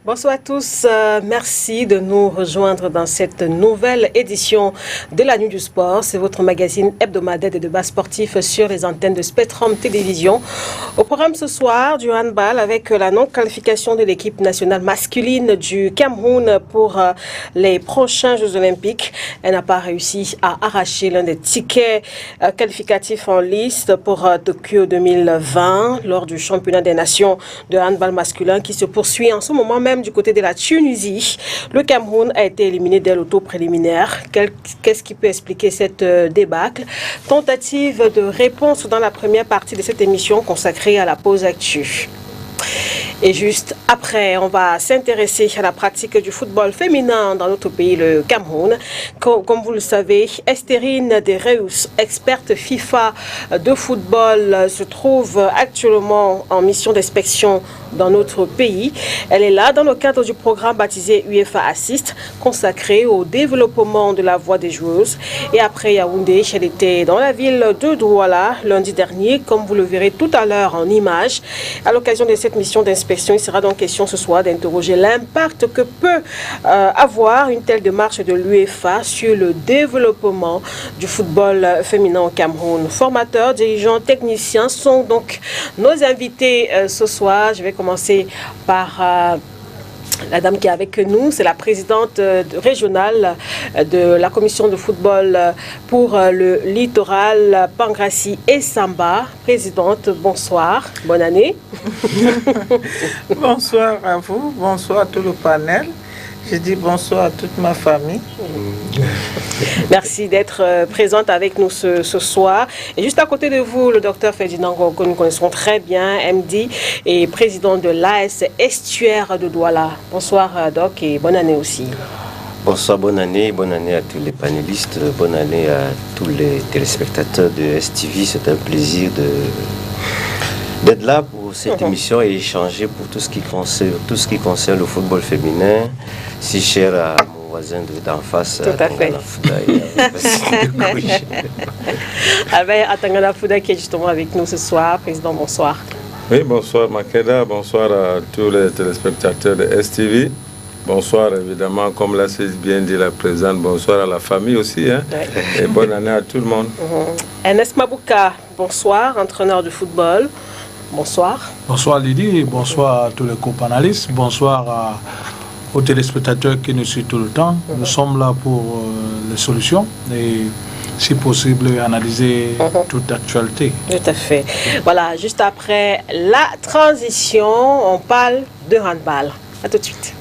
Bonsoir à tous, merci de nous rejoindre dans cette nouvelle édition de la Nuit du Sport. C'est votre magazine hebdomadaire de débats sportifs sur les antennes de Spectrum Télévision. Au programme ce soir, du handball avec la non-qualification de l'équipe nationale masculine du Cameroun pour les prochains Jeux Olympiques. Elle n'a pas réussi à arracher l'un des tickets qualificatifs en liste pour Tokyo 2020 lors du championnat des nations de handball masculin qui se poursuit en ce moment même du côté de la Tunisie. Le Cameroun a été éliminé dès l'auto préliminaire. Qu'est-ce qui peut expliquer cette débâcle? Tentative de réponse dans la première partie de cette émission consacrée à la pause actu. Et juste après, on va s'intéresser à la pratique du football féminin dans notre pays, le Cameroun. Comme vous le savez, Estherine Dereus, experte FIFA de football, se trouve actuellement en mission d'inspection dans notre pays. Elle est là dans le cadre du programme baptisé UEFA Assist, consacré au développement de la voix des joueuses. Et après Yaoundé, elle était dans la ville de Douala lundi dernier, comme vous le verrez tout à l'heure en images. À l'occasion de cette mission d'inspection, il sera donc question ce soir d'interroger l'impact que peut avoir une telle démarche de l'UEFA sur le développement du football féminin au Cameroun. Formateurs, dirigeants, techniciens sont donc nos invités ce soir. Je vais commencer par la dame qui est avec nous, c'est la présidente régionale de la commission de football pour le littoral, Pangrassi et Samba. Présidente, bonsoir, bonne année. Bonsoir à vous, bonsoir à tout le panel. Je dis bonsoir à toute ma famille. Merci d'être présente avec nous ce soir. Et juste à côté de vous, le docteur Ferdinand Ngo, que nous connaissons très bien, MD et président de l'AS Estuaire de Douala. Bonsoir Doc et bonne année aussi. Bonsoir, bonne année à tous les panélistes, bonne année à tous les téléspectateurs de STV. C'est un plaisir d'être là pour cette émission et échanger pour tout ce qui concerne le football féminin, si cher à mon voisin d'en face. Tout à fait. Albert Atangana Fouda qui est justement avec nous ce soir. Président, bonsoir. Oui, bonsoir Makeda, bonsoir à tous les téléspectateurs de STV. Bonsoir évidemment, comme l'a bien dit la présidente, bonsoir à la famille aussi, hein, et bonne année à tout le monde. Ernest Mabouka, bonsoir, entraîneur de football. Bonsoir. Bonsoir Lydie, bonsoir à tous les co-panélistes, bonsoir aux téléspectateurs qui nous suivent tout le temps. Nous sommes là pour les solutions et si possible analyser toute l'actualité. Tout à fait. Voilà, juste après la transition, on parle de handball. À tout de suite.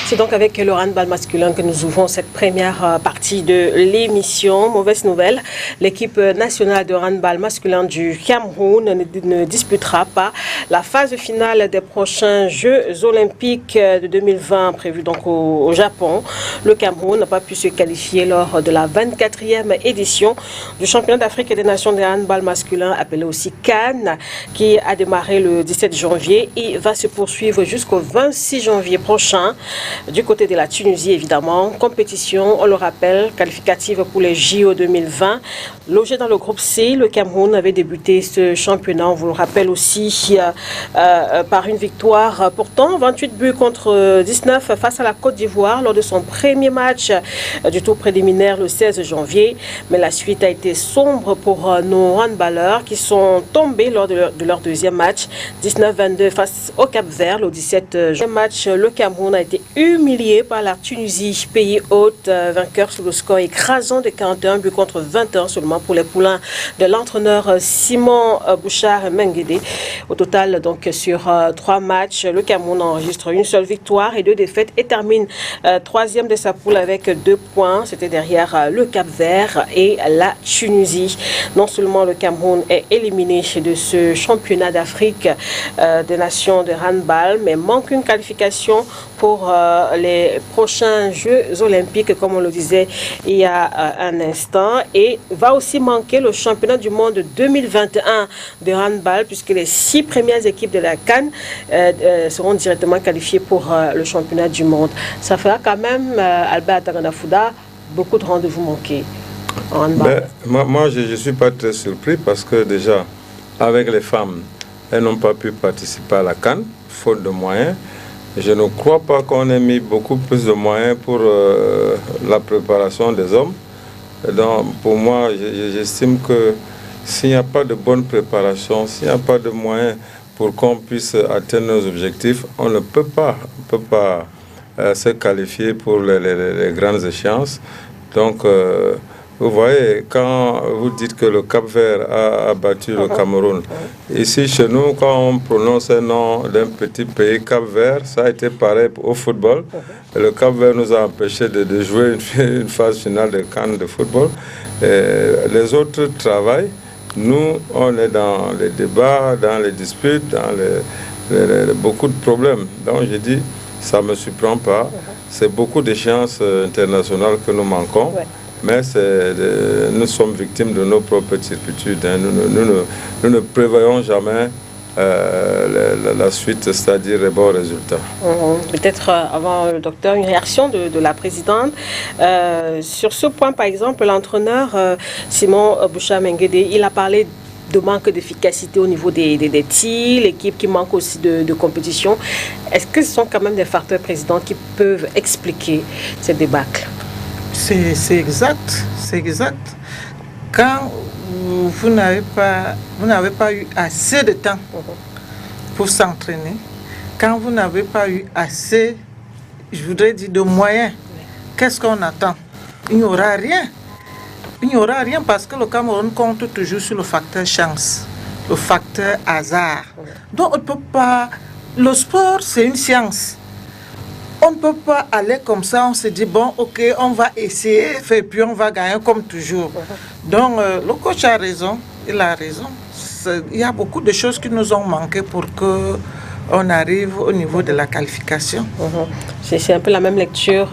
C'est donc avec le handball masculin que nous ouvrons cette première partie de l'émission. Mauvaise nouvelle, l'équipe nationale de handball masculin du Cameroun ne disputera pas la phase finale des prochains Jeux Olympiques de 2020 prévus donc au Japon. Le Cameroun n'a pas pu se qualifier lors de la 24e édition du championnat d'Afrique et des nations de handball masculin, appelé aussi CAN, qui a démarré le 17 janvier et va se poursuivre jusqu'au 26 janvier prochain. Du côté de la Tunisie, évidemment, compétition, on le rappelle, qualificative pour les JO 2020. Logé dans le groupe C, le Cameroun avait débuté ce championnat, on vous le rappelle aussi, par une victoire, pourtant 28 buts contre 19 face à la Côte d'Ivoire lors de son premier match du tour préliminaire le 16 janvier. Mais la suite a été sombre pour nos handballeurs qui sont tombés lors de leur deuxième match, 19-22 face au Cap-Vert le 17 juin. Match, le Cameroun a été humilié par la Tunisie, pays hôte, vainqueur sur le score écrasant de 41 buts contre 21 seulement pour les poulains de l'entraîneur Simon Bouchard Menguédé. Au total, donc, sur 3 matchs, le Cameroun enregistre une seule victoire et 2 défaites et termine troisième de sa poule avec 2 points. C'était derrière le Cap-Vert et la Tunisie. Non seulement le Cameroun est éliminé de ce championnat d'Afrique des nations de handball, mais manque une qualification pour les prochains Jeux Olympiques, comme on le disait il y a un instant, et va aussi manquer le championnat du monde 2021 de handball, puisque les 6 premières équipes de la CAN seront directement qualifiées pour le championnat du monde. Ça fera quand même, Albert Atangana Fouda, beaucoup de rendez-vous manqués en handball. Moi, je ne suis pas très surpris parce que déjà, avec les femmes, elles n'ont pas pu participer à la CAN, faute de moyens. Je ne crois pas qu'on ait mis beaucoup plus de moyens pour la préparation des hommes. Donc, pour moi, j'estime que s'il n'y a pas de bonne préparation, s'il n'y a pas de moyens pour qu'on puisse atteindre nos objectifs, on ne peut pas se qualifier pour les grandes échéances. Donc, vous voyez, quand vous dites que le Cap-Vert a battu le Cameroun, ici chez nous, quand on prononce un nom d'un petit pays, Cap-Vert, ça a été pareil au football. Et le Cap-Vert nous a empêché de jouer une phase finale de CAN de football. Et les autres travaillent. Nous, on est dans les débats, dans les disputes, dans beaucoup de problèmes. Donc je dis, ça ne me surprend pas. C'est beaucoup d'échéances internationales que nous manquons. Mais nous sommes victimes de nos propres turpitudes. Hein. Nous ne prévoyons jamais la suite, c'est-à-dire les bons résultats. Peut-être avant le docteur, une réaction de la présidente. Sur ce point, par exemple, l'entraîneur Simon Boucha-Menguede, il a parlé de manque d'efficacité au niveau des tirs, l'équipe qui manque aussi de compétition. Est-ce que ce sont quand même des facteurs présidents qui peuvent expliquer ces débâcles? C'est exact, c'est exact. Quand vous n'avez pas eu assez de temps pour s'entraîner, quand vous n'avez pas eu assez, je voudrais dire, de moyens, qu'est-ce qu'on attend? Il n'y aura rien. Il n'y aura rien parce que le Cameroun compte toujours sur le facteur chance, le facteur hasard. Donc on ne peut pas... Le sport, c'est une science. On ne peut pas aller comme ça, on se dit, bon, ok, on va essayer, puis on va gagner comme toujours. Donc, le coach a raison, il a raison. Il y a beaucoup de choses qui nous ont manqué pour qu'on arrive au niveau de la qualification. C'est un peu la même lecture,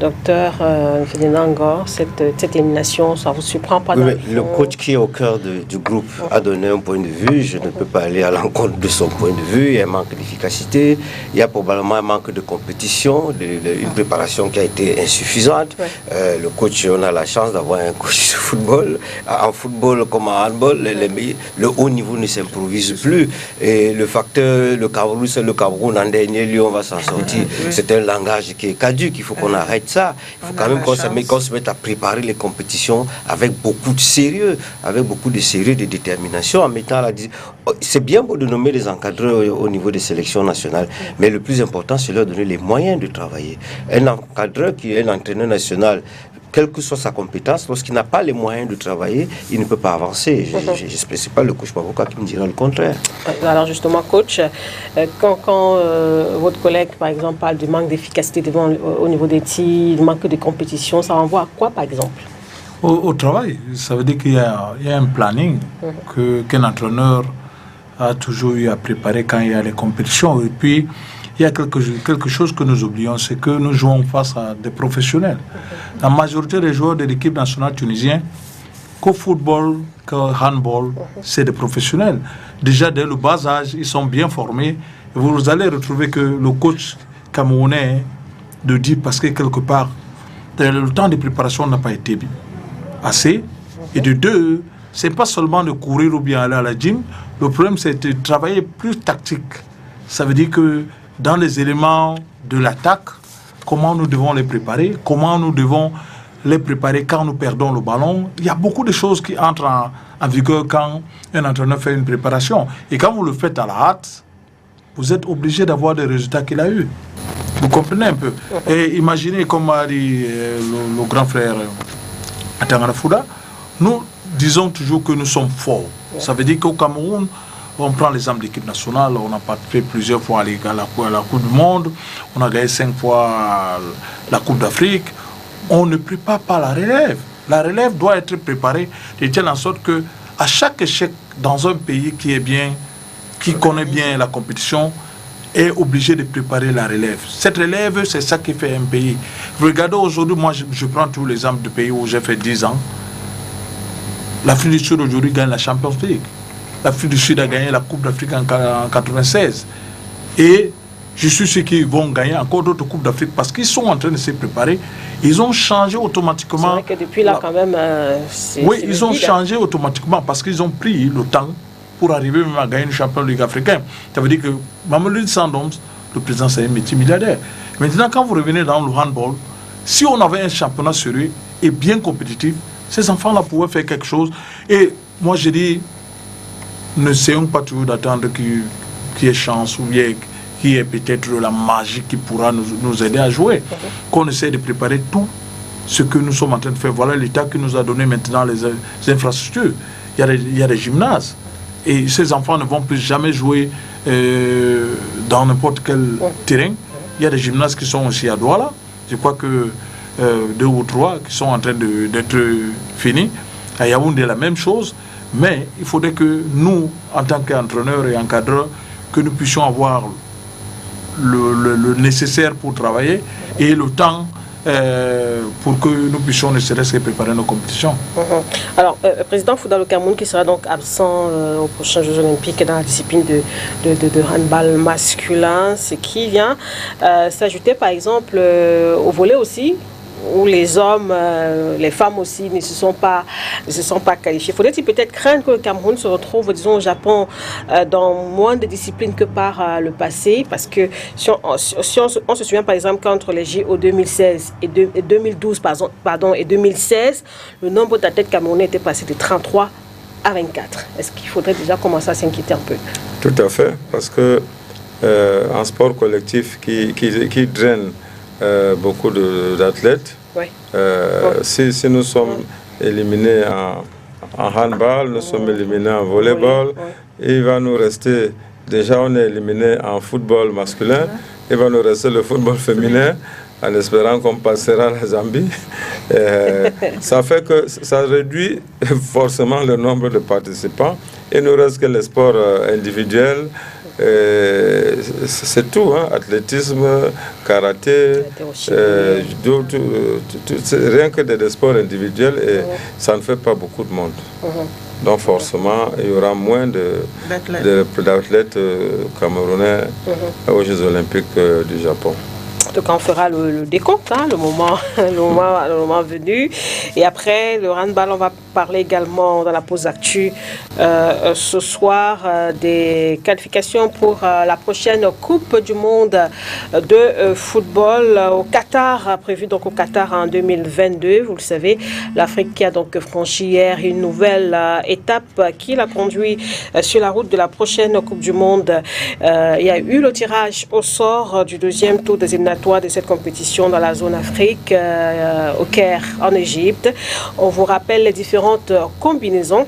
docteur Ferdinand Ngor, cette élimination, ça ne vous surprend pas? Le coach qui est au cœur du groupe a donné un point de vue, je ne peux pas aller à l'encontre de son point de vue, il y a un manque d'efficacité, il y a probablement un manque de compétition, une préparation qui a été insuffisante. Le coach, on a la chance d'avoir un coach de football, en football comme en handball, le haut niveau ne s'improvise plus, et le facteur, le Cameroun en dernier lieu, on va s'en sortir, c'est un langage qui est caduque, il faut qu'on arrête ça. Il faut quand même qu'on se mette à préparer les compétitions avec beaucoup de sérieux, de détermination, en mettant c'est bien beau de nommer les encadreurs au niveau des sélections nationales, mais le plus important, c'est leur donner les moyens de travailler. Un encadreur qui est un entraîneur national, quelle que soit sa compétence, lorsqu'il n'a pas les moyens de travailler, il ne peut pas avancer. Ce n'est pas le coach Mavoka qui me dira le contraire. Alors justement, coach, quand votre collègue, par exemple, parle du manque d'efficacité au niveau des tirs, du manque de compétition, ça renvoie à quoi, par exemple? Au travail. Ça veut dire qu'il y a un planning qu'un entraîneur a toujours eu à préparer quand il y a les compétitions. Et puis, il y a quelque chose que nous oublions, c'est que nous jouons face à des professionnels. La majorité des joueurs de l'équipe nationale tunisienne, qu'au football, qu'au handball, c'est des professionnels. Déjà, dès le bas âge, ils sont bien formés. Vous allez retrouver que le coach camerounais de dire, parce que quelque part, le temps de préparation n'a pas été assez. Et de deux, c'est pas seulement de courir ou bien aller à la gym. Le problème, c'est de travailler plus tactique. Ça veut dire que dans les éléments de l'attaque, comment nous devons les préparer, comment nous devons les préparer quand nous perdons le ballon. Il y a beaucoup de choses qui entrent en vigueur quand un entraîneur fait une préparation. Et quand vous le faites à la hâte, vous êtes obligé d'avoir des résultats qu'il a eus. Vous comprenez un peu. Et imaginez, comme a dit le grand frère Atangana Fouda, nous disons toujours que nous sommes forts. Ça veut dire qu'au Cameroun, on prend l'exemple de l'équipe nationale, on a participé plusieurs fois à la Coupe du Monde, on a gagné 5 fois la Coupe d'Afrique. On ne prépare pas la relève. La relève doit être préparée de telle en sorte que à chaque échec dans un pays qui connaît bien la compétition, est obligé de préparer la relève. Cette relève, c'est ça qui fait un pays. Regardez aujourd'hui, moi je prends tous les exemples de pays où j'ai fait 10 ans. L'Afrique du Sud aujourd'hui gagne la Champions League. L'Afrique du Sud a gagné la Coupe d'Afrique en 1996. Et je suis sûr qu'ils vont gagner encore d'autres Coupes d'Afrique parce qu'ils sont en train de se préparer. Ils ont changé automatiquement. C'est vrai que depuis là, quand même, oui, ils ont changé automatiquement parce qu'ils ont pris le temps pour arriver même à gagner une Champions League africaine. Ça veut dire que Mamelou Sandoms, le président, c'est un multimilliardaire. Maintenant, quand vous revenez dans le handball, si on avait un championnat sérieux et bien compétitif, ces enfants-là pouvaient faire quelque chose. Et moi, je dis, n'essayons pas toujours d'attendre qu'il y ait chance ou bien qu'il y ait peut-être la magie qui pourra nous aider à jouer. Qu'on essaie de préparer tout ce que nous sommes en train de faire. Voilà l'État qui nous a donné maintenant les infrastructures. Il y a des gymnases. Et ces enfants ne vont plus jamais jouer dans n'importe quel terrain. Il y a des gymnases qui sont aussi à Douala. Je crois que 2 ou 3 qui sont en train d'être finis. À Yaoundé, la même chose. Mais il faudrait que nous, en tant qu'entraîneurs et encadreurs, que nous puissions avoir le nécessaire pour travailler et le temps pour que nous puissions ne serait-ce que préparer nos compétitions. Alors, président Fouda Le Cameroun qui sera donc absent aux prochains Jeux Olympiques dans la discipline de handball masculin, ce qui vient s'ajouter par exemple au volley aussi, où les hommes, les femmes aussi ne se sont pas qualifiés. Faudrait-il peut-être craindre que le Cameroun se retrouve, disons, au Japon dans moins de disciplines que par le passé? Parce que si on se souvient par exemple qu'entre les JO 2016 et 2012 et 2016, le nombre d'athlètes camerounais était passé de 33 à 24. Est-ce qu'il faudrait déjà commencer à s'inquiéter un peu? Tout à fait, parce que un sport collectif qui draine beaucoup d'athlètes. Oui. Si nous sommes éliminés en handball, nous sommes éliminés en volleyball, il va nous rester, déjà on est éliminé en football masculin, il va nous rester le football féminin, en espérant qu'on passera la Zambie. Ça fait que ça réduit forcément le nombre de participants. Il ne nous reste que les sports individuels. C'est tout, hein? Athlétisme, karaté, judo, rien que des sports individuels et ça ne fait pas beaucoup de monde. Donc forcément, il y aura moins d'athlètes camerounais aux Jeux Olympiques du Japon. En tout cas, on fera le décompte, hein, le moment venu. Et après, le handball, on va parler également dans la pause actu ce soir des qualifications pour la prochaine Coupe du Monde de football au Qatar, prévue donc au Qatar en 2022. Vous le savez, l'Afrique qui a donc franchi hier une nouvelle étape qui l'a conduit sur la route de la prochaine Coupe du Monde. Il y a eu le tirage au sort du deuxième tour des éliminatoires de cette compétition dans la zone Afrique, au Caire, en Égypte. On vous rappelle les différentes combinaisons.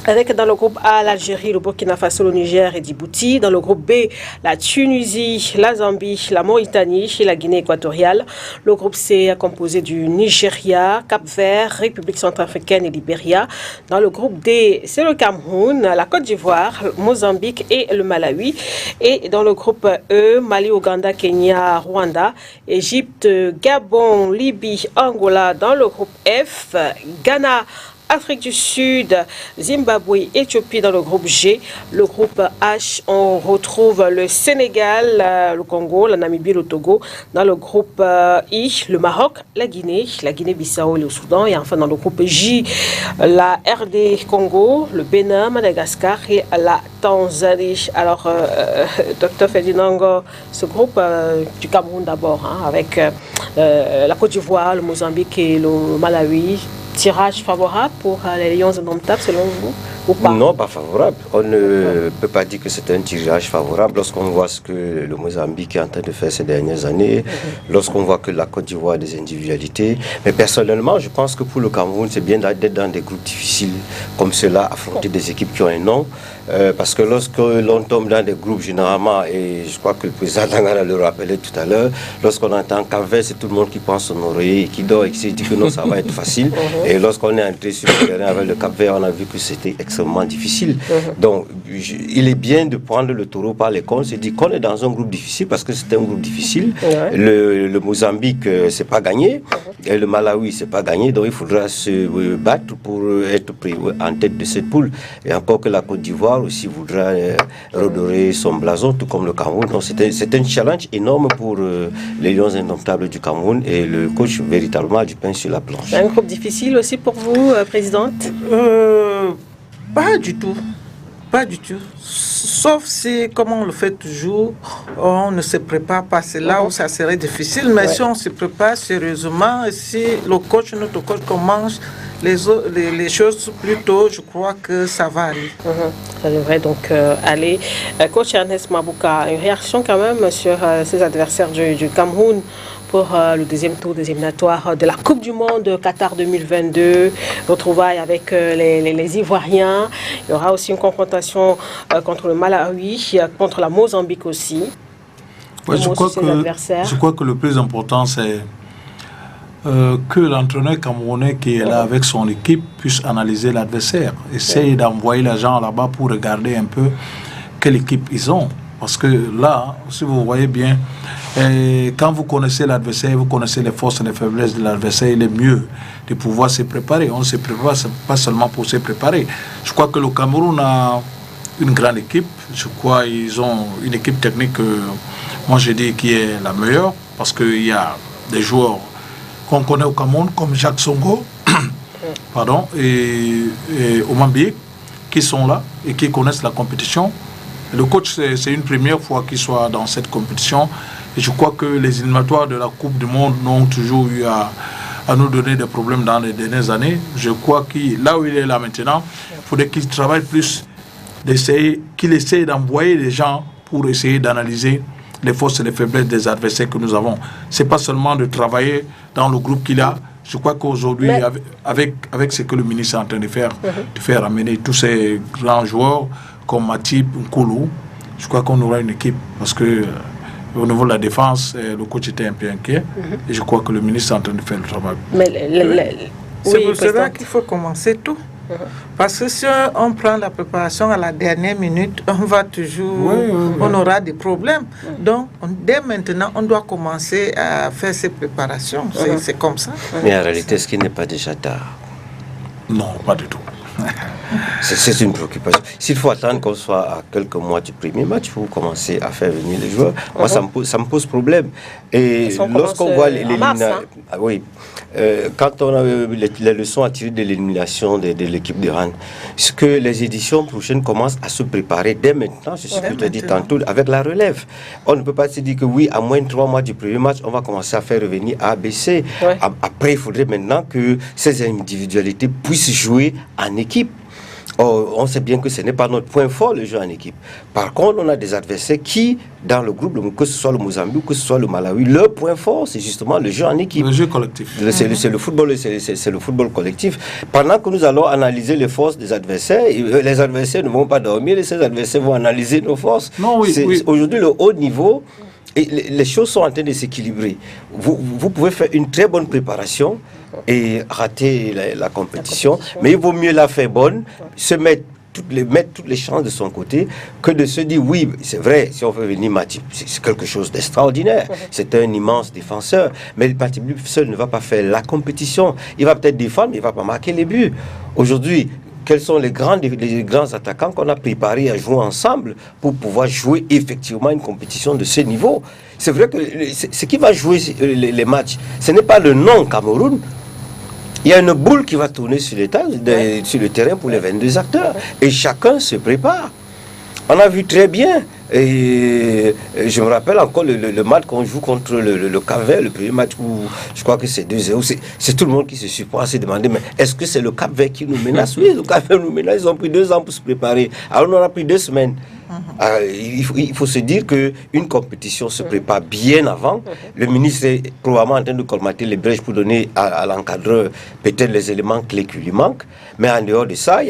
Avec dans le groupe A, l'Algérie, le Burkina Faso, le Niger et Djibouti. Dans le groupe B, la Tunisie, la Zambie, la Mauritanie et la Guinée équatoriale. Le groupe C est composé du Nigeria, Cap-Vert, République centrafricaine et Libéria. Dans le groupe D, c'est le Cameroun, la Côte d'Ivoire, Mozambique et le Malawi. Et dans le groupe E, Mali, Ouganda, Kenya, Rwanda, Égypte, Gabon, Libye, Angola. Dans le groupe F, Ghana, Afrique du Sud, Zimbabwe, Éthiopie dans le groupe G. Le groupe H, on retrouve le Sénégal, le Congo, la Namibie, le Togo. Dans le groupe I, le Maroc, la Guinée-Bissau et le Soudan. Et enfin dans le groupe J, la RD Congo, le Bénin, Madagascar et la Tanzanie. Alors, Dr Ferdinand, ce groupe du Cameroun d'abord, hein, avec la Côte d'Ivoire, le Mozambique et le Malawi. Tirage favorable pour les Lions indomptables selon vous ou pas? Non, pas favorable. On ne peut pas dire que c'est un tirage favorable lorsqu'on voit ce que le Mozambique est en train de faire ces dernières années, lorsqu'on voit que la Côte d'Ivoire a des individualités. Mais personnellement, je pense que pour le Cameroun, c'est bien d'être dans des groupes difficiles comme cela, affronter des équipes qui ont un nom. Parce que lorsque l'on tombe dans des groupes, généralement, et je crois que le président Tangana le rappelait tout à l'heure, lorsqu'on entend Cap-Vert, c'est tout le monde qui pense son oreiller et qui dort et qui se dit que non, ça va être facile. Et lorsqu'on est entré sur le terrain avec le Cap-Vert, on a vu que c'était extrêmement difficile. Donc, il est bien de prendre le taureau par les cornes, se dire qu'on est dans un groupe difficile parce que c'est un groupe difficile. Le Mozambique, c'est pas gagné. Et le Malawi, c'est pas gagné. Donc, il faudra se battre pour être pris en tête de cette poule. Et encore que la Côte d'Ivoire, Côte-d'Ivoire aussi voudra redorer son blason, tout comme le Cameroun. Donc c'est un challenge énorme pour les Lions indomptables du Cameroun et le coach véritablement a du pain sur la planche. C'est un groupe difficile aussi pour vous, Présidente? Pas du tout. Pas du tout. Sauf si, comme on le fait toujours, on ne se prépare pas. C'est là où ça serait difficile. Mais si on se prépare sérieusement, et si notre coach commence les choses plus tôt, je crois que ça va aller. Ça devrait donc aller. Coach Ernest Mabouka, une réaction quand même sur ses adversaires du Cameroun pour le deuxième tour des éliminatoires de la Coupe du Monde Qatar 2022, retrouvailles avec les Ivoiriens. Il y aura aussi une confrontation contre le Malawi, contre la Mozambique aussi. Ouais, je crois que le plus important, c'est que l'entraîneur camerounais qui est là avec son équipe puisse analyser l'adversaire, essayer d'envoyer les gens là-bas pour regarder un peu quelle équipe ils ont. Parce que là, si vous voyez bien, quand vous connaissez l'adversaire, vous connaissez les forces et les faiblesses de l'adversaire, il est mieux de pouvoir se préparer. On ne se prépare pas seulement pour se préparer. Je crois que le Cameroun a une grande équipe. Je crois qu'ils ont une équipe technique, moi je dis, qui est la meilleure. Parce qu'il y a des joueurs qu'on connaît au Cameroun, comme Jacques Songo, et Omambi, qui sont là et qui connaissent la compétition. Le coach, c'est une première fois qu'il soit dans cette compétition. Et je crois que les éliminatoires de la Coupe du Monde n'ont toujours eu à nous donner des problèmes dans les dernières années. Je crois que là où il est là maintenant, il faudrait qu'il travaille plus, qu'il essaye d'envoyer les gens pour essayer d'analyser les forces et les faiblesses des adversaires que nous avons. Ce n'est pas seulement de travailler dans le groupe qu'il a. Je crois qu'aujourd'hui, avec ce que le ministre est en train de faire amener tous ces grands joueurs, comme Matip, Nkolo, je crois qu'on aura une équipe parce que au niveau de la défense, le coach était un peu inquiet et je crois que le ministre est en train de faire le travail. C'est pour cela qu'il faut commencer tout. Parce que si on prend la préparation à la dernière minute, on va toujours, on aura des problèmes. Donc, dès maintenant, on doit commencer à faire ces préparations. C'est comme ça. Mais en réalité, est-ce qu'il n'est pas déjà tard? Non, pas du tout. C'est une préoccupation. S'il faut attendre qu'on soit à quelques mois du premier match pour commencer à faire venir les joueurs, moi ça me pose problème. Et lorsqu'on voit l'élimination, quand on a les leçons à tirer de l'élimination de l'équipe de Rennes, c'est que les éditions prochaines commencent à se préparer dès maintenant, c'est ce que tu as dit tantôt, avec la relève. On ne peut pas se dire que oui, à moins de 3 mois du premier match, on va commencer à faire revenir A, B, C. Après, il faudrait maintenant que ces individualités puissent jouer en équipe. On sait bien que ce n'est pas notre point fort, le jeu en équipe. Par contre, on a des adversaires qui, dans le groupe, que ce soit le Mozambique, que ce soit le Malawi, leur point fort, c'est justement le jeu en équipe. Le jeu collectif. C'est le football collectif. Pendant que nous allons analyser les forces des adversaires, les adversaires ne vont pas dormir, et ces adversaires vont analyser nos forces. Aujourd'hui, le haut niveau, et les choses sont en train de s'équilibrer. Vous pouvez faire une très bonne préparation et rater la compétition, mais il vaut mieux la faire bonne, mettre toutes les chances de son côté, que de se dire oui, c'est vrai, si on veut venir Matip, c'est quelque chose d'extraordinaire, c'est un immense défenseur, mais Matip seul ne va pas faire la compétition, il va peut-être défendre, mais il ne va pas marquer les buts. Aujourd'hui, quels sont les grands attaquants qu'on a préparés à jouer ensemble pour pouvoir jouer effectivement une compétition de ce niveau? C'est vrai que ce qui va jouer les matchs, ce n'est pas le nom Cameroun. Il y a une boule qui va tourner sur le terrain pour les 22 acteurs. Et chacun se prépare. On a vu très bien. Et je me rappelle encore le match qu'on joue contre le Cap-Vert, le premier match où je crois que c'est 2-0. C'est tout le monde qui se surprend à se demander, mais est-ce que c'est le Cap-Vert qui nous menace? Oui, le Cap-Vert nous menace. Ils ont pris 2 ans pour se préparer. Alors on a pris 2 semaines. Il faut se dire qu'une compétition se prépare bien avant. Le ministre est probablement en train de colmater les brèches pour donner à l'encadreur peut-être les éléments clés qui lui manquent. Mais en dehors de ça,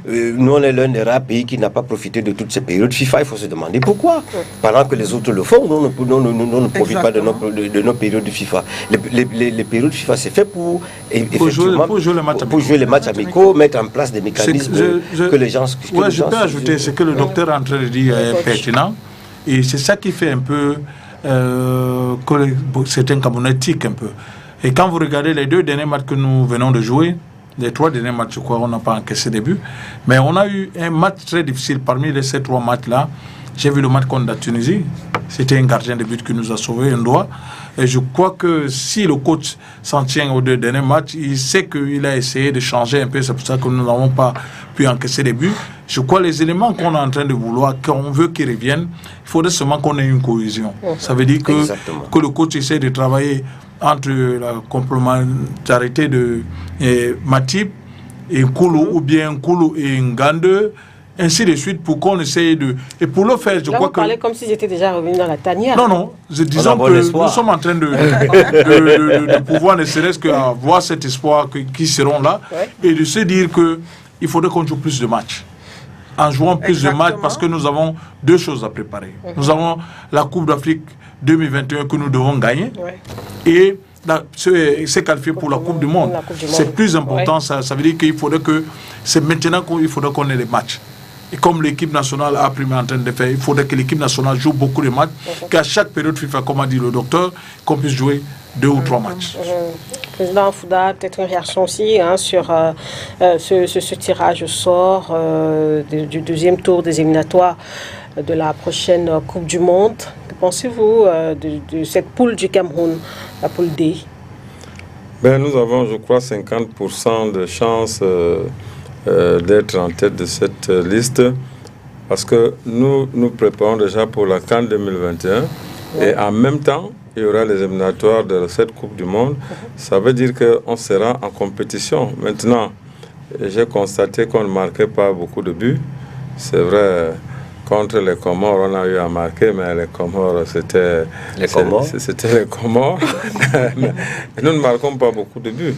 nous on est l'un des rares pays qui n'a pas profité de toutes ces périodes FIFA. Il faut se demander pourquoi. Pendant que les autres le font, nous ne profitons pas de nos périodes de FIFA. Les périodes FIFA, c'est fait pour jouer les matchs amicaux, mettre en place des mécanismes que les gens... Je peux ajouter ce que le docteur est en train de dire est pertinent. Et c'est ça qui fait un peu que certains Camerounais tiquent un peu. Et quand vous regardez les 2 derniers matchs que nous venons de jouer, Les 3 derniers matchs, je crois, on n'a pas encaissé des buts. Mais on a eu un match très difficile. Parmi ces 3 matchs-là, j'ai vu le match contre la Tunisie. C'était un gardien de but qui nous a sauvé un doigt. Et je crois que si le coach s'en tient aux 2 derniers matchs, il sait qu'il a essayé de changer un peu. C'est pour ça que nous n'avons pas pu encaisser des buts. Je crois que les éléments qu'on est en train de vouloir, qu'on veut qu'ils reviennent, il faudrait seulement qu'on ait une cohésion. Ça veut dire que le coach essaie de travailler entre la complémentarité de Matip et Nkulu ou bien Nkulu et Ngande, ainsi de suite, pour qu'on essaye de... Et pour le faire, je crois que... Vous parlez comme si j'étais déjà revenu dans la tanière. Non, disons que nous sommes en train de pouvoir ne serait-ce qu'avoir cet espoir qui seront là, et de se dire qu'il faudrait qu'on joue plus de matchs. En jouant plus de matchs, parce que nous avons 2 choses à préparer. Nous avons la Coupe d'Afrique 2021 que nous devons gagner, et se qualifier pour la Coupe du Monde. C'est plus important, ça veut dire qu'il faudrait que... C'est maintenant qu'il faudrait qu'on ait les matchs. Et comme l'équipe nationale a pris en train de faire, il faudrait que l'équipe nationale joue beaucoup de matchs, qu'à chaque période FIFA, comme a dit le docteur, qu'on puisse jouer 2 ou 3 matchs. Président Fouda, peut-être une réaction aussi sur ce tirage au sort du 2e tour des éliminatoires de la prochaine Coupe du Monde. Que pensez-vous de cette poule du Cameroun, la poule D? Nous avons, je crois, 50% de chances d'être en tête de cette liste, parce que nous préparons déjà pour la CAN 2021 et en même temps il y aura les éliminatoires de cette Coupe du Monde. Ça veut dire qu'on sera en compétition. Maintenant, j'ai constaté qu'on ne marquait pas beaucoup de buts. C'est vrai, contre les Comores, on a eu à marquer, mais les Comores, c'était les Comores. Nous ne marquons pas beaucoup de buts.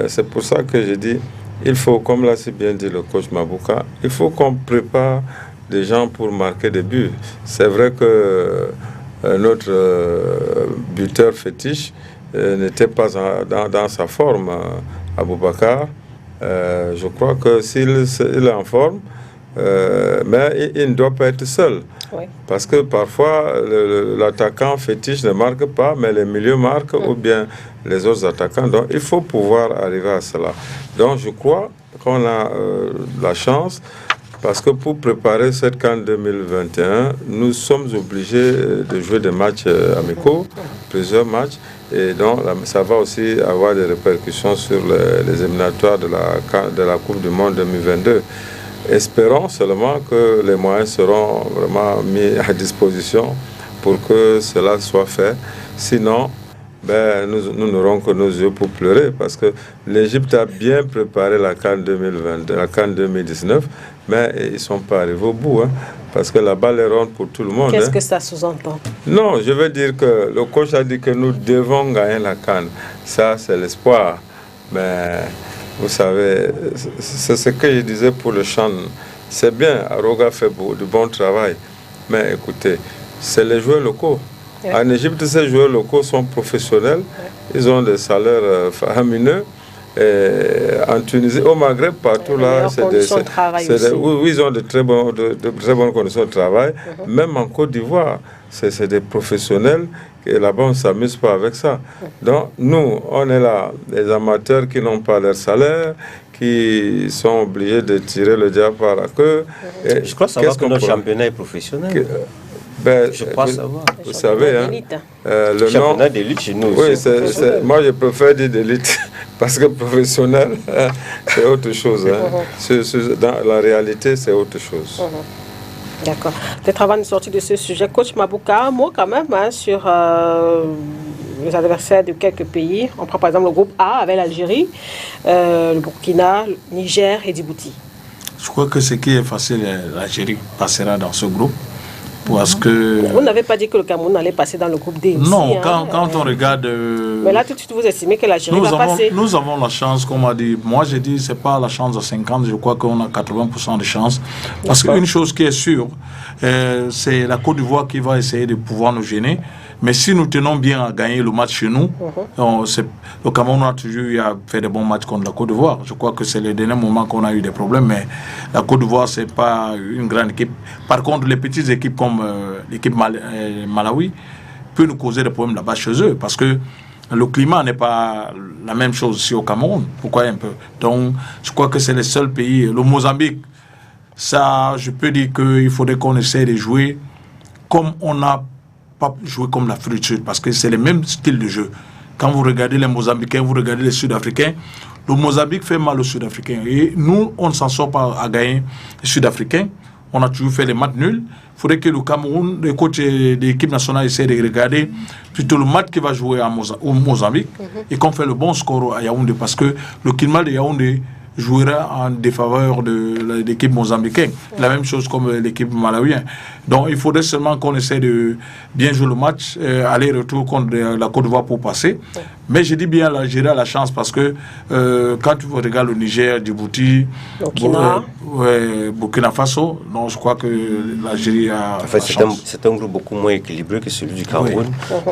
C'est pour ça que j'ai dit, il faut, comme l'a si bien dit le coach Mabouka, il faut qu'on prépare des gens pour marquer des buts. C'est vrai que notre buteur fétiche n'était pas dans sa forme, Aboubakar. Je crois que s'il est en forme, mais il ne doit pas être seul. Parce que parfois, l'attaquant fétiche ne marque pas, mais les milieux marquent, ou bien les autres attaquants. Donc, il faut pouvoir arriver à cela. Donc, je crois qu'on a la chance, parce que pour préparer cette CAN 2021, nous sommes obligés de jouer des matchs amicaux, plusieurs matchs, et donc ça va aussi avoir des répercussions sur les éliminatoires de la Coupe du Monde 2022. Espérons seulement que les moyens seront vraiment mis à disposition pour que cela soit fait. Sinon, nous n'aurons que nos yeux pour pleurer, parce que l'Égypte a bien préparé la CAN 2020, la CAN 2019, mais ils ne sont pas arrivés au bout, parce que la balle est ronde pour tout le monde. Qu'est-ce que ça sous-entend? Non, je veux dire que le coach a dit que nous devons gagner la CAN. Ça, c'est l'espoir. Mais vous savez, c'est ce que je disais pour le Chan. C'est bien, Aroga fait du bon travail, mais écoutez, c'est les joueurs locaux. En Égypte, ces joueurs locaux sont professionnels, ils ont des salaires faramineux. En Tunisie, au Maghreb, partout là, ils ont de très bonnes conditions de travail. Même en Côte d'Ivoire, c'est des professionnels, et là-bas, on ne s'amuse pas avec ça. Donc, nous, on est là, des amateurs qui n'ont pas leur salaire, qui sont obligés de tirer le diable par la queue. Je crois savoir que notre championnat est professionnel. Je crois savoir. Vous savez, le championnat d'élite chez nous. Oui, moi je préfère dire d'élite, parce que professionnel, c'est autre chose. Dans la réalité, c'est autre chose. D'accord. Peut-être avant de sortir de ce sujet, coach Mabouka, un mot quand même sur les adversaires de quelques pays. On prend par exemple le groupe A avec l'Algérie, le Burkina, le Niger et Djibouti. Je crois que ce qui est facile, l'Algérie passera dans ce groupe. Parce que... Vous n'avez pas dit que le Cameroun allait passer dans le groupe D aussi, non, quand on regarde... Mais là, tout de suite, vous estimez que l'Algérie va passer. Nous avons la chance, comme on a dit. Moi, j'ai dit, ce n'est pas la chance de 50, je crois qu'on a 80% de chance. Parce qu'une chose qui est sûre, c'est la Côte d'Ivoire qui va essayer de pouvoir nous gêner. Mais si nous tenons bien à gagner le match chez nous, le Cameroun a toujours fait des bons matchs contre la Côte d'Ivoire. Je crois que c'est le dernier moment qu'on a eu des problèmes, mais la Côte d'Ivoire, ce n'est pas une grande équipe. Par contre, les petites équipes comme l'équipe Malawi peuvent nous causer des problèmes là-bas chez eux, parce que Le climat n'est pas la même chose ici au Cameroun. Pourquoi un peu? Donc, je crois que c'est le seul pays. Le Mozambique, ça, je peux dire qu'il faudrait qu'on essaie de jouer comme on n'a pas joué comme l'Afrique du Sud, parce que c'est le même style de jeu. Quand vous regardez les Mozambicains, vous regardez les Sud-Africains, le Mozambique fait mal aux Sud-Africains. Et nous, on ne s'en sort pas à gagner les Sud-Africains. On a toujours fait les matchs nuls. Il faudrait que le Cameroun, les coachs de l'équipe nationale essaient de regarder plutôt le match qui va jouer au Mozambique et qu'on fait le bon score à Yaoundé, parce que le climat de Yaoundé jouera en défaveur de l'équipe mozambicaine. La même chose comme l'équipe malawienne. Donc il faudrait seulement qu'on essaie de bien jouer le match, aller-retour contre la Côte d'Ivoire pour passer. Mais je dis bien l'Algérie a la chance, parce que quand tu regardes le Niger, Djibouti, Burkina Faso, donc je crois que l'Algérie a la chance. C'est un groupe beaucoup moins équilibré que celui du Cameroun,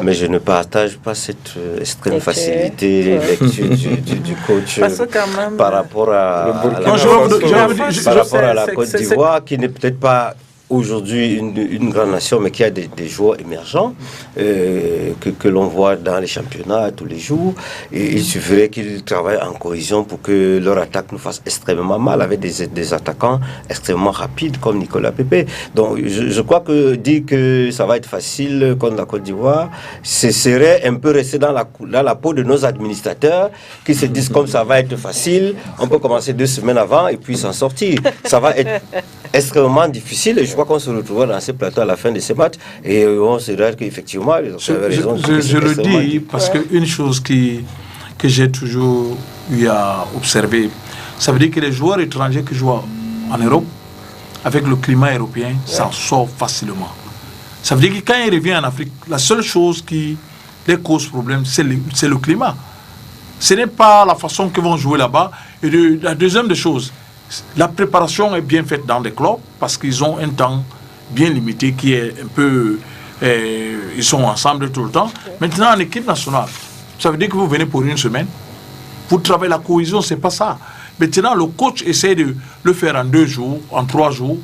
mais je ne partage pas cette extrême facilité lecture du coach par rapport à la Côte d'Ivoire, qui n'est peut-être pas aujourd'hui une grande nation, mais qui a des joueurs émergents que l'on voit dans les championnats tous les jours. Et il suffirait qu'ils travaillent en cohésion pour que leur attaque nous fasse extrêmement mal, avec des attaquants extrêmement rapides comme Nicolas Pepe. Donc je crois que dire que ça va être facile contre la Côte d'Ivoire, ce serait un peu rester dans la peau de nos administrateurs qui se disent comme ça va être facile, on peut commencer 2 semaines avant et puis s'en sortir. Ça va être extrêmement difficile, et je crois qu'on se retrouvera dans ces plateaux à la fin de ces matchs et on se dira qu'effectivement ils ont raison. Je le dis parce qu'une chose que j'ai toujours eu à observer, ça veut dire que les joueurs étrangers qui jouent en Europe, avec le climat européen, s'en sortent facilement. Ça veut dire que quand ils reviennent en Afrique, la seule chose qui les cause problème, c'est le climat. Ce n'est pas la façon qu'ils vont jouer là-bas. Et la deuxième des choses, la préparation est bien faite dans les clubs, parce qu'ils ont un temps bien limité qui est un peu... ils sont ensemble tout le temps. Maintenant, en équipe nationale, ça veut dire que vous venez pour 1 semaine. Vous travaillez la cohésion, c'est pas ça. Maintenant, le coach essaie de le faire en 2 jours, en 3 jours,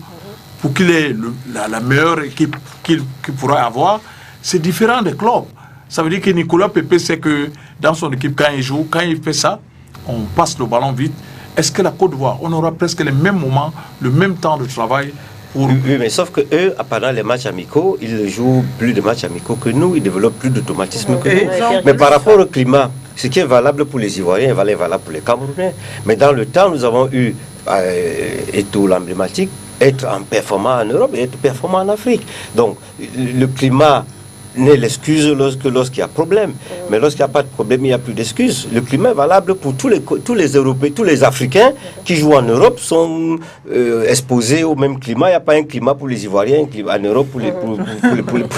pour qu'il ait la meilleure équipe qu'il pourra avoir. C'est différent des clubs. Ça veut dire que Nicolas Pepe sait que dans son équipe, quand il joue, quand il fait ça, on passe le ballon vite. Est-ce que la Côte d'Ivoire, on aura presque les mêmes moments, le même temps de travail pour... Oui, mais sauf que eux, pendant les matchs amicaux, ils jouent plus de matchs amicaux que nous, ils développent plus d'automatisme que nous. Mais par rapport au climat, ce qui est valable pour les Ivoiriens est valable pour les Camerounais. Mais dans le temps, nous avons eu, et tout l'emblématique, être en performant en Europe et être performant en Afrique. Donc, le climat n'est l'excuse lorsqu'il y a problème. Mais lorsqu'il n'y a pas de problème, il n'y a plus d'excuses. Le climat est valable pour tous les Européens, tous les Africains qui jouent en Europe sont exposés au même climat. Il n'y a pas un climat pour les Ivoiriens, en Europe pour les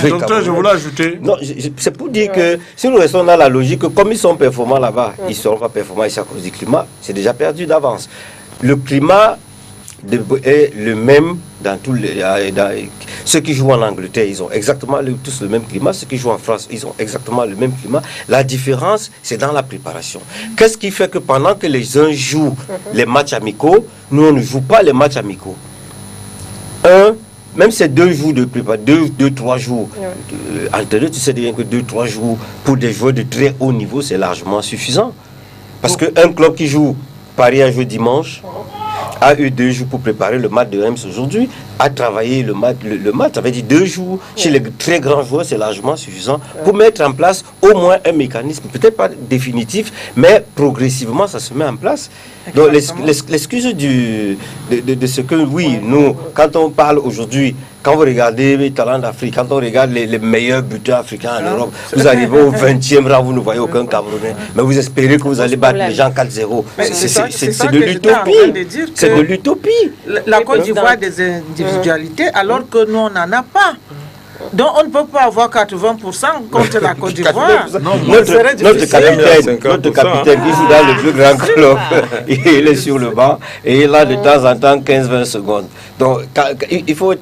Docteur, je voulais ajouter... Non, c'est pour dire que si nous restons dans la logique, comme ils sont performants là-bas, ils ne seront pas performants ici à cause du climat, c'est déjà perdu d'avance. Le climat est le même dans tous les... ceux qui jouent en Angleterre, ils ont exactement tous le même climat. Ceux qui jouent en France, ils ont exactement le même climat. La différence, c'est dans la préparation. Qu'est-ce qui fait que pendant que les uns jouent les matchs amicaux, nous, on ne joue pas les matchs amicaux? Même ces 2 jours de préparation, 2-3 jours, entre eux, tu sais bien que 2-3 jours pour des joueurs de très haut niveau, c'est largement suffisant. Parce qu'un club qui joue, Paris a joué dimanche, a eu 2 jours pour préparer le match de Reims aujourd'hui, a travaillé le match, ça veut dire 2 jours chez les très grands joueurs, c'est largement suffisant pour mettre en place au moins un mécanisme, peut-être pas définitif, mais progressivement ça se met en place. Donc l'excuse de ce que, oui, nous, quand on parle aujourd'hui, quand vous regardez les talents d'Afrique, quand on regarde les meilleurs buteurs africains en Europe, vous arrivez au 20e rang, vous ne voyez aucun Camerounais, mais vous espérez que vous allez battre les gens 4-0. C'est de l'utopie. C'est de l'utopie. La Côte d'Ivoire a des individualités, alors que nous, on n'en a pas. Donc on ne peut pas avoir 80% contre la Côte d'Ivoire. Notre capitaine qui joue dans le plus grand club, il est sur le banc et il a de temps en temps 15-20 secondes. Donc il faut...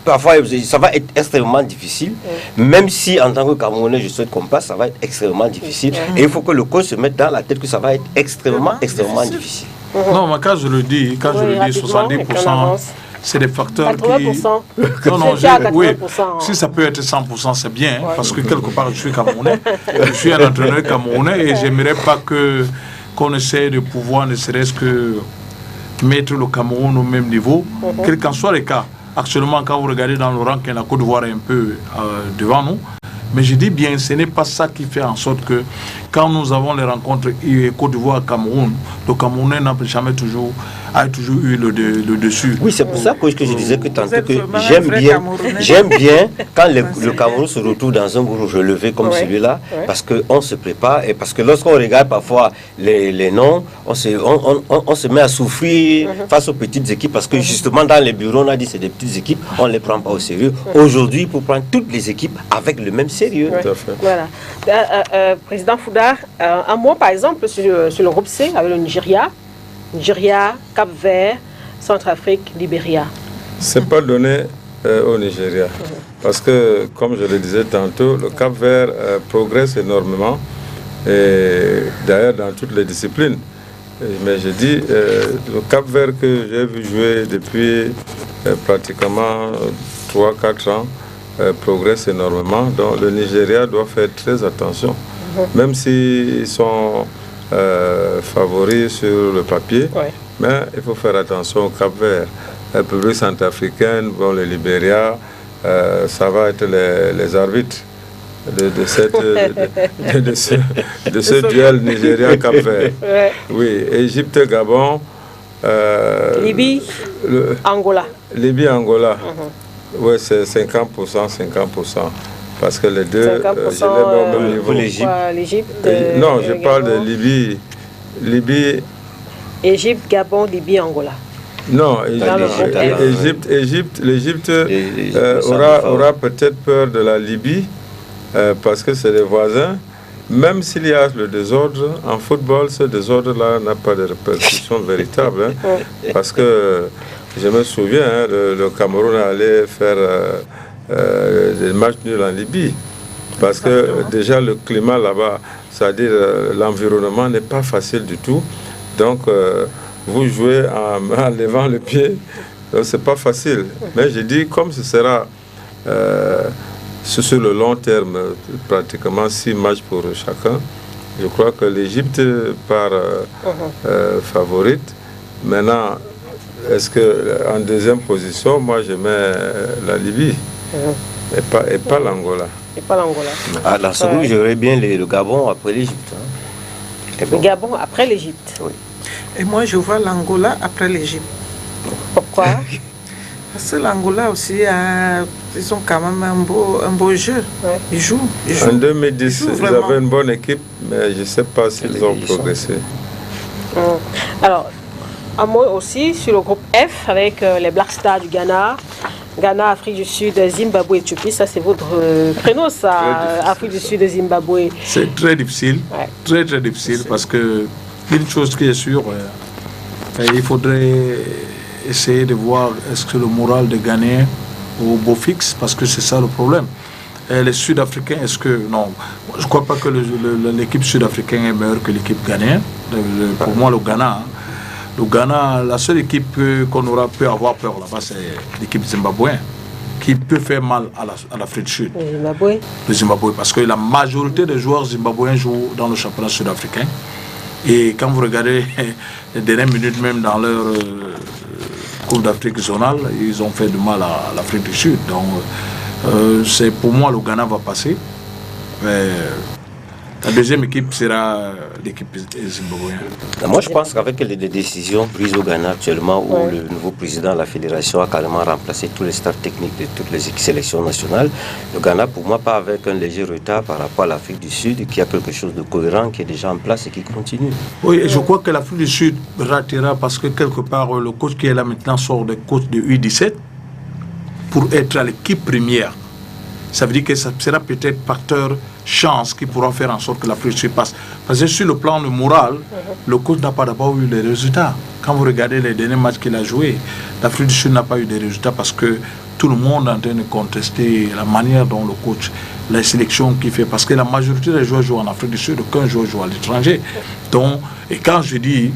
Parfois, ça va être extrêmement difficile, même si en tant que Camerounais, je souhaite qu'on passe, ça va être extrêmement difficile. Et il faut que le coach se mette dans la tête que ça va être extrêmement difficile. Non, mais quand je le dis, 70%, c'est des facteurs 80%. qui... Non, oui, si ça peut être 100%, c'est bien, parce que quelque part, je suis Camerounais, je suis un entraîneur camerounais, et j'aimerais pas qu'on essaie de pouvoir, ne serait-ce que mettre le Cameroun au même niveau, quel qu'en soit les cas. Actuellement, quand vous regardez dans le ranking, la Côte d'Ivoire est un peu devant nous. Mais je dis bien, ce n'est pas ça qui fait en sorte que quand nous avons les rencontres Côte d'Ivoire-Cameroun, le Camerounais n'a jamais a toujours eu le dessus. Oui, c'est pour ça que je disais que tantôt que j'aime bien quand le Cameroun se retrouve dans un groupe relevé comme celui-là, parce qu'on se prépare et parce que lorsqu'on regarde parfois les noms, on se met à souffrir face aux petites équipes parce que justement dans les bureaux, on a dit c'est des petites équipes, on ne les prend pas au sérieux. Aujourd'hui, pour prendre toutes les équipes avec le même sérieux. Tout à fait. Voilà. Président Fouda, un mot par exemple sur le groupe C avec le Nigeria, Cap-Vert, Centrafrique, Libéria. C'est pas donné au Nigeria. Parce que, comme je le disais tantôt, le Cap-Vert progresse énormément. Et d'ailleurs, dans toutes les disciplines. Mais je dis, le Cap-Vert que j'ai vu jouer depuis pratiquement 3-4 ans progresse énormément. Donc, le Nigeria doit faire très attention. Même s'ils sont favoris sur le papier, mais il faut faire attention au Cap-Vert. La République centrafricaine, bon, le Libéria, ça va être les arbitres de ce duel Nigeria-Cap-Vert. Oui, Égypte, Gabon. Libye, Angola. Libye, Angola. Oui, c'est 50%, 50%. Parce que les deux, je l'ai au même niveau. L'Égypte. Non, je parle de Libye. Égypte, Gabon, Libye, Angola. Non, l'Égypte aura peut-être peur de la Libye parce que c'est les voisins. Même s'il y a le désordre, en football, ce désordre-là n'a pas de répercussions véritables. Parce que je me souviens, le Cameroun allait faire des matchs nuls en Libye. Parce que déjà le climat là-bas, c'est-à-dire l'environnement n'est pas facile du tout. Donc vous jouez en levant le pied, c'est pas facile. Mais je dis, comme ce sera sur le long terme, pratiquement 6 matchs pour chacun, je crois que l'Égypte part favorite. Maintenant, est-ce que en deuxième position, moi je mets la Libye et pas l'Angola. Et pas l'Angola. À la seconde, j'aurais bien le Gabon après l'Égypte. Hein. Le Gabon après l'Égypte. Oui. Et moi, je vois l'Angola après l'Égypte. Pourquoi? Parce que l'Angola aussi, ils ont quand même un beau jeu. Ils jouent. En 2010, ils avaient une bonne équipe, mais je ne sais pas s'ils ont progressé. Alors, un mot aussi sur le groupe F avec les Black Stars du Ghana. Ghana, Afrique du Sud, Zimbabwe, Éthiopie, ça c'est votre prénom, ça, Afrique du Sud, Zimbabwe. C'est très difficile, très difficile, parce que une chose qui est sûre, il faudrait essayer de voir est-ce que le moral des Ghanéens au beau fixe, parce que c'est ça le problème. Et les Sud-Africains, est-ce que... Non, je ne crois pas que l'équipe sud-africaine est meilleure que l'équipe ghanéenne. Pour moi, le Ghana, la seule équipe qu'on aura pu avoir peur là-bas, c'est l'équipe zimbabwéenne, qui peut faire mal à l'Afrique du Sud. Le Zimbabwe, parce que la majorité des joueurs zimbabwéens jouent dans le championnat sud-africain. Et quand vous regardez les dernières minutes, même dans leur Coupe d'Afrique zonale, ils ont fait du mal à l'Afrique du Sud. Donc, c'est pour moi, le Ghana va passer. Mais la deuxième équipe sera l'équipe zimbabwéenne. Moi, je pense qu'avec les décisions prises au Ghana actuellement, où le nouveau président de la fédération a carrément remplacé tous les stars techniques de toutes les sélections nationales, le Ghana, pour moi, part avec un léger retard par rapport à l'Afrique du Sud, qui a quelque chose de cohérent, qui est déjà en place et qui continue. Oui, et je crois que l'Afrique du Sud ratera parce que quelque part, le coach qui est là maintenant sort des coachs de U17 pour être à l'équipe première. Ça veut dire que ça sera peut-être facteur chance qui pourra faire en sorte que l'Afrique du Sud passe. Parce que sur le plan le moral, le coach n'a pas d'abord eu les résultats. Quand vous regardez les derniers matchs qu'il a joués, l'Afrique du Sud n'a pas eu des résultats parce que tout le monde est en train de contester la manière dont le coach, la sélection qu'il fait. Parce que la majorité des joueurs jouent en Afrique du Sud, aucun joueur joue à l'étranger. Donc, et quand je dis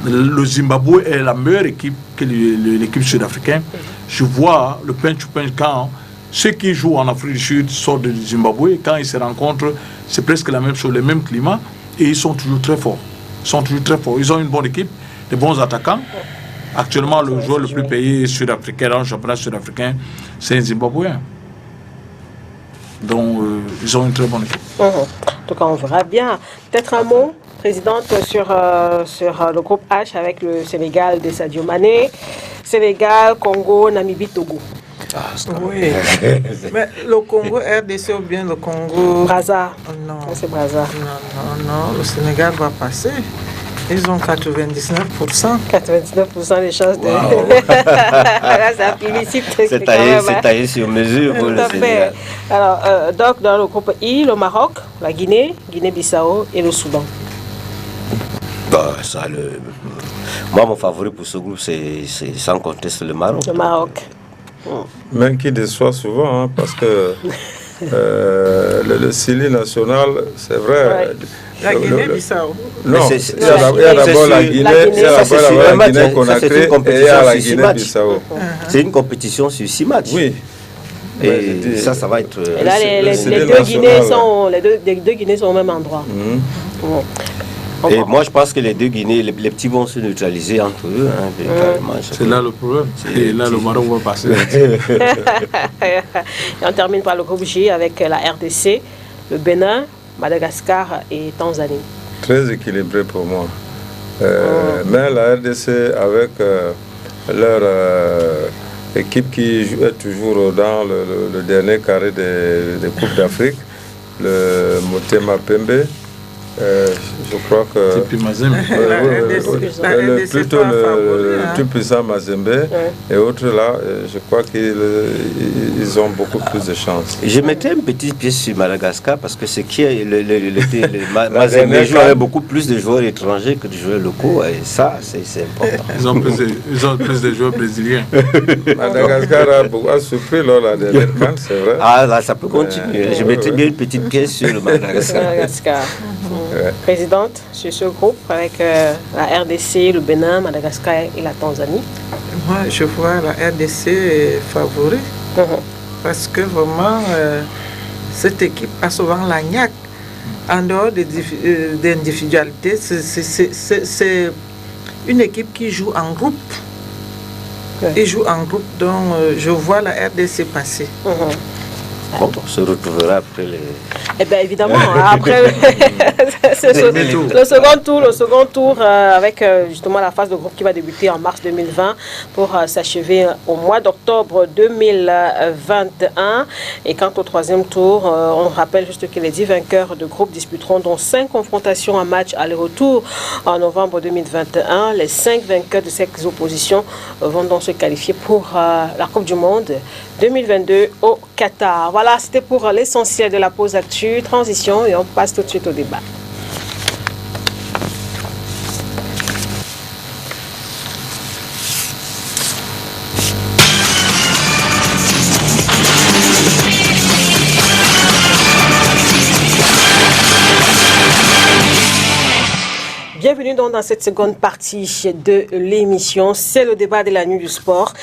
le Zimbabwe est la meilleure équipe que l'équipe sud-africaine. Je vois le punch-punch quand ceux qui jouent en Afrique du Sud sortent du Zimbabwe, quand ils se rencontrent, c'est presque la même chose, le même climat, et ils sont toujours très forts. Ils ont une bonne équipe, des bons attaquants. Actuellement, le joueur le plus payé sud-africain dans le championnat sud-africain, c'est un Zimbabwéen. Donc, ils ont une très bonne équipe. En tout cas, on verra bien. Peut-être un mot, présidente, sur le groupe H avec le Sénégal de Sadio Mané. Sénégal, Congo, Namibie, Togo. Oui. Mais le Congo, RDC ou bien le Congo... Brazza. Non. C'est Brazza. Non. Le Sénégal va passer. Ils ont 99%. 99% des chances de... Wow. Ça félicite. C'est taillé sur mesure pour le Sénégal. Alors, donc, dans le groupe I, le Maroc, la Guinée, Guinée-Bissau et le Soudan. Bah, moi, mon favori pour ce groupe, c'est sans conteste le Maroc. Le Maroc. Même qui déçoit souvent, hein, parce que le Sili national, c'est vrai. Ouais. La Guinée-Bissau. Non, il y a d'abord la Guinée-Conakry et il y a la Guinée-Bissau. C'est une compétition sur 6 matchs. Oui. Et ça va être... Et là, les deux Guinées sont au même endroit. Et moi, je pense que les deux Guinées, les petits vont se neutraliser entre eux. Hein, c'est là le problème. Et là, le Maroc va passer. Et on termine par le groupe J avec la RDC, le Bénin, Madagascar et Tanzanie. Très équilibré pour moi. Mais la RDC, avec leur équipe qui est toujours dans le dernier carré des Coupes d'Afrique, le Motema Pembe, je crois que plutôt le tout puissant Mazembe et autres là, je crois qu'ils ont beaucoup plus de chance. Je mettrais une petite pièce sur Madagascar parce que c'est qui Mazembe joue avec beaucoup plus de joueurs étrangers que de joueurs locaux et ça c'est important. Ils ont plus de joueurs brésiliens. Madagascar a surpris lors de la dernière CAN, c'est vrai. Ah là ça peut continuer. Je mettrais bien une petite pièce sur le Madagascar. Présidente sur ce groupe avec la RDC, le Bénin, Madagascar et la Tanzanie. Moi, je vois la RDC favori parce que vraiment, cette équipe a souvent la niaque. En dehors d'individualité, c'est une équipe qui joue en groupe. Ils jouent en groupe, donc je vois la RDC passer. Bon, on se retrouvera après les... Eh bien, évidemment, après le second tour avec justement la phase de groupe qui va débuter en mars 2020 pour s'achever au mois d'octobre 2021. Et quant au troisième tour, on rappelle juste que les 10 vainqueurs de groupe disputeront donc 5 confrontations en match aller-retour en novembre 2021. Les 5 vainqueurs de ces oppositions vont donc se qualifier pour la Coupe du Monde 2022 au Qatar. Voilà, c'était pour l'essentiel de la pause actu, transition, et on passe tout de suite au débat. Bienvenue donc dans cette seconde partie de l'émission. C'est le débat de la nuit du sport.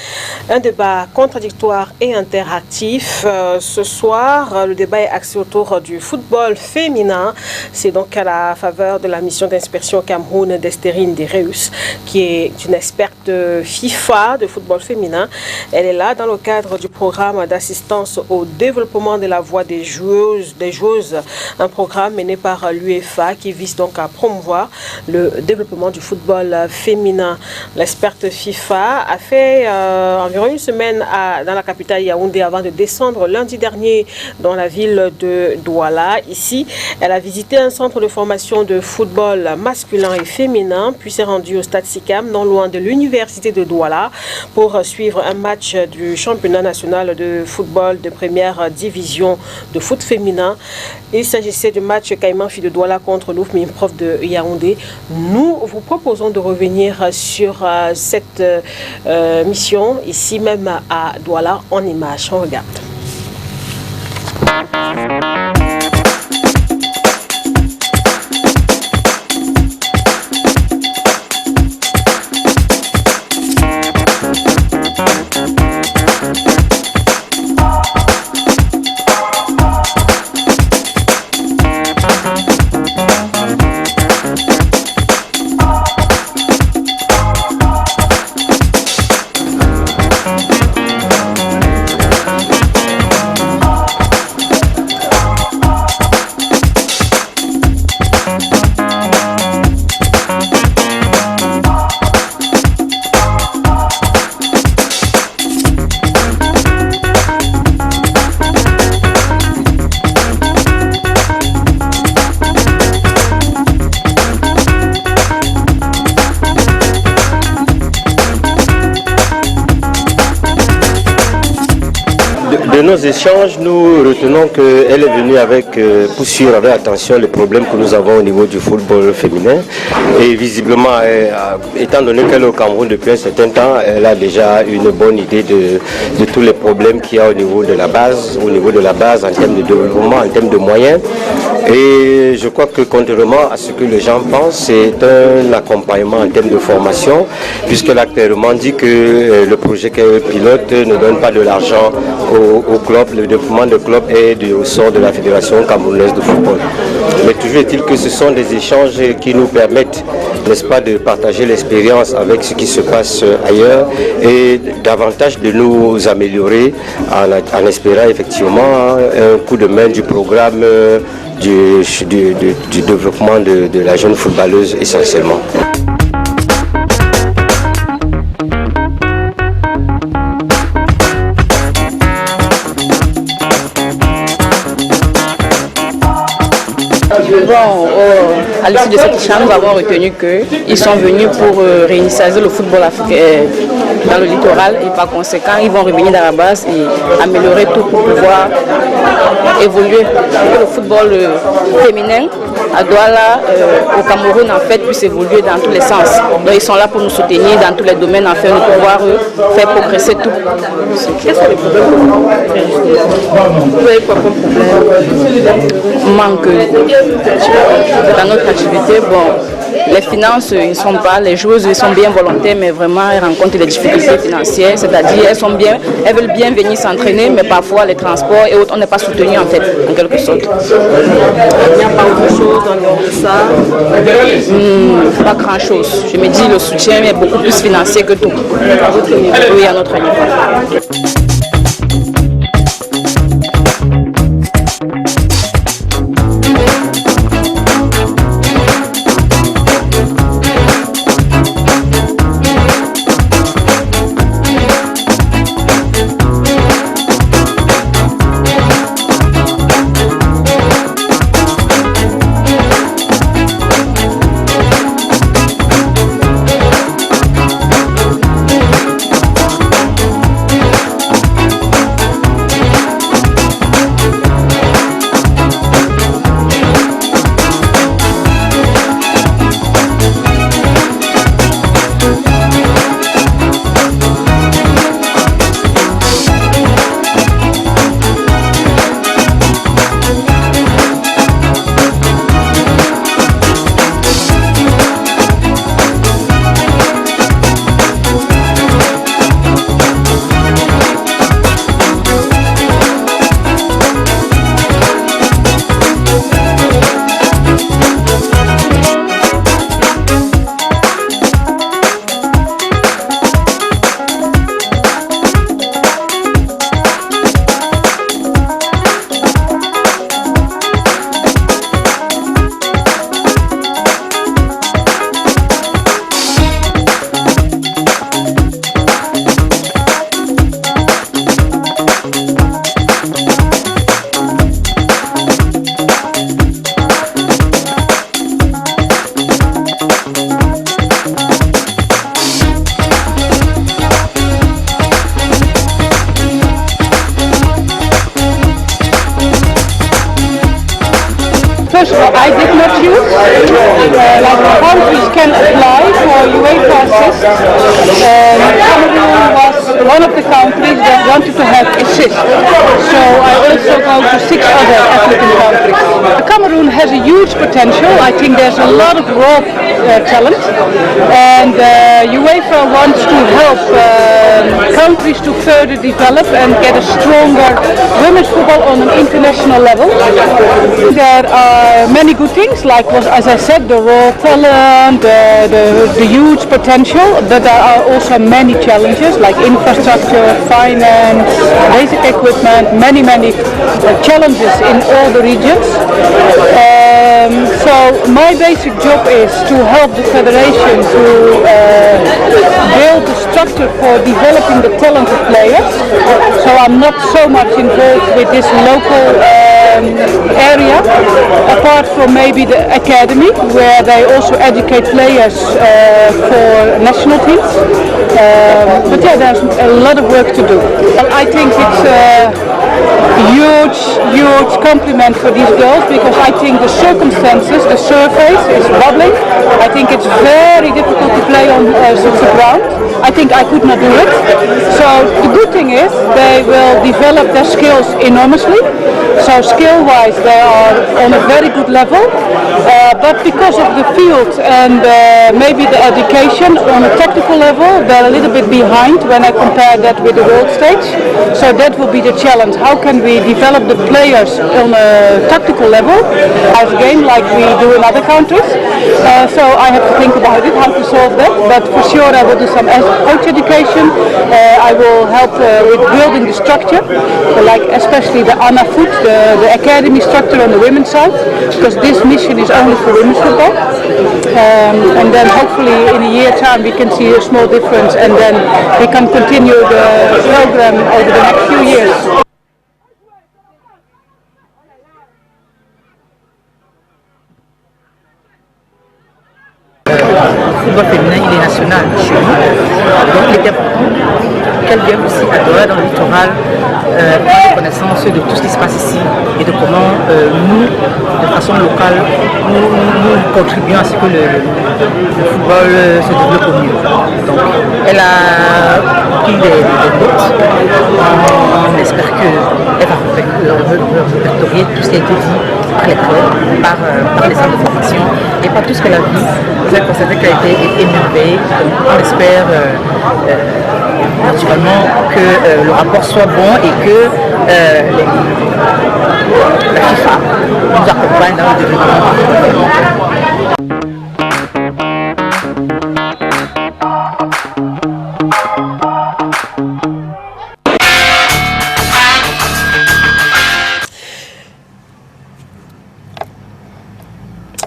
Un débat contradictoire et interactif. Ce soir, le débat est axé autour du football féminin. C'est donc à la faveur de la mission d'inspection Cameroun d'Estérine Dereus, qui est une experte FIFA de football féminin. Elle est là dans le cadre du programme d'assistance au développement de la voix des joueuses, un programme mené par l'UEFA qui vise donc à promouvoir le développement du football féminin. L'experte FIFA a fait environ une semaine dans la capitale Yaoundé avant de descendre lundi dernier dans la ville de Douala. Ici, elle a visité un centre de formation de football masculin et féminin, puis s'est rendue au stade Sikam, non loin de l'université de Douala, pour suivre un match du championnat national de football de première division de foot féminin. Il s'agissait du match Caïman Fi de Douala contre l'OUFMI Prof de Yaoundé. Nous vous proposons de revenir sur cette mission, ici même à Douala, en image. On regarde. nos échanges, nous retenons qu'elle est venue pour suivre avec attention les problèmes que nous avons au niveau du football féminin. Et visiblement, étant donné qu'elle est au Cameroun depuis un certain temps, elle a déjà une bonne idée de tous les problèmes qu'il y a au niveau de la base en termes de développement, en termes de moyens. Et je crois que contrairement à ce que les gens pensent, c'est un accompagnement en termes de formation, puisqu'elle a clairement dit que le projet qu'elle pilote ne donne pas de l'argent au club. Le développement du club est au sort de la Fédération camerounaise de football. Mais toujours est-il que ce sont des échanges qui nous permettent, n'est-ce pas, de partager l'expérience avec ce qui se passe ailleurs et davantage de nous améliorer en espérant effectivement un coup de main du programme du développement de la jeune footballeuse essentiellement. Bon, à l'issue de cette échange, nous avons retenu qu'ils sont venus pour réinitialiser le football africain dans le littoral et par conséquent, ils vont revenir dans la base et améliorer tout pour pouvoir évoluer. Que le football féminin à Douala, au Cameroun, en fait, puisse évoluer dans tous les sens. Donc, ils sont là pour nous soutenir dans tous les domaines, afin de pouvoir faire progresser tout. Quels sont les problèmes que vous avez quoi comme problème? Manque dans notre activité. Bon, les finances, ils sont pas, les joueuses ils sont bien volontaires, mais vraiment elles rencontrent des difficultés financières, c'est-à-dire elles veulent bien venir s'entraîner, mais parfois les transports et autres, on n'est pas soutenu en fait, en quelque sorte. Il n'y a pas autre chose en dehors de ça? Pas grand-chose. Je me dis le soutien est beaucoup plus financier que tout. Oui, à notre niveau. First of all, I did not use, like countries can apply for UEFA assist. Cameroon was one of the countries that wanted to have assist. So I also go to 6 other African countries. Cameroon has a huge potential. I think there's a lot of raw talent, and UEFA wants to help countries to further develop and get a stronger women's football on an international level. There are many good things, like as I said, the raw talent, the huge potential, but there are also many challenges like infrastructure, finance, basic equipment, many challenges in all the regions. So my basic job is to help the federation to build the structure for developing the talented players. So I'm not so much involved with this local area, apart from maybe the academy, where they also educate players for national teams. But yeah, there's a lot of work to do. I think it's huge compliment for these girls, because I think the circumstances, the surface is wobbling. I think it's very difficult to play on such a ground. I think I could not do it. So the good thing is they will develop their skills enormously. So skill-wise they are on a very good level. But because of the field and maybe the education on a technical level, they're a little bit behind when I compare that with the world stage. So that will be the challenge. How can we develop the players on a tactical level as a game like we do in other countries? So I have to think about it, how to solve that. But for sure I will do some coach education. I will help with building the structure, like especially the ANA Foot, the academy structure on the women's side, because this mission is only for women's football. And then hopefully in a year's time we can see a small difference, and then we can continue the program over the next few years. Le football féminin, il est national chez nous. Donc il était qu'elle vienne aussi à Douala dans le littoral, prendre connaissance de tout ce qui se passe ici et de comment nous, de façon locale, nous contribuons à ce que le football se développe au mieux. Donc elle a pris des notes. On espère qu'elle va répertorier tout ce qui a été dit par les clubs, par les centres de formation et par tout ce qu'elle a vu. Vous avez constaté qu'elle a été émerveillée. On espère naturellement que le rapport soit bon et que la FIFA nous accompagne dans le développement.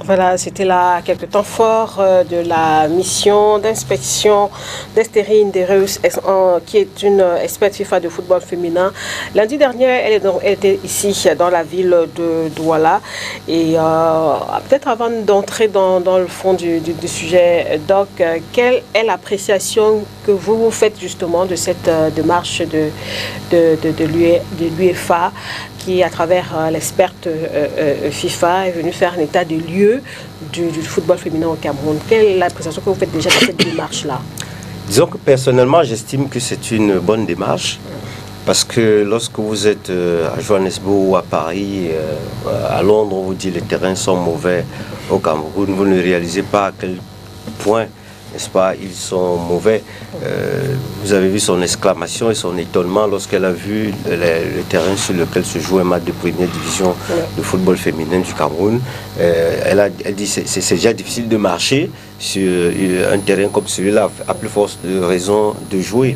Voilà, c'était là quelques temps forts de la mission d'inspection d'Estérine Dereus, qui est une experte FIFA de football féminin. Lundi dernier, elle était ici dans la ville de Douala. Et peut-être avant d'entrer dans le fond du sujet, Doc, quelle est l'appréciation que vous faites justement de cette démarche de l'UEFA, qui, à travers l'experte FIFA, est venue faire un état des lieux du football féminin au Cameroun? Quelle est l'appréciation que vous faites déjà de cette démarche-là? Disons que personnellement, j'estime que c'est une bonne démarche, parce que lorsque vous êtes à Johannesburg ou à Paris, à Londres, on vous dit que les terrains sont mauvais. Au Cameroun, vous ne réalisez pas à quel point, n'est-ce pas, ils sont mauvais. Vous avez vu son exclamation et son étonnement lorsqu'elle a vu le terrain sur lequel se joue un match de première division de football féminin du Cameroun. Elle dit que c'est déjà difficile de marcher sur un terrain comme celui-là, à plus force de raison de jouer.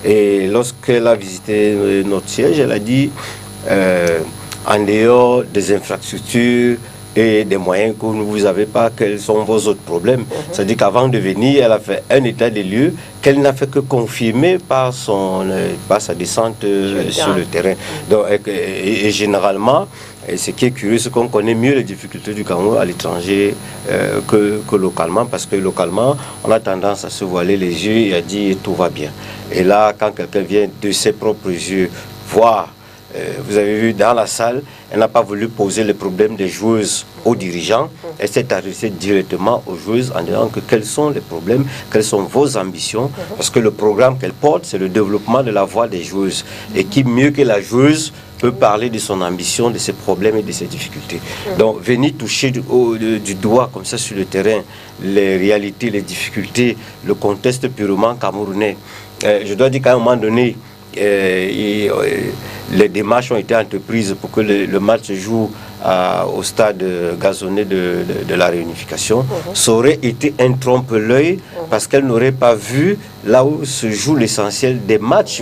Et lorsqu'elle a visité notre siège, elle a dit, en dehors des infrastructures et des moyens que vous n'avez pas, quels sont vos autres problèmes. C'est-à-dire qu'avant de venir, elle a fait un état des lieux qu'elle n'a fait que confirmer par sa descente sur le terrain. Donc, et généralement, et ce qui est curieux, c'est qu'on connaît mieux les difficultés du Cameroun à l'étranger que localement, parce que localement, on a tendance à se voiler les yeux et à dire tout va bien. Et là, quand quelqu'un vient de ses propres yeux voir, vous avez vu dans la salle, elle n'a pas voulu poser les problèmes des joueuses aux dirigeants. Elle s'est adressée directement aux joueuses en disant que quels sont les problèmes, quelles sont vos ambitions, parce que le programme qu'elle porte, c'est le développement de la voix des joueuses. Et qui mieux que la joueuse peut parler de son ambition, de ses problèmes et de ses difficultés. Donc venir toucher du doigt comme ça sur le terrain les réalités, les difficultés, le contexte purement camerounais. Je dois dire qu'à un moment donné, les démarches ont été entreprises pour que le match se joue au stade gazonné de la réunification. Ça aurait été un trompe-l'œil parce qu'elle n'aurait pas vu là où se joue l'essentiel des matchs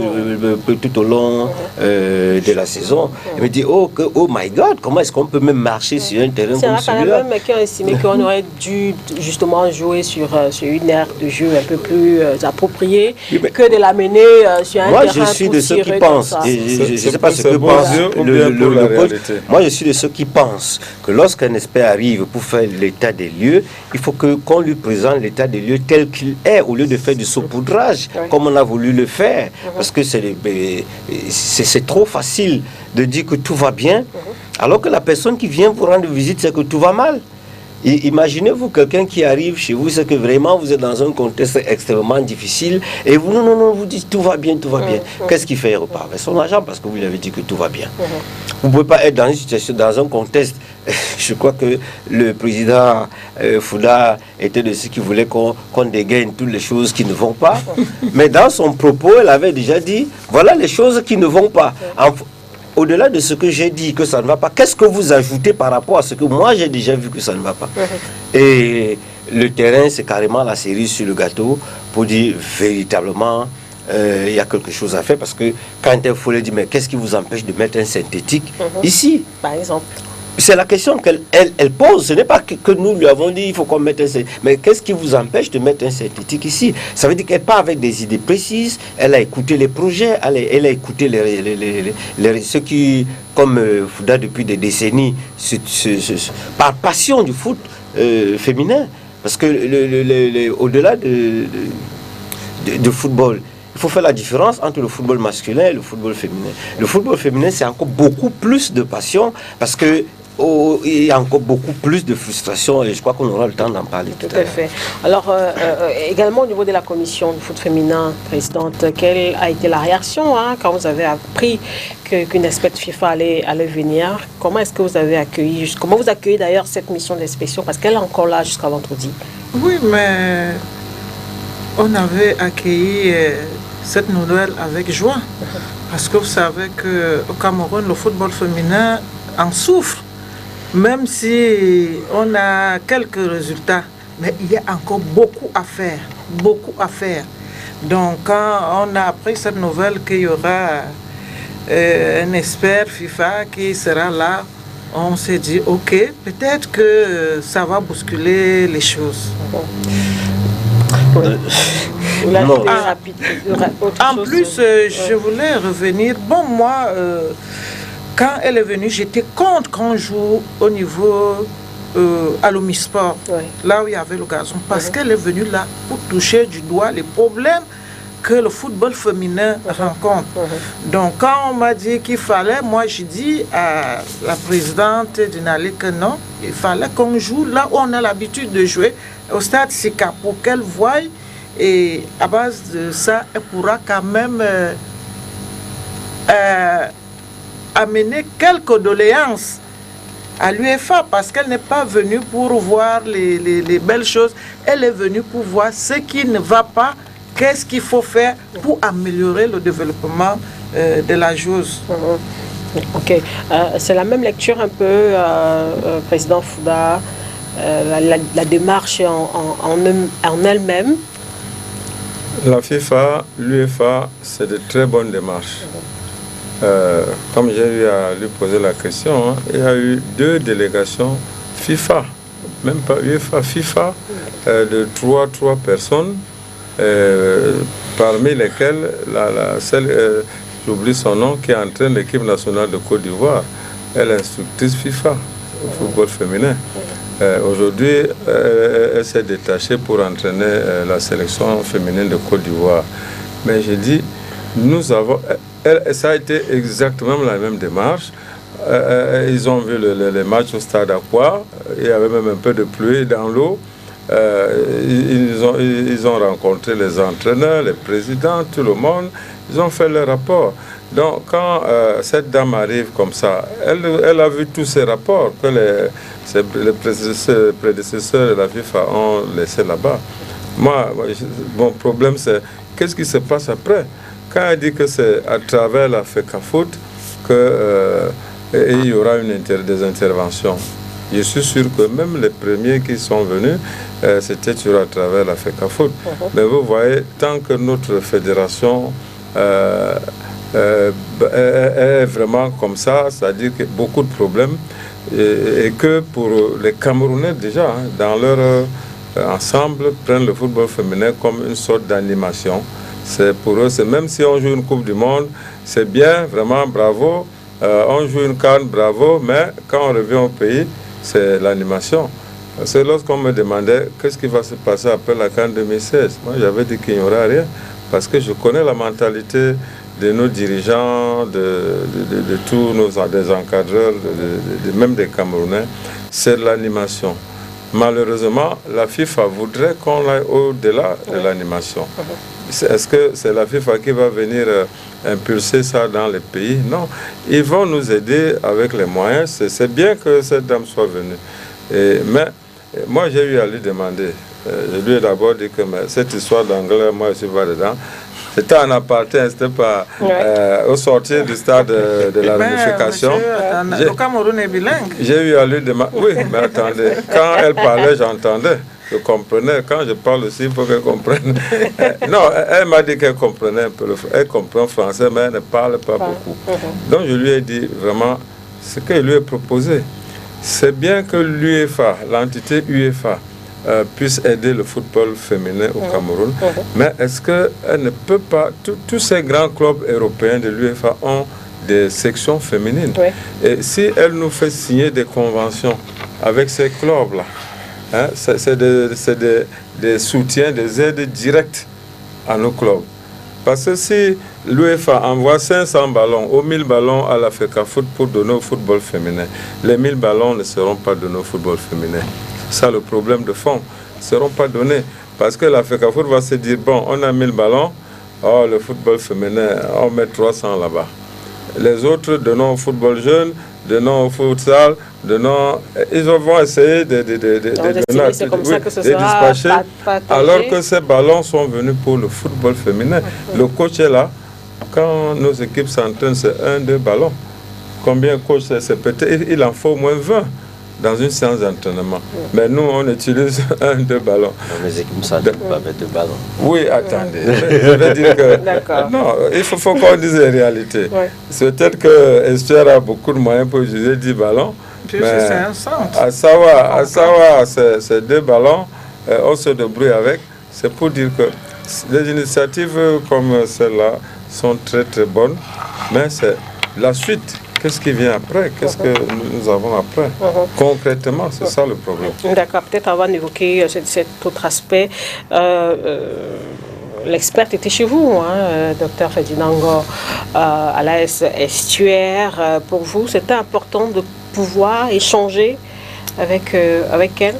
tout au long de la saison. Elle me dit, oh my God, comment est-ce qu'on peut même marcher sur un terrain comme celui-là? C'est quand même qui a estimé qu'on aurait dû justement jouer sur une aire de jeu un peu plus appropriée que de l'amener sur un terrain. Moi, je suis de ceux qui pensent. sais pas ce que pense le Moi, je suis de ceux qui pensent que lorsqu'un expert arrive pour faire l'état des lieux, il faut qu'on lui présente l'état des lieux tel qu'il est, au lieu de faire du saupoudrage, comme on a voulu le faire. Parce que c'est trop facile de dire que tout va bien, alors que la personne qui vient vous rendre visite, c'est que tout va mal. Imaginez-vous quelqu'un qui arrive chez vous, c'est que vraiment vous êtes dans un contexte extrêmement difficile et vous, non, vous dites tout va bien. Qu'est-ce qu'il fait? Il repart avec son argent parce que vous lui avez dit que tout va bien. Vous ne pouvez pas être dans une situation, dans un contexte. Je crois que le président Fouda était de ceux qui voulaient qu'on dégaine toutes les choses qui ne vont pas. Mais dans son propos, elle avait déjà dit, voilà les choses qui ne vont pas. Au-delà de ce que j'ai dit que ça ne va pas, qu'est-ce que vous ajoutez par rapport à ce que moi j'ai déjà vu que ça ne va pas? Et le terrain, c'est carrément la cerise sur le gâteau pour dire véritablement, il y a quelque chose à faire. Parce que quand il faut le dire, mais qu'est-ce qui vous empêche de mettre un synthétique ici? Par exemple. C'est la question qu'elle pose. Ce n'est pas que nous lui avons dit il faut qu'on mette un synthétique. Mais qu'est-ce qui vous empêche de mettre un synthétique ici? Ça veut dire qu'elle part avec des idées précises. Elle a écouté les projets. Elle a écouté ceux qui, comme Fouda depuis des décennies, par passion du foot féminin. Parce que au-delà de football, il faut faire la différence entre le football masculin et le football féminin. Le football féminin, c'est encore beaucoup plus de passion parce que il y a encore beaucoup plus de frustration et je crois qu'on aura le temps d'en parler tout à l'heure. Fait. Alors, également au niveau de la commission du foot féminin, présidente, quelle a été la réaction quand vous avez appris qu'une experte FIFA allait venir? Comment est-ce que vous avez accueilli, comment vous accueillez d'ailleurs cette mission d'inspection? Parce qu'elle est encore là jusqu'à vendredi. Oui, mais on avait accueilli cette nouvelle avec joie. Parce que vous savez qu'au Cameroun, le football féminin en souffre. Même si on a quelques résultats, mais il y a encore beaucoup à faire. Donc, quand on a appris cette nouvelle qu'il y aura un expert FIFA qui sera là, on s'est dit, ok, peut-être que ça va bousculer les choses. En plus, je voulais revenir. Bon, moi, quand elle est venue, j'étais contre qu'on joue au niveau à l'Omisport, là où il y avait le gazon, parce qu'elle est venue là pour toucher du doigt les problèmes que le football féminin rencontre. Donc, quand on m'a dit qu'il fallait, moi j'ai dit à la présidente d'Inali que non, il fallait qu'on joue là où on a l'habitude de jouer, au stade Sika, pour qu'elle voie. Et à base de ça, elle pourra quand même amener quelques doléances à l'UEFA, parce qu'elle n'est pas venue pour voir les belles choses, elle est venue pour voir ce qui ne va pas, qu'est-ce qu'il faut faire pour améliorer le développement de la joueuse. Ok, c'est la même lecture un peu, président Fouda, la démarche en elle-même. La FIFA, l'UEFA, c'est de très bonnes démarches. Comme j'ai eu à lui poser la question, il y a eu 2 délégations FIFA, même pas UEFA, FIFA, de 3 personnes, parmi lesquelles celle, j'oublie son nom, qui entraîne l'équipe nationale de Côte d'Ivoire. Elle est instructrice FIFA, au football féminin. Aujourd'hui, elle s'est détachée pour entraîner la sélection féminine de Côte d'Ivoire. Mais j'ai dit, nous avons... ça a été exactement la même démarche. Ils ont vu les matchs au stade Aqua. Il y avait même un peu de pluie dans l'eau. Ils ont rencontré les entraîneurs, les présidents, tout le monde. Ils ont fait le rapport. Donc, quand cette dame arrive comme ça, elle a vu tous ces rapports que les prédécesseurs de la FIFA ont laissés là-bas. Moi, mon problème, c'est qu'est-ce qui se passe après? Quand elle dit que c'est à travers la FECAFOOT qu'il y aura des interventions, je suis sûr que même les premiers qui sont venus, c'était à travers la FECAFOOT. Mais vous voyez, tant que notre fédération est vraiment comme ça, c'est-à-dire qu'il y a beaucoup de problèmes, et que pour les Camerounais déjà, dans leur ensemble, prennent le football féminin comme une sorte d'animation. C'est pour eux, c'est même si on joue une Coupe du Monde, c'est bien, vraiment, bravo. On joue une CAN, bravo, mais quand on revient au pays, c'est l'animation. C'est lorsqu'on me demandait qu'est-ce qui va se passer après la CAN 2016. Moi, j'avais dit qu'il n'y aura rien, parce que je connais la mentalité de nos dirigeants, de tous nos des encadreurs, même des Camerounais, c'est l'animation. Malheureusement, la FIFA voudrait qu'on aille au-delà de l'animation. Est-ce que c'est la FIFA qui va venir impulser ça dans les pays? Non. Ils vont nous aider avec les moyens. C'est bien que cette dame soit venue. Mais moi, j'ai eu à lui demander. Je lui ai d'abord dit que cette histoire d'anglais, moi, je ne suis pas dedans. C'était en aparté, c'était pas au sortir du stade de la réunification. Le Cameroun est bilingue. J'ai eu à lui demander. Oui, mais attendez, quand elle parlait, j'entendais. Je comprenais. Quand je parle aussi, il faut qu'elle comprenne. Non, elle m'a dit qu'elle comprenait un peu elle comprend français, mais elle ne parle pas beaucoup. Donc je lui ai dit vraiment ce que je lui ai proposé. C'est bien que l'UEFA, l'entité UEFA, puisse aider le football féminin au Cameroun. Mais est-ce qu'elle ne peut pas... Tous ces grands clubs européens de l'UEFA ont des sections féminines. Et si elle nous fait signer des conventions avec ces clubs-là, hein, c'est des soutiens, des aides directes à nos clubs. Parce que si l'UEFA envoie 500 ballons ou 1000 ballons à la FECAFOOT pour donner au football féminin, les 1000 ballons ne seront pas donnés au football féminin. C'est ça le problème de fond. Ils ne seront pas donnés. Parce que la FECAFOOT va se dire, bon, on a 1000 ballons, oh, le football féminin, on met 300 là-bas. Les autres, donnons au football jeune, donnons au futsal, donnons... Ils vont essayer de dispatcher, alors que ces ballons sont venus pour le football féminin. Le coach est là. Quand nos équipes s'entraînent, c'est 1-2 ballons. Combien de coachs c'est peut-être? Il en faut au moins 20 dans une séance d'entraînement. Mais nous, on utilise 1-2 ballons. Dans les équipes, ça ne pas avec 2 ballons. Oui, attendez. Je vais dire que... Non, il faut qu'on dise la réalité. C'est peut-être que Esther a beaucoup de moyens pour utiliser 10 ballons. Puis c'est un centre. À savoir, ces 2 ballons, on se débrouille avec. C'est pour dire que les initiatives comme celle-là sont très très bonnes. Mais c'est la suite. Qu'est-ce qui vient après? Qu'est-ce que nous avons après? Concrètement, c'est ça le problème. D'accord, peut-être avant d'évoquer cet autre aspect, l'expert était chez vous, hein, Dr Ferdinand Ngor, à l'AS Estuaire. Pour vous, c'était important de pouvoir échanger avec elle?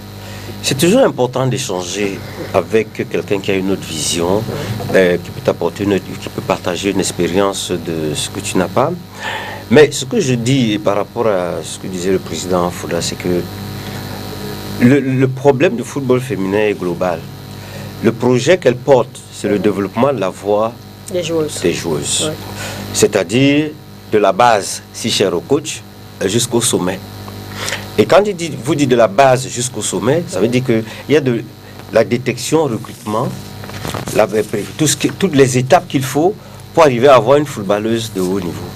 C'est toujours important d'échanger avec quelqu'un qui a une autre vision, qui peut t'apporter qui peut partager une expérience de ce que tu n'as pas. Mais ce que je dis par rapport à ce que disait le président Fouda, c'est que le problème du football féminin est global. Le projet qu'elle porte, c'est le développement de la voix des joueuses. C'est-à-dire de la base, si cher au coach, jusqu'au sommet. Et quand vous dites de la base jusqu'au sommet, ça veut dire qu'il y a de la détection, recrutement, toutes les étapes qu'il faut pour arriver à avoir une footballeuse de haut niveau.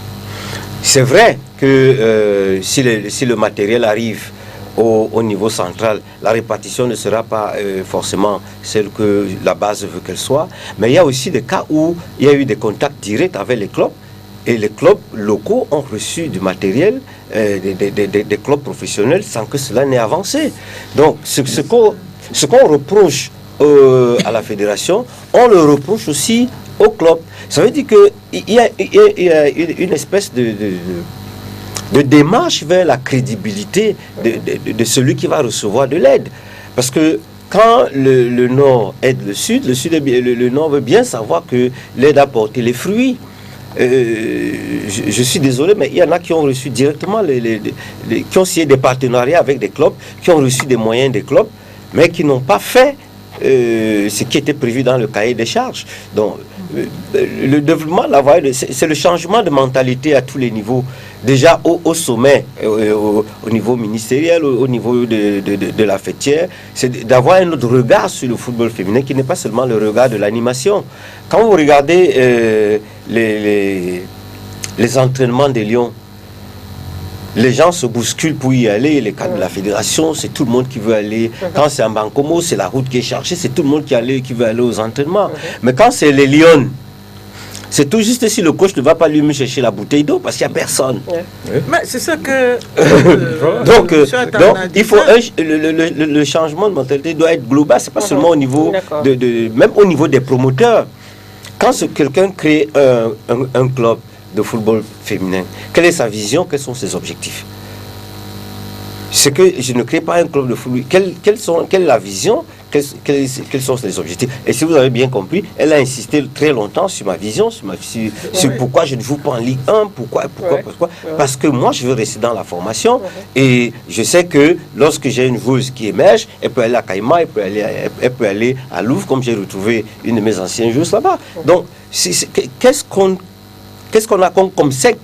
C'est vrai que si le matériel arrive au niveau central, la répartition ne sera pas forcément celle que la base veut qu'elle soit, mais il y a aussi des cas où il y a eu des contacts directs avec les clubs, et les clubs locaux ont reçu du matériel des clubs professionnels sans que cela n'ait avancé. Donc ce qu'on reproche à la fédération, on le reproche aussi au club. Ça veut dire qu'il y a une espèce de démarche vers la crédibilité de celui qui va recevoir de l'aide. Parce que quand le Nord aide le Sud le Nord veut bien savoir que l'aide a porté les fruits. Je suis désolé, mais il y en a qui ont reçu directement, qui ont signé des partenariats avec des clubs, qui ont reçu des moyens des clubs, mais qui n'ont pas fait ce qui était prévu dans le cahier des charges. Donc, le développement, c'est le changement de mentalité à tous les niveaux. Déjà au sommet, au niveau ministériel, au niveau de la fêtière, c'est d'avoir un autre regard sur le football féminin qui n'est pas seulement le regard de l'animation. Quand vous regardez les entraînements des Lions, les gens se bousculent pour y aller. Les cadres de la fédération, c'est tout le monde qui veut aller. Quand c'est en Bancomo, c'est la route qui est chargée, c'est tout le monde qui veut aller aux entraînements. Mais quand c'est les Lions C'est tout juste si le coach ne va pas lui chercher la bouteille d'eau parce qu'il n'y a personne. Mais c'est ça que... Donc, il faut le changement de mentalité doit être global. C'est pas seulement au niveau même au niveau des promoteurs. Quand quelqu'un crée un club de football féminin, quelle est sa vision, quels sont ses objectifs? C'est que je ne crée pas un club de football. Quelle est la vision? Quels sont les objectifs? Et si vous avez bien compris, elle a insisté très longtemps sur ma vision, sur pourquoi je ne joue pas en Ligue 1, pourquoi. Parce que moi, je veux rester dans la formation et je sais que lorsque j'ai une joueuse qui émerge, elle peut aller à Caïma, elle peut aller à Louvre, comme j'ai retrouvé une de mes anciennes joueuses là-bas. Donc, qu'est-ce qu'on a comme secte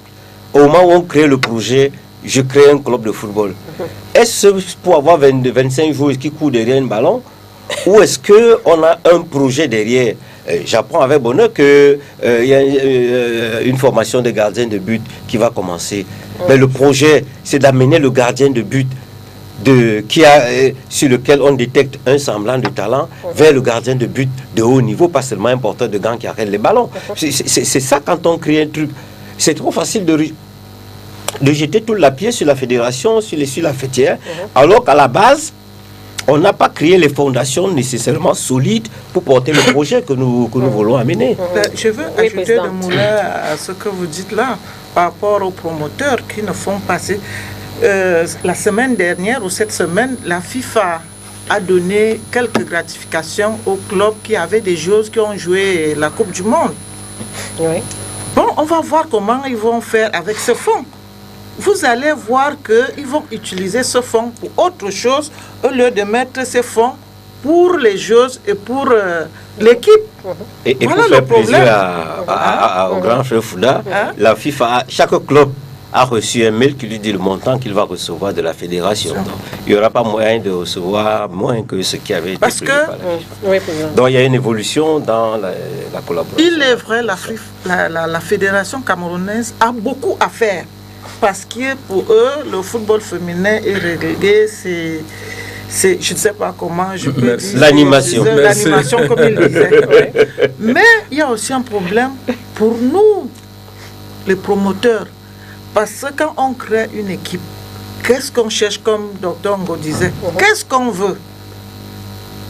au moment où on crée le projet? Je crée un club de football. Est-ce pour avoir 25 joueurs qui courent derrière un ballon ou est-ce qu'on a un projet derrière? J'apprends avec bonheur qu'il y a une formation de gardien de but qui va commencer. Mais le projet, c'est d'amener le gardien de but sur lequel on détecte un semblant de talent vers le gardien de but de haut niveau, pas seulement un porteur de gants qui arrête les ballons. C'est ça quand on crée un truc. C'est trop facile de jeter tout la pied sur la fédération, sur la fêtière, alors qu'à la base, on n'a pas créé les fondations nécessairement solides pour porter le projet que nous voulons amener. Je veux ajouter de moulin à ce que vous dites là, par rapport aux promoteurs qui ne font passer. La semaine dernière ou cette semaine, la FIFA a donné quelques gratifications aux clubs qui avaient des joueurs qui ont joué la Coupe du Monde. Oui. Bon, on va voir comment ils vont faire avec ce fonds. Vous allez voir qu'ils vont utiliser ce fonds pour autre chose au lieu de mettre ces fonds pour les joueuses et pour l'équipe. Et voilà pour faire plaisir au grand frère Fouda, la FIFA, chaque club a reçu un mail qui lui dit le montant qu'il va recevoir de la fédération. Donc, il n'y aura pas moyen de recevoir moins que ce qui avait été prévu par la FIFA. Donc il y a une évolution dans la collaboration. Il est vrai, la fédération camerounaise a beaucoup à faire. Parce que pour eux, le football féminin est relégué, c'est je ne sais pas comment je peux dire. L'animation. L'animation, comme il disait. Mais il y a aussi un problème pour nous, les promoteurs. Parce que quand on crée une équipe, qu'est-ce qu'on cherche, comme Dr Ngo disait? Qu'est-ce qu'on veut?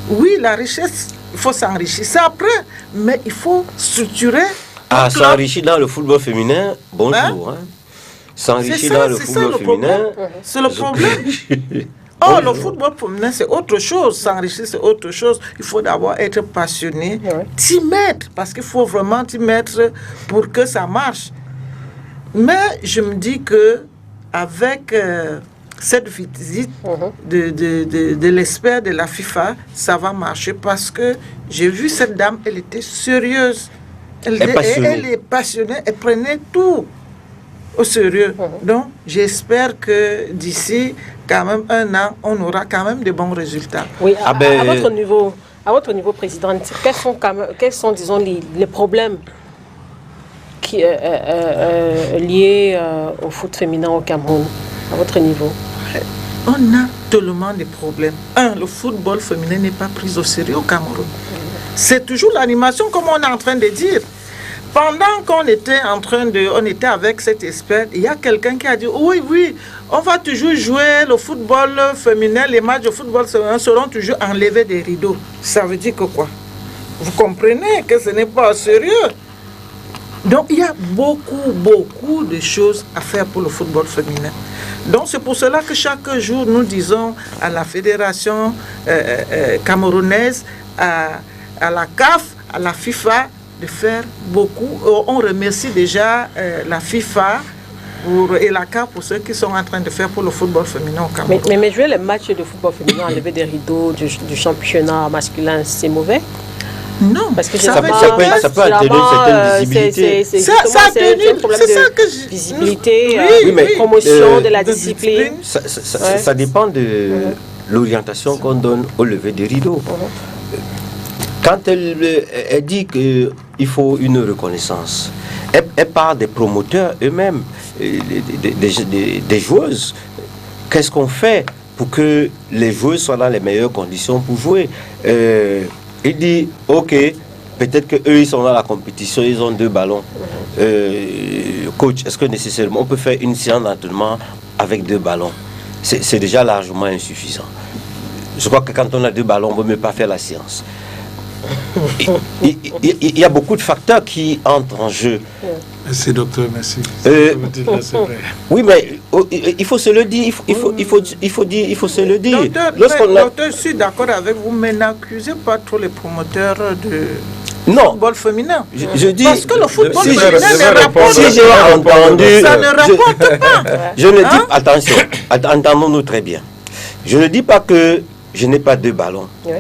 Oui, la richesse, il faut s'enrichir. C'est après, mais il faut structurer. S'enrichir dans le football féminin, bonjour. S'enrichir dans le football féminin. C'est le problème. Oh, le football féminin, c'est autre chose. S'enrichir, c'est autre chose. Il faut d'abord être passionné, t'y mettre, parce qu'il faut vraiment t'y mettre pour que ça marche. Mais je me dis que avec cette visite de l'expert de la FIFA, ça va marcher parce que j'ai vu cette dame, elle était sérieuse. Elle est passionnée, elle prenait tout au sérieux. Donc, j'espère que d'ici quand même 1 an, on aura quand même de bons résultats. Oui, à votre niveau, présidente, quels sont disons, les problèmes liés au foot féminin au Cameroun, à votre niveau? On a tellement de problèmes. Le football féminin n'est pas pris au sérieux au Cameroun. C'est toujours l'animation, comme on est en train de dire. Pendant qu'on était on était avec cet expert, il y a quelqu'un qui a dit oui, on va toujours jouer le football féminin, les matchs de football féminin seront toujours enlevés des rideaux. Ça veut dire que quoi? Vous comprenez que ce n'est pas sérieux. Donc il y a beaucoup de choses à faire pour le football féminin. Donc c'est pour cela que chaque jour nous disons à la fédération camerounaise, à la CAF, à la FIFA, de faire beaucoup. On remercie déjà la FIFA et la CAF pour ce qu'ils sont en train de faire pour le football féminin au Cameroun. Mais jouer les matchs de football féminin, enlever des rideaux du championnat masculin, c'est mauvais? Non, parce que ça peut atteindre une certaine visibilité. C'est un problème de visibilité, promotion de la discipline. Ça dépend de l'orientation qu'on donne au lever des rideaux. Quand elle dit qu'il faut une reconnaissance, elle parle des promoteurs eux-mêmes, des joueuses. Qu'est-ce qu'on fait pour que les joueuses soient dans les meilleures conditions pour jouer? Il dit, ok, peut-être qu'eux, ils sont dans la compétition, ils ont 2 ballons. Coach, est-ce que nécessairement on peut faire une séance d'entraînement avec 2 ballons? C'est déjà largement insuffisant. Je crois que quand on a 2 ballons, on ne veut même pas faire la séance. Il y a beaucoup de facteurs qui entrent en jeu. Merci docteur, merci. Oui, mais il faut se le dire, il faut se le dire. Docteur, je suis d'accord avec vous, mais n'accusez pas trop les promoteurs de football féminin. Je dis, parce que le football féminin ne rapporte si j'ai entendu, ça ne rapporte pas. Je ne dis, attention, entendons-nous très bien. Je ne dis pas que je n'ai pas 2 ballons. Oui.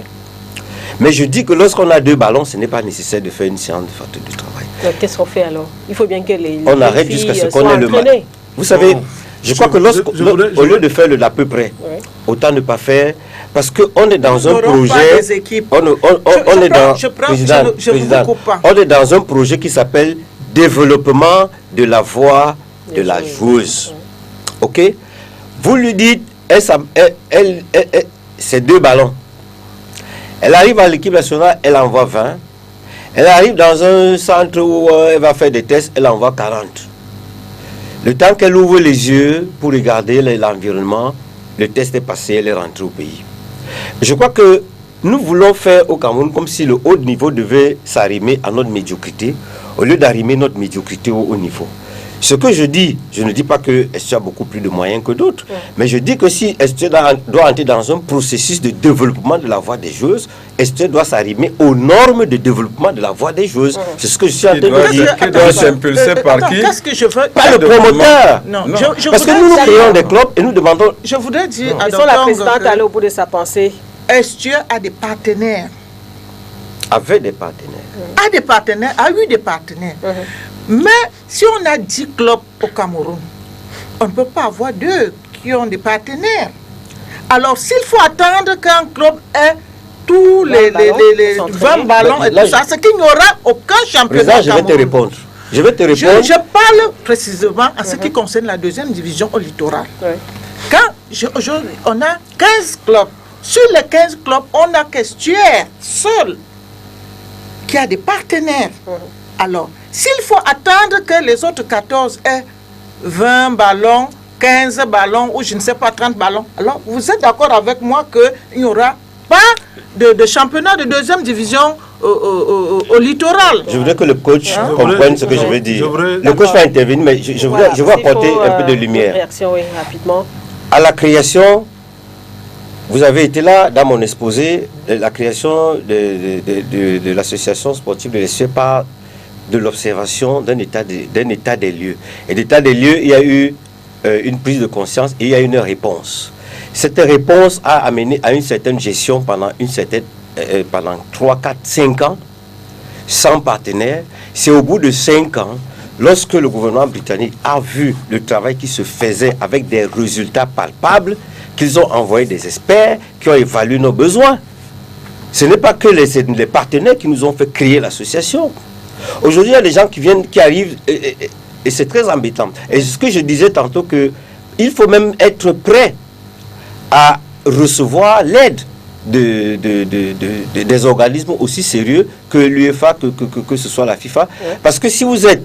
Mais je dis que lorsqu'on a 2 ballons, ce n'est pas nécessaire de faire une séance de fatigue du travail. Qu'est-ce qu'on fait alors? Il faut bien que les on arrête jusqu'à ce qu'on ait le match. Vous savez, je crois que au lieu de faire le d'à peu près, autant ne pas faire, parce qu'on est dans un projet. On est dans un projet qui s'appelle développement de la voix de la joueuse. Ok? Vous lui dites, c'est 2 ballons. Elle arrive à l'équipe nationale, elle envoie 20. Elle arrive dans un centre où elle va faire des tests, elle envoie 40. Le temps qu'elle ouvre les yeux pour regarder l'environnement, le test est passé, elle est rentrée au pays. Je crois que nous voulons faire au Cameroun comme si le haut niveau devait s'arrimer à notre médiocrité, au lieu d'arrimer notre médiocrité au haut niveau. Ce que je dis, je ne dis pas que STU a beaucoup plus de moyens que d'autres, mais je dis que si STU doit entrer dans un processus de développement de la voix des joueuses, STU doit s'arrimer aux normes de développement de la voix des joueuses. C'est ce que je suis en train de dire. Qui doit s'impulser par qui? Qu'est-ce que je veux? Pas le promoteur. Non. Parce que nous créons des clubs et nous demandons... Je voudrais dire à la présidente aller au bout de sa pensée. STU a des partenaires. Avait des partenaires. A des partenaires, a eu des partenaires. Mais si on a 10 clubs au Cameroun, on ne peut pas avoir 2 qui ont des partenaires. Alors s'il faut attendre qu'un club ait tous les 20 ballons et tout ça, c'est qu'il n'y aura aucun championnat. Je vais te répondre. Je parle précisément à ce qui concerne la 2e division au littoral. Quand on a 15 clubs, sur les 15 clubs, on a STU seul qui a des partenaires. Alors, s'il faut attendre que les autres 14 aient 20 ballons, 15 ballons ou je ne sais pas 30 ballons, alors vous êtes d'accord avec moi qu'il n'y aura pas de championnat de 2e division au littoral. Je voudrais que le coach comprenne ce que je veux dire. Le coach va intervenir, mais je veux apporter un peu de lumière. Réaction, oui, rapidement. À la création, vous avez été là dans mon exposé, la création de l'association sportive de l'STU par de l'observation d'un état des lieux. Et l'état des lieux, il y a eu une prise de conscience et il y a une réponse. Cette réponse a amené à une certaine gestion pendant 3, 4, 5 ans, sans partenaire. C'est au bout de 5 ans, lorsque le gouvernement britannique a vu le travail qui se faisait avec des résultats palpables, qu'ils ont envoyé des experts qui ont évalué nos besoins. Ce n'est pas que les partenaires qui nous ont fait créer l'association. Aujourd'hui, il y a des gens qui arrivent et c'est très embêtant. Et ce que je disais tantôt, qu'il faut même être prêt à recevoir l'aide des organismes aussi sérieux que l'UEFA, que ce soit la FIFA. Parce que si vous êtes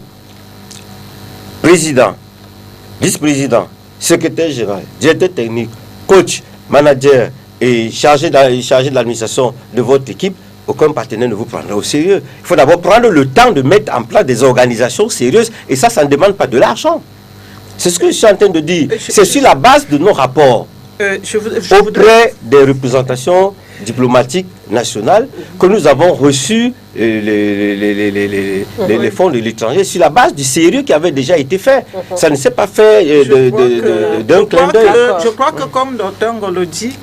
président, vice-président, secrétaire général, directeur technique, coach, manager et chargé de l'administration de votre équipe, aucun partenaire ne vous prendra au sérieux. Il faut d'abord prendre le temps de mettre en place des organisations sérieuses et ça ne demande pas de l'argent. C'est ce que je suis en train de dire. C'est sur la base de nos rapports auprès des représentations diplomatiques nationales que nous avons reçu les fonds de l'étranger sur la base du sérieux qui avait déjà été fait. Ça ne s'est pas fait d'un clin d'œil. Je crois que comme Dr Ngolo dit,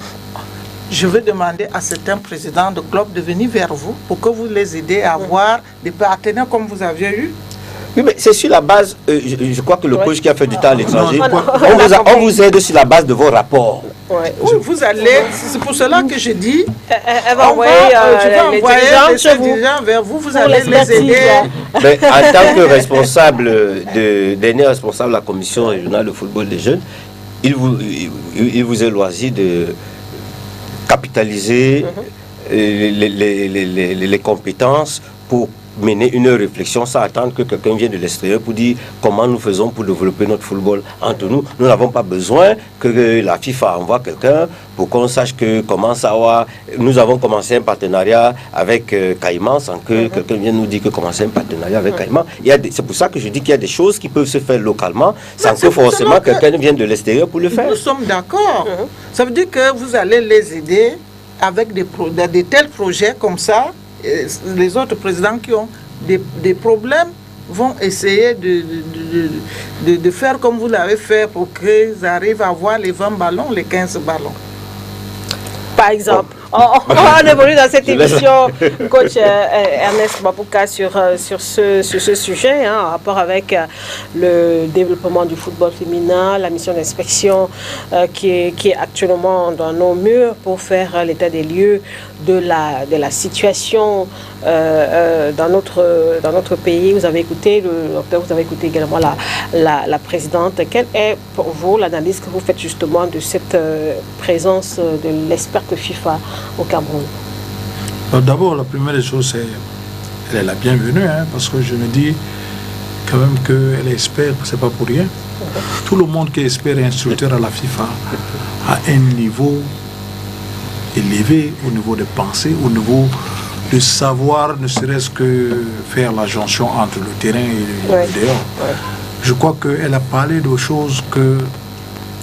je vais demander à certains présidents de clubs de venir vers vous pour que vous les aidez à avoir des partenaires comme vous aviez eu. Oui, mais c'est sur la base, je crois que le coach qui a fait du temps à l'étranger, on vous aide sur la base de vos rapports. Oui, vous allez, c'est pour cela que je dis, elle va envoyer les dirigeants vers vous, vous allez les aider. Mais en tant que responsable, dernier responsable de la commission régionale de football des jeunes, il vous est loisi de capitaliser les compétences pour mener une réflexion sans attendre que quelqu'un vienne de l'extérieur pour dire comment nous faisons pour développer notre football entre nous. Nous n'avons pas besoin que la FIFA envoie quelqu'un pour qu'on sache que comment ça va. Nous avons commencé un partenariat avec Caïman sans que quelqu'un vienne nous dire que commencer un partenariat avec Caïman. C'est pour ça que je dis qu'il y a des choses qui peuvent se faire localement sans que forcément quelqu'un vienne de l'extérieur pour le faire. Nous sommes d'accord. Ça veut dire que vous allez les aider avec des tels projets comme ça. Les autres présidents qui ont des problèmes vont essayer de faire comme vous l'avez fait pour qu'ils arrivent à avoir les 20 ballons, les 15 ballons. Par exemple, on évolue dans cette émission, coach Ernest Bapouka, sur ce sujet, en rapport avec le développement du football féminin, la mission d'inspection qui est actuellement dans nos murs pour faire l'état des lieux de la situation dans notre pays. Vous avez écouté le docteur, vous avez écouté également la présidente. Quelle est pour vous l'analyse que vous faites justement de cette présence de l'experte FIFA au Cameroun? D'abord, la première des choses, elle est la bienvenue, parce que je me dis quand même qu'elle est experte, c'est pas pour rien. Tout le monde qui est expert et instructeur à la FIFA a un niveau élevé au niveau de pensée, au niveau de savoir, ne serait-ce que faire la jonction entre le terrain et le dehors. Je crois qu'elle a parlé de choses que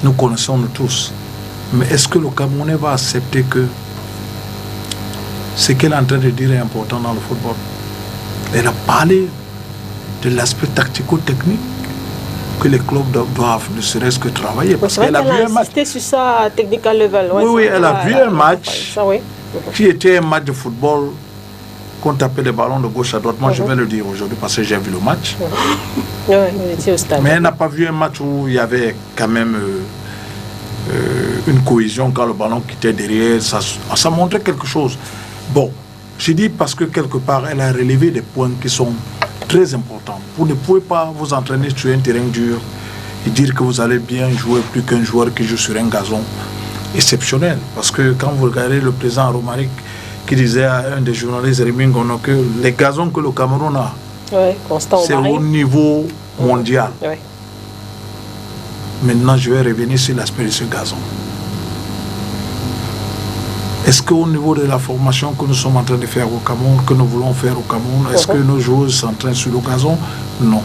nous connaissons nous tous. Mais est-ce que le Camerounais va accepter que ce qu'elle est en train de dire est important dans le football? Elle a parlé de l'aspect tactico-technique que les clubs doivent ne serait-ce que travailler. Parce qu'elle a vu un match. Sur ça à technical level. Oui, elle a vu un match qui était un match de football qu'on tapait les ballons de gauche à droite. Moi, je vais le dire aujourd'hui parce que j'ai vu le match. Mais elle n'a pas vu un match où il y avait quand même une cohésion quand le ballon quittait derrière. Ça montrait quelque chose. Bon, j'ai dit parce que quelque part, elle a relevé des points qui sont très importants. Vous ne pouvez pas vous entraîner sur un terrain dur et dire que vous allez bien jouer plus qu'un joueur qui joue sur un gazon exceptionnel. Parce que quand vous regardez le président Romaric qui disait à un des journalistes, Rémi Ngono, que les gazons que le Cameroun a, c'est au niveau mondial. Maintenant, je vais revenir sur l'aspect de ce gazon. Est-ce qu'au niveau de la formation que nous sommes en train de faire au Cameroun, que nous voulons faire au Cameroun, est-ce que nos joueurs s'entraînent sur le gazon? Non.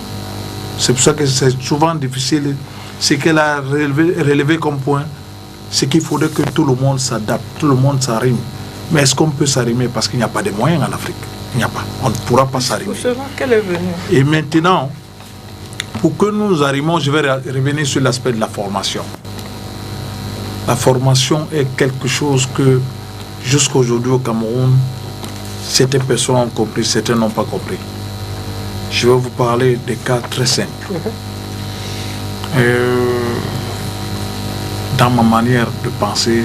C'est pour ça que c'est souvent difficile. Ce qu'elle a relevé comme point, c'est qu'il faudrait que tout le monde s'adapte, tout le monde s'arrime. Mais est-ce qu'on peut s'arrimer? Parce qu'il n'y a pas de moyens en Afrique. Il n'y a pas. On ne pourra pas s'arrimer. Et maintenant, pour que nous arrivions, je vais revenir sur l'aspect de la formation. La formation est quelque chose que, jusqu'à aujourd'hui au Cameroun, certaines personnes ont compris, certaines n'ont pas compris. Je vais vous parler des cas très simples. Dans ma manière de penser,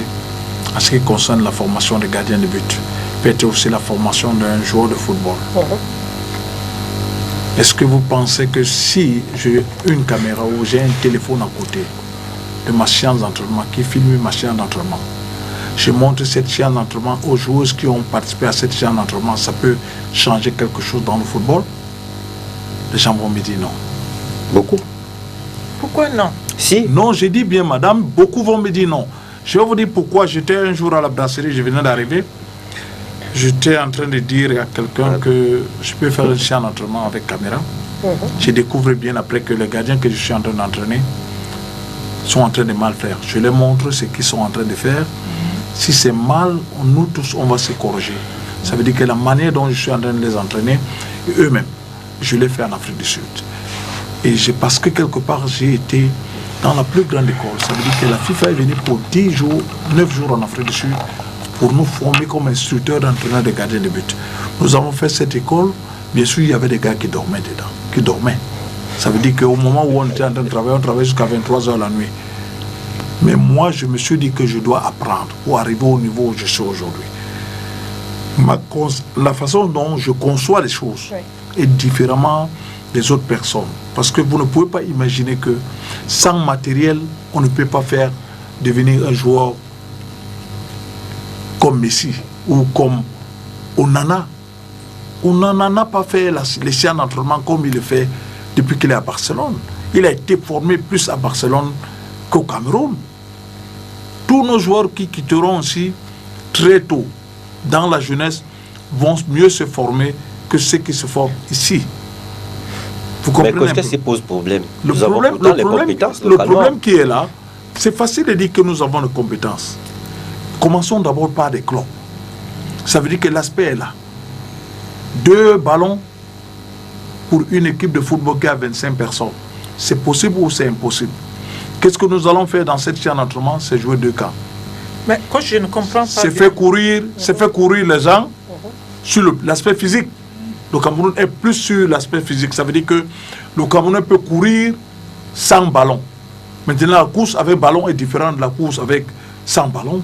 en ce qui concerne la formation des gardiens de but, peut-être aussi la formation d'un joueur de football. Est-ce que vous pensez que si j'ai une caméra ou j'ai un téléphone à côté de ma séance d'entraînement, qui filme ma séance d'entraînement, je montre cette séance d'entraînement aux joueurs qui ont participé à cette séance d'entraînement, ça peut changer quelque chose dans le football? Les gens vont me dire non. Beaucoup. Pourquoi non? Si. Non, je dis bien, madame, beaucoup vont me dire non. Je vais vous dire pourquoi. J'étais un jour à la brasserie, je venais d'arriver. J'étais en train de dire à quelqu'un que je peux faire une séance d'entraînement avec caméra. Je découvre bien après que les gardiens que je suis en train d'entraîner sont en train de mal faire. Je leur montre ce qu'ils sont en train de faire. Si c'est mal, nous tous, on va se corriger. Ça veut dire que la manière dont je suis en train de les entraîner, eux-mêmes, je l'ai fait en Afrique du Sud. Et parce que quelque part, j'ai été dans la plus grande école. Ça veut dire que la FIFA est venue pour 10 jours, 9 jours en Afrique du Sud pour nous former comme instructeurs d'entraîneurs de gardiens de but. Nous avons fait cette école. Bien sûr, il y avait des gars qui dormaient dedans, qui dormaient. Ça veut dire qu'au moment où on était en train de travailler, on travaillait jusqu'à 23 heures la nuit. Mais moi, je me suis dit que je dois apprendre pour arriver au niveau où je suis aujourd'hui. La façon dont je conçois les choses est différemment des autres personnes. Parce que vous ne pouvez pas imaginer que sans matériel, on ne peut pas faire devenir un joueur comme Messi ou comme Onana. On n'en a pas fait les séances d'entraînement comme il le fait depuis qu'il est à Barcelone. Il a été formé plus à Barcelone qu'au Cameroun. Tous nos joueurs qui quitteront aussi très tôt dans la jeunesse vont mieux se former que ceux qui se forment ici. Vous comprenez? Mais qu'est-ce que ça pose problème? Le problème qui est là, c'est facile de dire que nous avons des compétences. Commençons d'abord par des clubs. Ça veut dire que l'aspect est là. 2 ballons pour une équipe de football qui a 25 personnes. C'est possible ou c'est impossible? Qu'est-ce que nous allons faire dans cette séance d'entraînement? C'est jouer 2 camps. Mais quand je ne comprends pas. C'est fait courir les gens sur l'aspect physique. Le Cameroun est plus sur l'aspect physique. Ça veut dire que le Cameroun peut courir sans ballon. Maintenant, la course avec ballon est différente de la course avec sans ballon.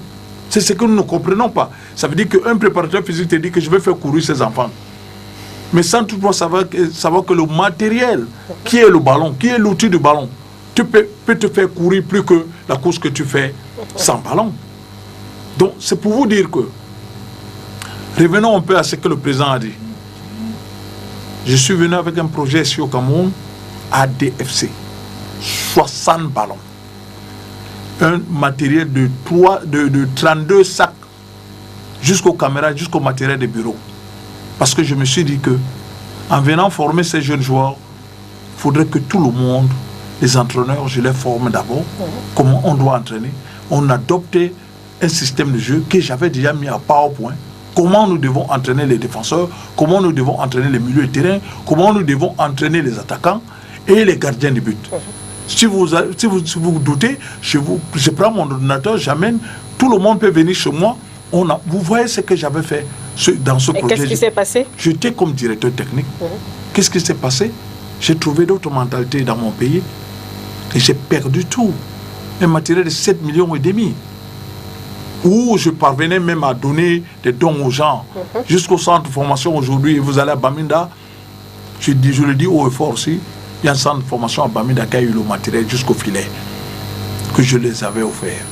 C'est ce que nous ne comprenons pas. Ça veut dire qu'un préparateur physique te dit que je vais faire courir ses enfants. Mais sans toutefois savoir que le matériel, qui est le ballon, qui est l'outil du ballon, peut te faire courir plus que la course que tu fais sans ballon. Donc, c'est pour vous dire que, revenons un peu à ce que le président a dit. Je suis venu avec un projet ici au Cameroun, ADFC, 60 ballons. Un matériel de 32 sacs jusqu'aux caméras, jusqu'au matériel de bureau. Parce que je me suis dit que, en venant former ces jeunes joueurs, il faudrait que tout le monde, les entraîneurs, je les forme d'abord, comment on doit entraîner. On a adopté un système de jeu que j'avais déjà mis à PowerPoint. Comment nous devons entraîner les défenseurs, comment nous devons entraîner les milieux de terrain, comment nous devons entraîner les attaquants et les gardiens de but. Si vous doutez, je prends mon ordinateur, j'amène, tout le monde peut venir chez moi. Vous voyez ce que j'avais fait dans ce projet. Qu'est-ce qui s'est passé? J'étais comme directeur technique. Qu'est-ce qui s'est passé? J'ai trouvé d'autres mentalités dans mon pays et j'ai perdu tout. Un matériel de 7,5 millions. Où je parvenais même à donner des dons aux gens. Jusqu'au centre de formation aujourd'hui, vous allez à Bamenda, je le dis haut et fort aussi, il y a un centre de formation à Bamenda qui a eu le matériel jusqu'au filet que je les avais offert.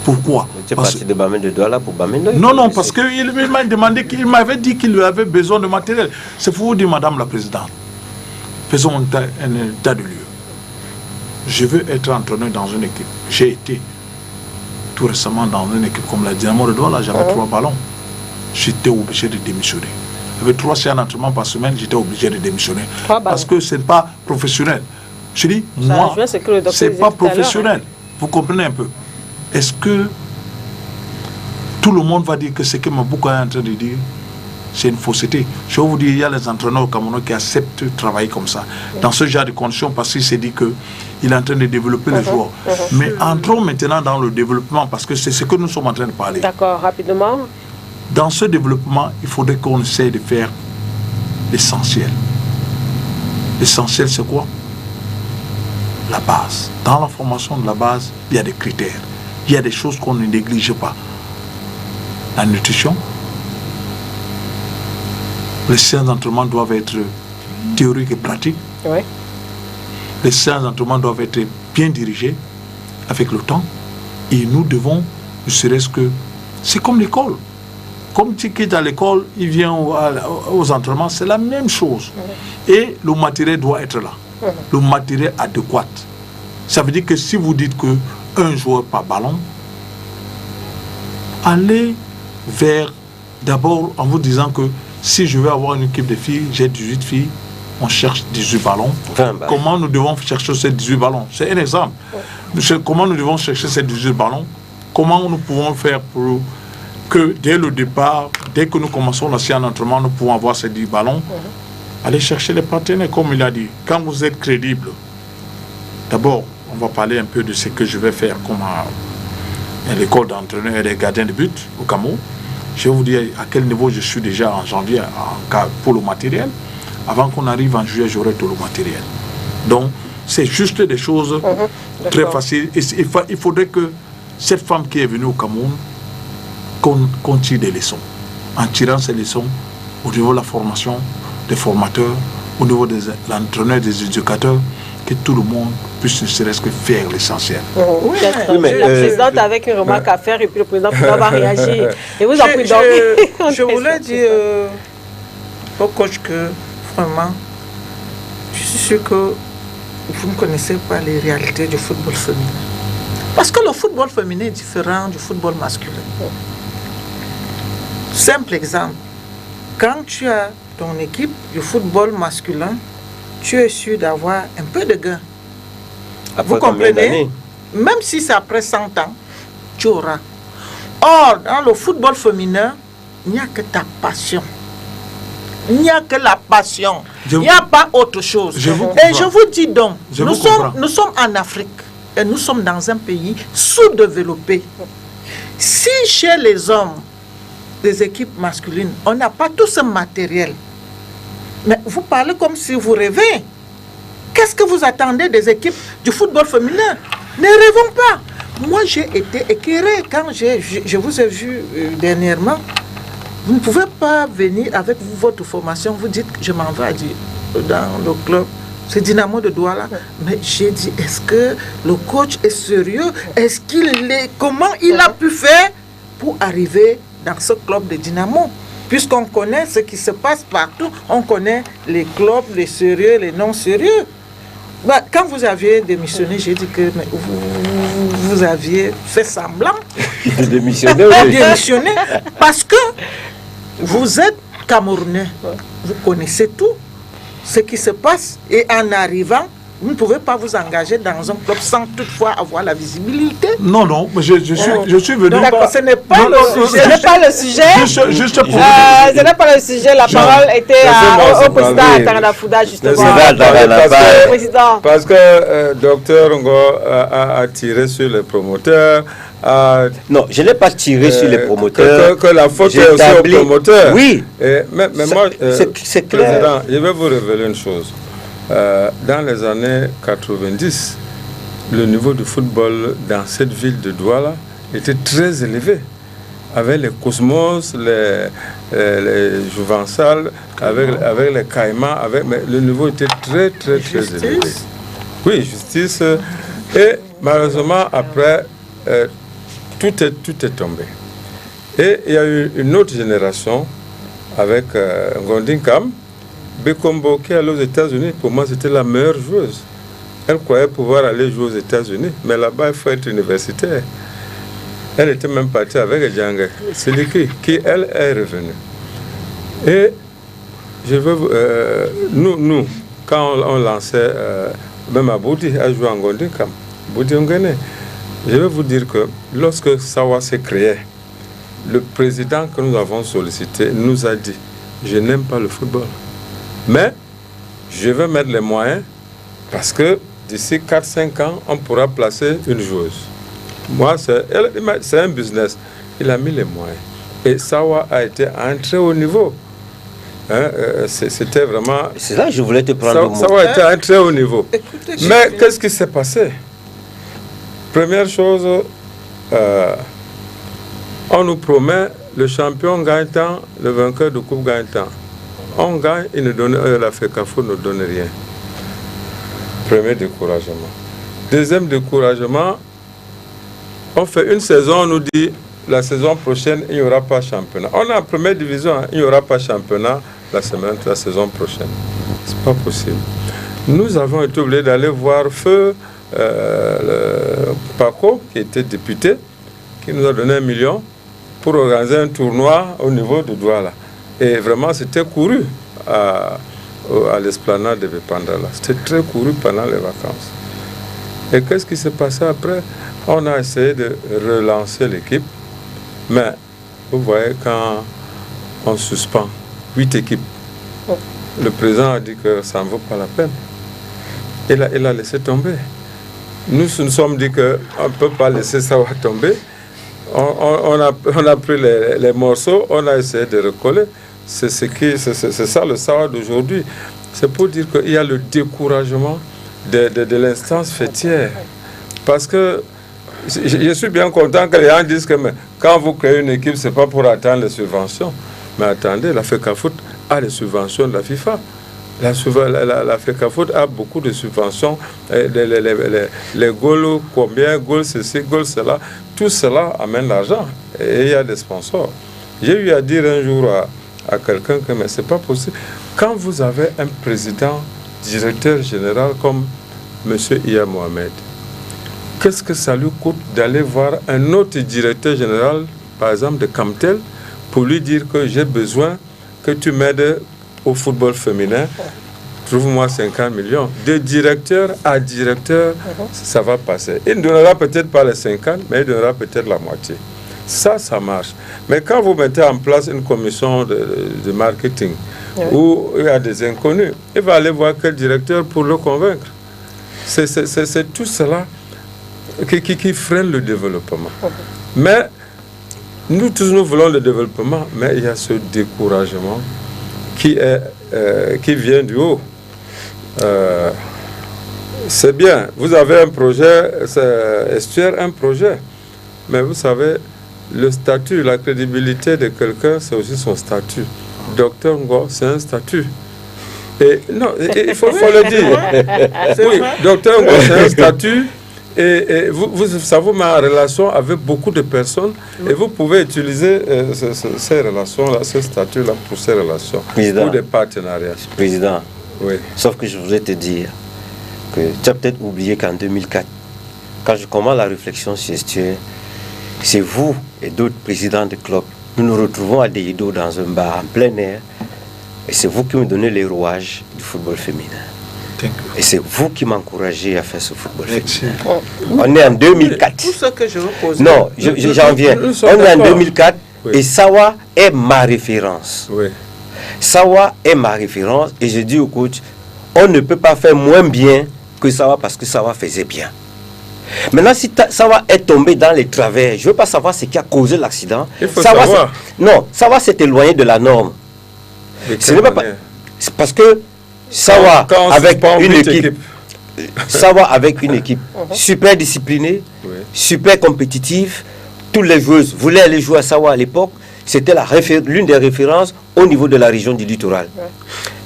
Pourquoi? Tu es parti de Bamenda de Douala pour Bamenda? Non, parce qu'il m'a demandé, il m'avait dit qu'il avait besoin de matériel. C'est pour vous dire, Madame la Présidente, faisons un état de lieu. Je veux être entraîneur dans une équipe. J'ai été tout récemment dans une équipe comme la Dynamo de Douala, j'avais 3 ballons. J'étais obligé de démissionner. Avec 3 séances d'entraînement par semaine, j'étais obligé de démissionner. Parce que ce n'est pas professionnel. Je dis, moi, ce n'est pas professionnel. Vous comprenez un peu? Est-ce que tout le monde va dire que ce que Mabouka est en train de dire, c'est une fausseté? Je vais vous dire, il y a les entraîneurs camerounais qui acceptent de travailler comme ça, dans ce genre de conditions, parce qu'il s'est dit qu'il est en train de développer les joueurs. Mais entrons maintenant dans le développement, parce que c'est ce que nous sommes en train de parler. D'accord, rapidement. Dans ce développement, il faudrait qu'on essaie de faire l'essentiel. L'essentiel, c'est quoi? La base. Dans la formation de la base, il y a des critères. Il y a des choses qu'on ne néglige pas. La nutrition. Les séances d'entraînement doivent être théoriques et pratiques. Oui. Les séances d'entraînement doivent être bien dirigées avec le temps. Et nous devons, ne serait-ce que... C'est comme l'école. Comme tu quittes à l'école, il vient aux entraînements, c'est la même chose. Et le matériel doit être là. Le matériel adéquat. Ça veut dire que si vous dites qu'un joueur par ballon, allez vers, d'abord en vous disant que si je veux avoir une équipe de filles, j'ai 18 filles, on cherche 18 ballons. Comment nous devons chercher ces 18 ballons? C'est un exemple. Comment nous devons chercher ces 18 ballons? Comment nous pouvons faire pour que dès le départ, dès que nous commençons la séance d'entraînement, nous pouvons avoir ces 10 ballons? Allez chercher les partenaires, comme il a dit. Quand vous êtes crédible, d'abord, on va parler un peu de ce que je vais faire comme à l'école d'entraîneur et des gardiens de but au Cameroun. Je vais vous dire à quel niveau je suis déjà en janvier pour le matériel. Avant qu'on arrive en juillet, j'aurai tout le matériel. Donc, c'est juste des choses très faciles. Et il faudrait que cette femme qui est venue au Cameroun, qu'on tire des leçons. En tirant ces leçons, au niveau de la formation, des formateurs, au niveau des entraîneurs, des éducateurs, que tout le monde puisse ne serait-ce que faire l'essentiel. Oui, mais la présidente avec une remarque à faire et puis le président va réagir. Et vous en prie donc. Je voulais dire, au coach que vraiment, je suis sûr que vous ne connaissez pas les réalités du football féminin. Parce que le football féminin est différent du football masculin. Simple exemple. Quand tu as ton équipe du football masculin, tu es sûr d'avoir un peu de gain. Vous comprenez? Même si c'est après 100 ans, tu auras. Or, dans le football féminin, il n'y a que ta passion. Il n'y a que la passion. Il n'y a pas autre chose. Et je vous dis donc, nous sommes en Afrique et nous sommes dans un pays sous-développé. Si chez les hommes, des équipes masculines, on n'a pas tout ce matériel, mais vous parlez comme si vous rêvez. Qu'est-ce que vous attendez des équipes du football féminin? Ne rêvons pas. Moi, j'ai été éclairé quand je vous ai vu dernièrement. Vous ne pouvez pas venir avec votre formation, vous dites que je m'en vais dans le club. C'est Dynamo de Douala. Mais j'ai dit, est-ce que le coach est sérieux? Est-ce qu'il est... Comment il a pu faire pour arriver dans ce club de Dynamo? Puisqu'on connaît ce qui se passe partout, on connaît les clubs, les sérieux, les non sérieux. Bah, quand vous aviez démissionné, j'ai dit que mais vous aviez fait semblant de démissionner. Démissionner parce que vous êtes Camerounais, vous connaissez tout ce qui se passe et en arrivant, vous ne pouvez pas vous engager dans un club sans toutefois avoir la visibilité. Non, non, mais je suis venu... D'accord, ce n'est pas le sujet. Ce n'est pas le sujet. Juste pour ce n'est pas le sujet. La parole était au président Tarana Fouda, justement. Parce que docteur Ngo a tiré sur les promoteurs. Non, je n'ai pas tiré sur les promoteurs. Que la faute est aussi aux promoteurs. Oui. Mais moi, c'est clair. Président, je vais vous révéler une chose. Dans les années 90, le niveau du football dans cette ville de Douala était très élevé. Avec les Cosmos, les Jouvencel, avec les Caïmans, le niveau était très élevé. Oui, justice. Et malheureusement, après, tout est tombé. Et il y a eu une autre génération avec Ngondin Kam, Bekombo, qui est allée aux États-Unis. Pour moi, c'était la meilleure joueuse. Elle croyait pouvoir aller jouer aux États-Unis, mais là-bas, il faut être universitaire. Elle était même partie avec Djanga. C'est l'écrit qui, elle, est revenue. Et je veux nous, quand on lançait, même à Boudi, à jouer en Ngondin Kam, Boudi Ngene, je vais vous dire que lorsque Sawa s'est créé, le président que nous avons sollicité nous a dit « Je n'aime pas le football, mais je vais mettre les moyens parce que d'ici 4-5 ans, on pourra placer une joueuse. » Moi, c'est un business. Il a mis les moyens. Et Sawa a été à un très haut niveau. C'était vraiment... C'est là que je voulais te prendre le mot. Sawa a été à un très haut niveau. Écoutez, mais qu'est-ce qui s'est passé? Première chose, on nous promet le champion gagne tant, le vainqueur de coupe gagne tant. On gagne, la FECAFO ne donne rien. Premier découragement. Deuxième découragement, on fait une saison, on nous dit la saison prochaine, il n'y aura pas championnat. On est en première division, il n'y aura pas championnat la saison prochaine. Ce n'est pas possible. Nous avons été obligés d'aller voir Feu le Paco, qui était député, qui nous a donné 1 million pour organiser un tournoi au niveau de Douala. Et vraiment, c'était couru à l'esplanade de Bepandala. C'était très couru pendant les vacances. Et qu'est-ce qui s'est passé après? On a essayé de relancer l'équipe. Mais, vous voyez, quand on suspend 8 équipes, le président a dit que ça ne vaut pas la peine. Il a laissé tomber. Nous nous sommes dit qu'on ne peut pas laisser ça tomber. On a pris les morceaux, on a essayé de recoller. C'est ça le savoir d'aujourd'hui. C'est pour dire qu'il y a le découragement de l'instance fêtière. Parce que je suis bien content que les gens disent que quand vous créez une équipe, ce n'est pas pour attendre les subventions. Mais attendez, la FECAFOOT a les subventions de la FIFA. La FECAFOOT a beaucoup de subventions. Les goals, combien, goals ceci, goals cela. Tout cela amène l'argent. Et il y a des sponsors. J'ai eu à dire un jour à quelqu'un que mais c'est pas possible. Quand vous avez un président, directeur général comme M. Iya Mohamed, qu'est-ce que ça lui coûte d'aller voir un autre directeur général, par exemple de Camtel, pour lui dire que j'ai besoin que tu m'aides au football féminin, trouve-moi 50 millions. De directeur à directeur, ça va passer. Il ne donnera peut-être pas les 50, mais il donnera peut-être la moitié. Ça marche. Mais quand vous mettez en place une commission de marketing où il y a des inconnus, il va aller voir quel directeur pour le convaincre. C'est tout cela qui freine le développement. Mais nous tous, nous voulons le développement, mais il y a ce découragement qui vient du haut. C'est bien, vous avez un projet, Estuaire, un projet, mais vous savez, le statut, la crédibilité de quelqu'un, c'est aussi son statut. Docteur Ngo, c'est un statut. Et non, il faut le dire. Oui, Docteur Ngo, c'est un statut. Et ça vous met en relation avec beaucoup de personnes et vous pouvez utiliser ces relations-là, ce statut-là pour ces relations, Président, pour des partenariats. Président, oui. Sauf que je voudrais te dire que tu as peut-être oublié qu'en 2004, quand je commence la réflexion sur Estuaire, c'est vous et d'autres présidents de clubs, nous nous retrouvons à Deido dans un bar en plein air et c'est vous qui me donnez les rouages du football féminin. Et c'est vous qui m'encouragez à faire ce football féminin. On est en 2004. Tout ce que je veux poser. Non, j'en viens. On est en 2004 et Sawa est ma référence. Oui. Sawa est ma référence et je dis au coach, on ne peut pas faire moins bien que Sawa parce que Sawa faisait bien. Maintenant, si Sawa est tombé dans les travers, je ne veux pas savoir ce qui a causé l'accident. Il faut savoir. Non, Sawa s'est éloigné de la norme. Ce n'est pas c'est parce que Sawa avec une équipe, Sawa avec une équipe super disciplinée, super compétitive. Toutes les joueuses voulaient aller jouer à Sawa à l'époque. C'était l'une des références au niveau de la région du littoral.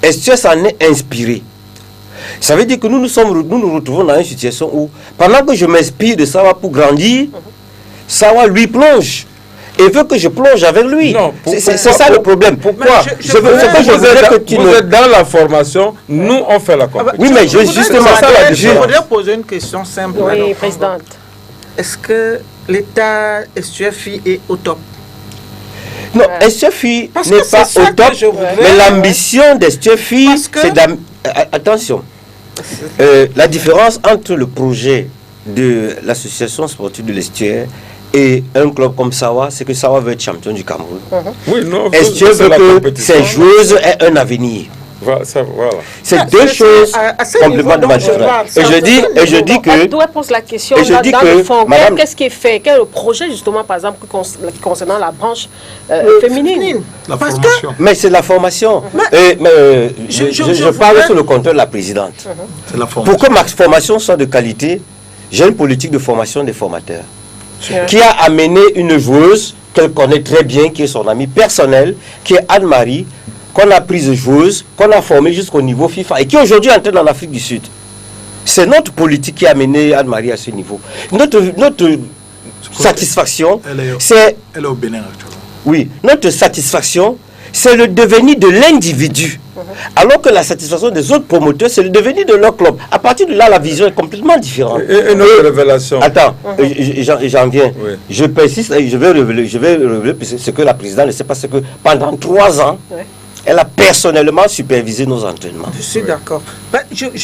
Estuaire s'en est inspiré. Ça veut dire que nous nous retrouvons dans une situation où, pendant que je m'inspire de Sawa pour grandir, Sawa lui plonge et veut que je plonge avec lui. C'est ça le problème. Pourquoi Vous êtes dans la formation, nous on fait la compétition. Oui, mais justement, je voudrais poser une question simple. Oui, présidente. Est-ce que l'état Estuaire Filles est au top? Non, Estuaire Filles n'est pas au top, mais l'ambition d'Estuaire Filles, c'est attention. La différence entre le projet de l'association sportive de l'Estuaire et un club comme Sawa, c'est que Sawa veut être champion du Cameroun. Oui, non, Estuaire veut que ses joueuses aient un avenir. Voilà. C'est deux choses complètement différentes. Et je dis que... Elle doit poser la question dans le fond. Qu'est-ce qui est fait? Quel est le projet, justement, par exemple, concernant la branche féminine? La formation. Mais c'est la formation. Je parle sur le compteur de la présidente. C'est la formation. Pour que ma formation soit de qualité, j'ai une politique de formation des formateurs qui a amené une joueuse qu'elle connaît très bien, qui est son amie personnelle, qui est Anne-Marie, qu'on a prise joueuse, qu'on a formée jusqu'au niveau FIFA et qui aujourd'hui entraîne en Afrique du Sud. C'est notre politique qui a amené Anne-Marie à ce niveau. Notre satisfaction, c'est... Elle est au Bénin actuellement. Oui, notre satisfaction, c'est le devenir de l'individu. Alors que la satisfaction des autres promoteurs, c'est le devenir de leur club. À partir de là, la vision est complètement différente. Et une autre révélation. Attends, j'en viens. Oui. Je persiste, je vais révéler ce que la présidente ne sait pas, c'est que pendant 3 ans, elle a personnellement supervisé nos entraînements. Je suis d'accord.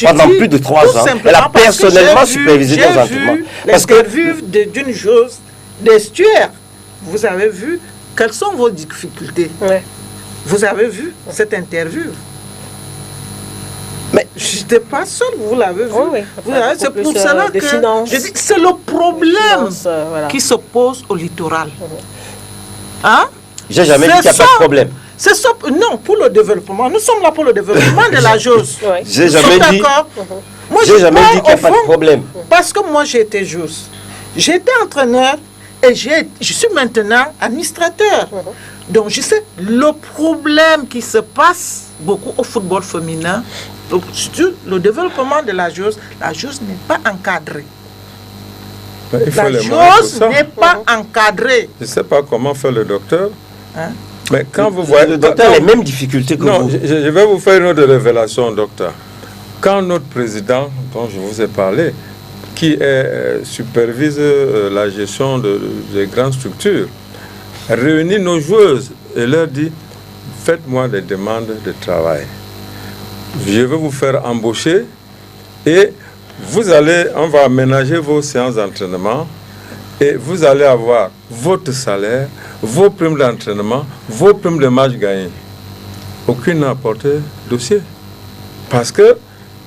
Pendant plus de 3 ans, elle a personnellement supervisé nos entraînements. Parce que vu d'une chose d'Estuaire, vous avez vu quelles sont vos difficultés. Vous avez vu cette interview. Mais je n'étais pas seul, vous l'avez vu. C'est pour cela que je dis c'est le problème qui se pose au littoral. Hein? J'ai jamais dit qu'il n'y a pas de problème. Non, pour le développement. Nous sommes là pour le développement de la chose. J'ai jamais dit qu'il n'y a pas de problème. Parce que moi, j'ai été joueuse. J'étais entraîneur et je suis maintenant administrateur. Donc, je sais le problème qui se passe beaucoup au football féminin. Le développement de la chose n'est pas encadrée. La chose n'est pas encadrée. Je ne sais pas comment fait le docteur. Mais quand vous voyez... Le docteur a les mêmes difficultés que non, vous. je vais vous faire une autre révélation, docteur. Quand notre président, dont je vous ai parlé, qui supervise la gestion des grandes structures, réunit nos joueuses et leur dit « Faites-moi des demandes de travail. Je vais vous faire embaucher et on va aménager vos séances d'entraînement et vous allez avoir votre salaire, vos primes d'entraînement, vos primes de match gagnés. » Aucune n'a apporté dossier. Parce que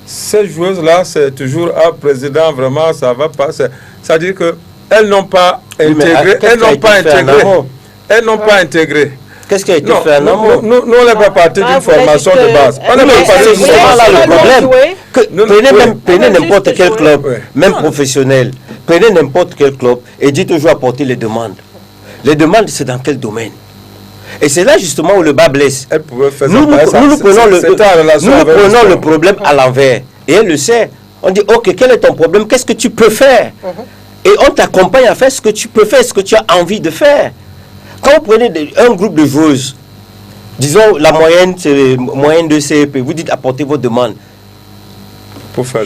ces joueuses-là, c'est toujours un président, vraiment, ça va pas. C'est-à-dire qu'elles n'ont pas intégré. Elles n'ont pas intégré. Qu'est-ce qui a été fait en amont? Nous, on n'est pas parti d'une formation de base. On n'est pas parti d'une formation de base. Prenez n'importe quel club, même professionnel, prenez n'importe quel club et dites toujours apporter les demandes. Les demandes, c'est dans quel domaine? Et c'est là justement où le bas blesse. Nous prenons le problème à l'envers. Et elle le sait. On dit, ok, quel est ton problème? Qu'est-ce que tu peux faire? Et on t'accompagne à faire ce que tu peux faire, ce que tu as envie de faire. Quand vous prenez un groupe de joueuses, disons la moyenne, c'est moyenne de CEP, vous dites apportez vos demandes.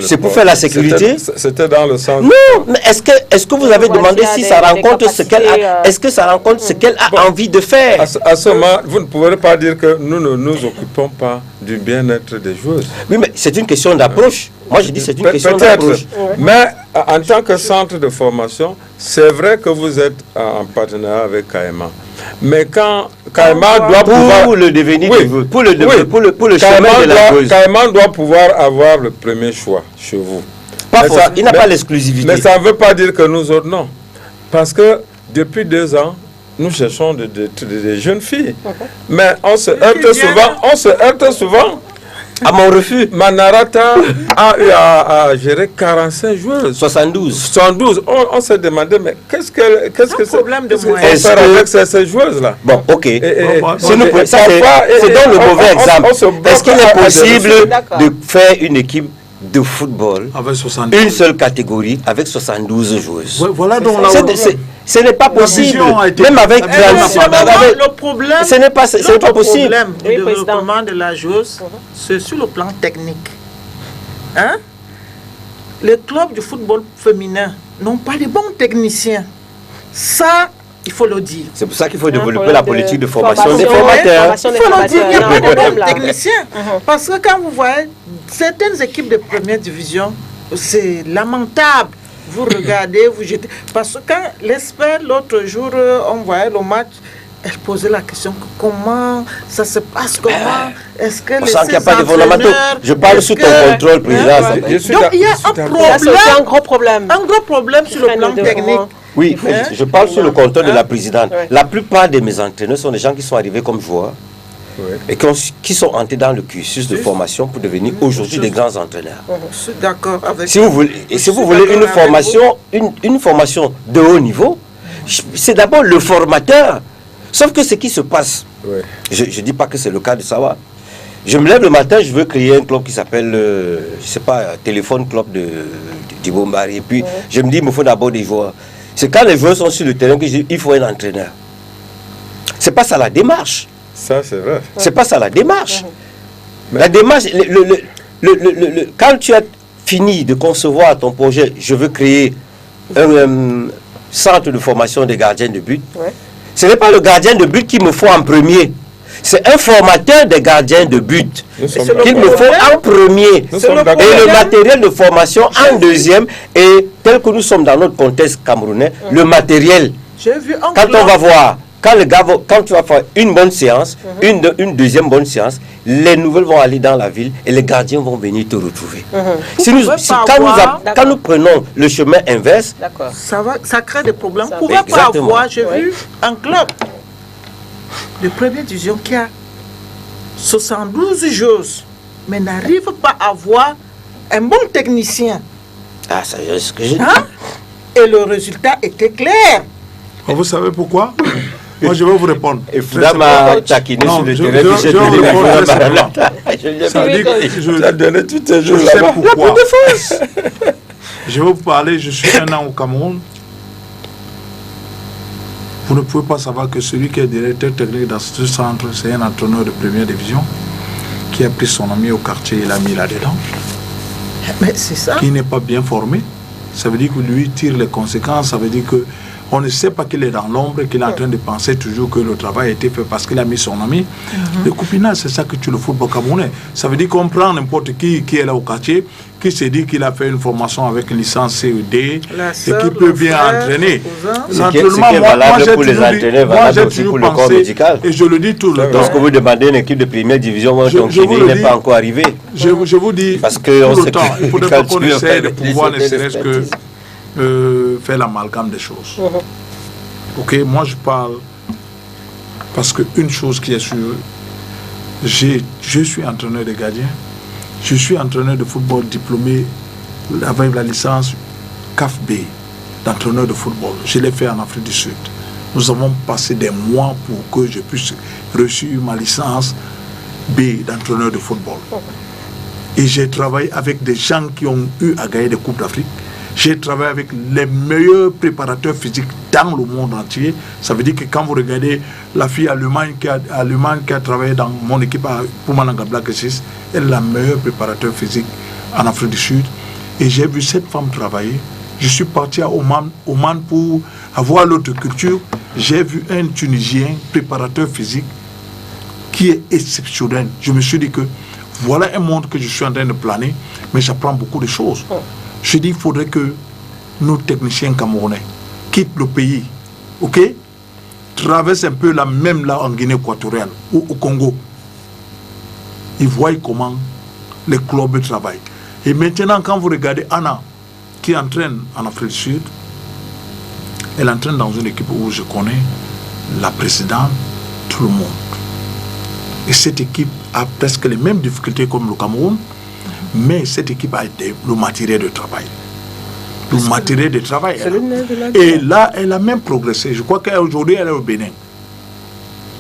C'est pour faire la sécurité. C'était dans le sens. Non, mais est-ce que vous avez demandé si ça rencontre ce qu'elle a, est-ce que ça rencontre ce qu'elle a envie de faire? À ce moment, vous ne pourrez pas dire que nous ne nous occupons pas du bien-être des joueuses. Oui, mais c'est une question d'approche. Moi, je dis c'est une question d'approche. Mais en tant que centre de formation, c'est vrai que vous êtes en partenariat avec KMA. Mais quand KMA doit pouvoir... Pour le devenir pour le chemin de la joueuse. KMA doit pouvoir avoir le premier choix chez vous. Il n'a pas l'exclusivité. Mais ça ne veut pas dire que nous autres, non. Parce que depuis 2 ans, nous cherchons des jeunes filles. Mais on se heurte souvent. À mon refus. Manarata a eu à gérer 45 joueuses. 72. On s'est demandé, mais qu'est-ce que c'est problème de moyens avec ces joueuses-là? Bon, ok. C'est dans le mauvais exemple. Est-ce qu'il est possible de faire une équipe de football, avec 72. Une seule catégorie, avec 72 joueuses? Voilà donc ce n'est pas possible. Même avec le problème, ce n'est pas possible. Le problème du développement de la joueuse, c'est sur le plan technique. Hein? Les clubs du football féminin n'ont pas de bons techniciens. Ça, il faut le dire. C'est pour ça qu'il faut développer la politique de formation des formateurs. Il faut le dire, il n'y a pas de bons techniciens. Parce que quand vous voyez certaines équipes de première division, c'est lamentable. Vous regardez, vous jetez. Parce que quand l'expert, l'autre jour, on voyait le match, elle posait la question comment ça se passe, comment est-ce que on sent qu'il n'y a pas de fondamentaux. Je parle sous ton contrôle, président. Donc il y a un gros problème. Un gros problème sur le plan technique. Oui, je parle sous le contrôle de la présidente. La plupart de mes entraîneurs sont des gens qui sont arrivés comme joueurs et qui sont entrés dans le cursus de formation pour devenir aujourd'hui des grands entraîneurs. Je suis d'accord avec si vous voulez une formation de haut niveau, c'est d'abord le formateur. Sauf que ce qui se passe, je ne dis pas que c'est le cas de Sawa. Je me lève le matin, je veux créer un club qui s'appelle, je ne sais pas, Téléphone Club du Bombari. Et puis, je me dis, il me faut d'abord des joueurs. C'est quand les joueurs sont sur le terrain que je dis, il faut un entraîneur. C'est pas ça la démarche. Ça, c'est vrai. C'est pas ça la démarche. La démarche, quand tu as fini de concevoir ton projet, je veux créer un centre de formation des gardiens de but. Ce n'est pas le gardien de but qu'il me faut en premier. C'est un formateur des gardiens de but qu'il me faut en premier. Et le matériel de formation en deuxième. Et tel que nous sommes dans notre contexte camerounais, le matériel. Quand on va voir, quand tu vas faire une bonne séance, une deuxième bonne séance, les nouvelles vont aller dans la ville et les gardiens vont venir te retrouver. Quand nous prenons le chemin inverse, ça crée des problèmes. Vous ne pouvez pas avoir, j'ai vu un club de première division qui a 72 joueuses, mais n'arrive pas à avoir un bon technicien. Ah, ça c'est ce que j'ai dit. Et le résultat était clair. Vous savez pourquoi? Moi, je vais vous répondre. Et Fouda m'a taquiné sur le terrain. Je vais donné toutes ces choses. Je sais pourquoi. Je vais vous parler, je suis un an au Cameroun. Vous ne pouvez pas savoir que celui qui est directeur technique dans ce centre, c'est un entraîneur de première division qui a pris son ami au quartier et l'a mis là-dedans. Mais c'est ça. Qui n'est pas bien formé. Ça veut dire que lui tire les conséquences. Ça veut dire que on ne sait pas qu'il est dans l'ombre, qu'il est en train de penser toujours que le travail a été fait parce qu'il a mis son ami. Le copinage, c'est ça que tue le football camerounais. Ça veut dire qu'on prend n'importe qui est là au quartier, qui se dit qu'il a fait une formation avec une licence CED et qui peut bien entraîner. L'entraînement, valable pour les entraîneurs, valable aussi pour le corps médical. Et je le dis tout le temps. Lorsque vous demandez une équipe de première division, il n'est pas encore arrivé. Je vous dis parce que tout le temps, il ne faudrait pas qu'on essaie de pouvoir ne serait-ce que faire l'amalgame des choses. Ok, moi je parle parce qu'une chose qui est sûre, je suis entraîneur de gardien, je suis entraîneur de football diplômé avec la licence CAF-B d'entraîneur de football. Je l'ai fait en Afrique du Sud. Nous avons passé des mois pour que je puisse reçu ma licence B d'entraîneur de football. Et j'ai travaillé avec des gens qui ont eu à gagner des Coupes d'Afrique. J'ai travaillé avec les meilleurs préparateurs physiques dans le monde entier. Ça veut dire que quand vous regardez la fille allemande qui a travaillé dans mon équipe pour Mananga Black Exis, elle est la meilleure préparateur physique en Afrique du Sud. Et j'ai vu cette femme travailler. Je suis parti à Oman pour avoir l'autre culture. J'ai vu un Tunisien préparateur physique qui est exceptionnel. Je me suis dit que voilà un monde que je suis en train de planer, mais j'apprends beaucoup de choses. Je dis qu'il faudrait que nos techniciens camerounais quittent le pays, ok, traversent un peu la même là en Guinée équatoriale ou au Congo. Ils voient comment les clubs travaillent. Et maintenant, quand vous regardez Anna, qui entraîne en Afrique du Sud, elle entraîne dans une équipe où je connais la présidente, tout le monde. Et cette équipe a presque les mêmes difficultés comme le Cameroun, mais cette équipe a le matériel de travail. Le matériel de travail. Et là, elle a même progressé. Je crois qu'aujourd'hui, elle est au Bénin.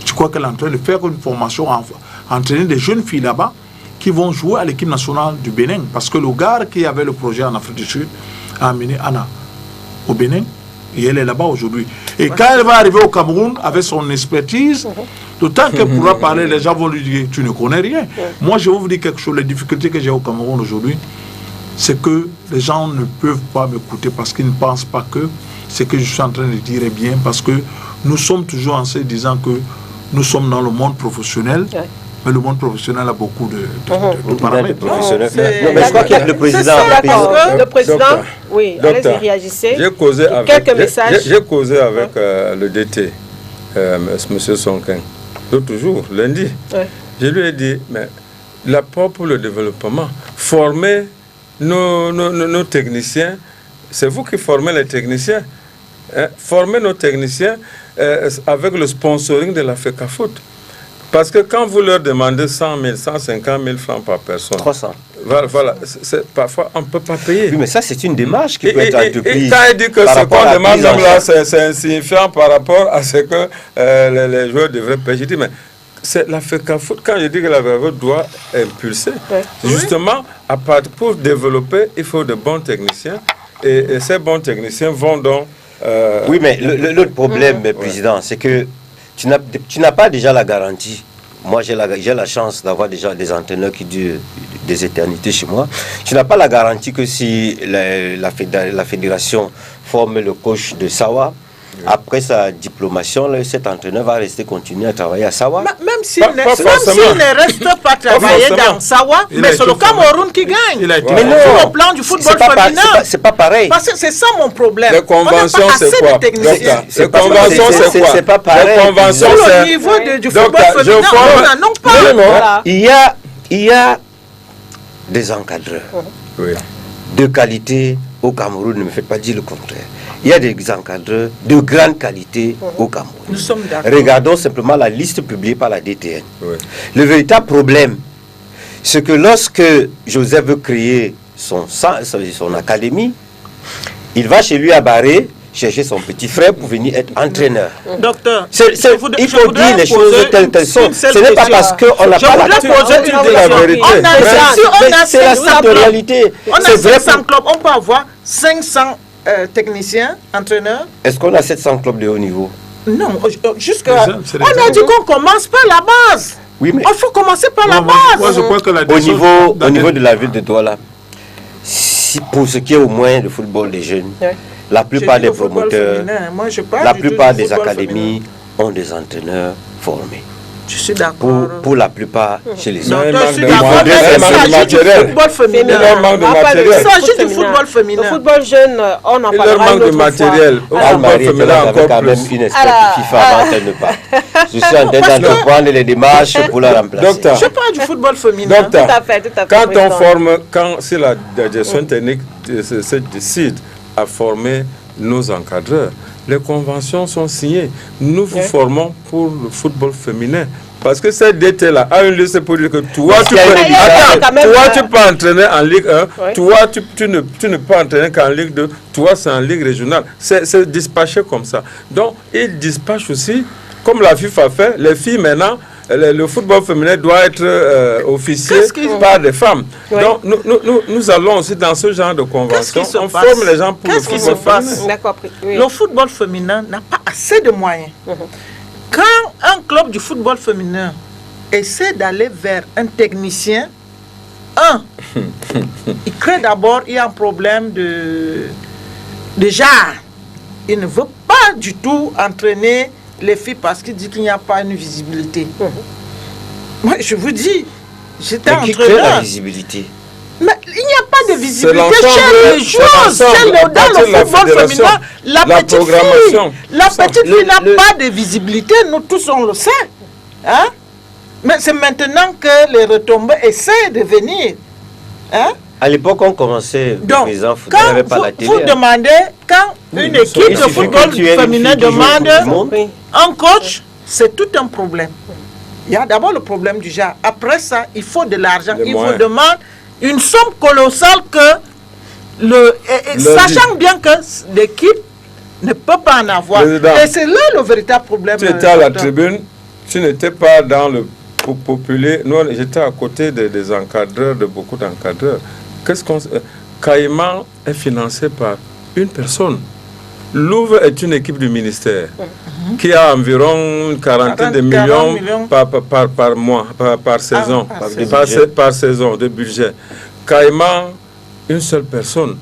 Je crois qu'elle est en train de faire une formation, entraîner des jeunes filles là-bas qui vont jouer à l'équipe nationale du Bénin. Parce que le gars qui avait le projet en Afrique du Sud a amené Anna au Bénin. Et elle est là-bas aujourd'hui. Et quand elle va arriver au Cameroun avec son expertise, d'autant qu'elle pourra parler, les gens vont lui dire tu ne connais rien. Moi, je vais vous dire quelque chose. Les difficultés que j'ai au Cameroun aujourd'hui, c'est que les gens ne peuvent pas m'écouter parce qu'ils ne pensent pas que ce que je suis en train de dire est bien. Parce que nous sommes toujours en se disant que nous sommes dans le monde professionnel. Mais le monde professionnel a beaucoup de paramètres. Non, mais je crois qu'il y a le président. Le président, oui, allez-y, réagissez. J'ai causé avec, quelques messages. J'ai causé avec le DT, M. Sonkin, l'autre jour, lundi. Je lui ai dit, mais l'apport pour le développement, former nos techniciens, c'est vous qui formez les techniciens. Former nos techniciens avec le sponsoring de la FECAFOOT. Parce que quand vous leur demandez 100 000, 150 000 francs par personne, 300. Voilà, parfois on ne peut pas payer. Oui, mais ça, c'est une démarche qui peut être entreprise. Et quand il dit que ce qu'on demande là, c'est insignifiant par rapport à ce que les joueurs devraient payer, je dis, mais c'est la FECAFOOT, quand je dis que la FECAFOOT doit impulser, justement, pour développer, il faut de bons techniciens, et ces bons techniciens vont donc... oui, mais l'autre problème, Président, c'est que tu n'as pas déjà la garantie. Moi, j'ai la chance d'avoir déjà des entraîneurs qui durent des éternités chez moi. Tu n'as pas la garantie que si la fédération forme le coach de Sawa, après sa diplomation, cet entraîneur va continuer à travailler à Sawa. Même s'il ne reste pas travailler dans Sawa, mais c'est le Cameroun qui gagne. Mais non, sur le plan du football féminin. C'est pas pareil. Parce que c'est ça mon problème. Les conventions, c'est quoi? Les conventions, c'est quoi? C'est pas pareil. Sur le niveau du football féminin, on n'en a pas. Il y a des encadreurs de qualité au Cameroun, ne me faites pas dire le contraire. Il y a des encadreurs de grande qualité au Cameroun. Nous sommes d'accord. Regardons simplement la liste publiée par la DTN. Le véritable problème, c'est que lorsque Joseph veut créer son académie, il va chez lui à Barré chercher son petit frère pour venir être entraîneur. Docteur, il faut dire les choses telles qu'elles sont. Ce n'est pas parce qu'on n'a pas la vérité. C'est la stricte réalité. On a 700 clubs, on peut avoir 500 techniciens, entraîneurs. Est-ce qu'on a 700 clubs de haut niveau? Non, jusqu'à... C'est On a dit qu'on commence par la base. Oui, mais Il faut commencer par la base. Moi, je crois que la au niveau de la ville de Douala, pour ce qui est au moins le football des jeunes, la plupart des promoteurs, la plupart des académies ont des entraîneurs formés. Je suis d'accord. Pour la plupart, chez les Non, hommes. je suis d'accord. Il s'agit du football féminin. Il s'agit du football féminin. Le football jeune, on en Il leur parlera manque une de autre fois. matériel. Au football féminin encore quand même plus. une experte FIFA avant qu'elle ne parte. Je suis en train d'entreprendre les démarches pour la remplacer. Docteur, Je parle du football féminin. docteur, Tout à fait, tout à fait, quand on président. forme, si la gestion technique se décide à former nos encadreurs, les conventions sont signées. Nous vous formons pour le football féminin. Parce que cette DT-là a une liste pour dire que toi, tu peux entraîner en Ligue 1, toi, tu ne peux entraîner qu'en Ligue 2, toi, c'est en Ligue régionale. C'est dispatché comme ça. Donc, ils dispatchent aussi, comme la FIFA fait, les filles maintenant, le football féminin doit être officié par des femmes. Donc, nous allons aussi dans ce genre de convention. On forme les gens pour le football féminin. D'accord. Oui. Le football féminin n'a pas assez de moyens. Quand un club du football féminin essaie d'aller vers un technicien, il crée d'abord, il y a un problème de genre. Il ne veut pas du tout entraîner les filles parce qu'il dit qu'il n'y a pas une visibilité. Moi, je vous dis, j'étais Mais qui crée la entraîneur. visibilité? Mais il n'y a pas de visibilité l'ensemble, chez les joueurs, dans le football féminin. La petite fille n'a pas de visibilité, nous tous on le sait. Hein? Mais c'est maintenant que les retombées essaient de venir. Hein? À l'époque, on commençait, Donc, les enfants, il n'y quand avait pas la télé. vous demandez, quand une équipe de football féminin demande un coach, c'est tout un problème. Il y a d'abord le problème du genre. Après ça, il faut de l'argent. Il vous demande une somme colossale que sachant bien que l'équipe ne peut pas en avoir. Président, et c'est là le véritable problème. Tu étais à la tribune, tu n'étais pas dans le populaire. Nous, j'étais à côté des encadreurs, de beaucoup d'encadreurs. Caïman est financé par une personne. Louvre est une équipe du ministère qui a environ une quarantaine de millions par mois, par saison, par saison de budget. Caïman, une seule personne.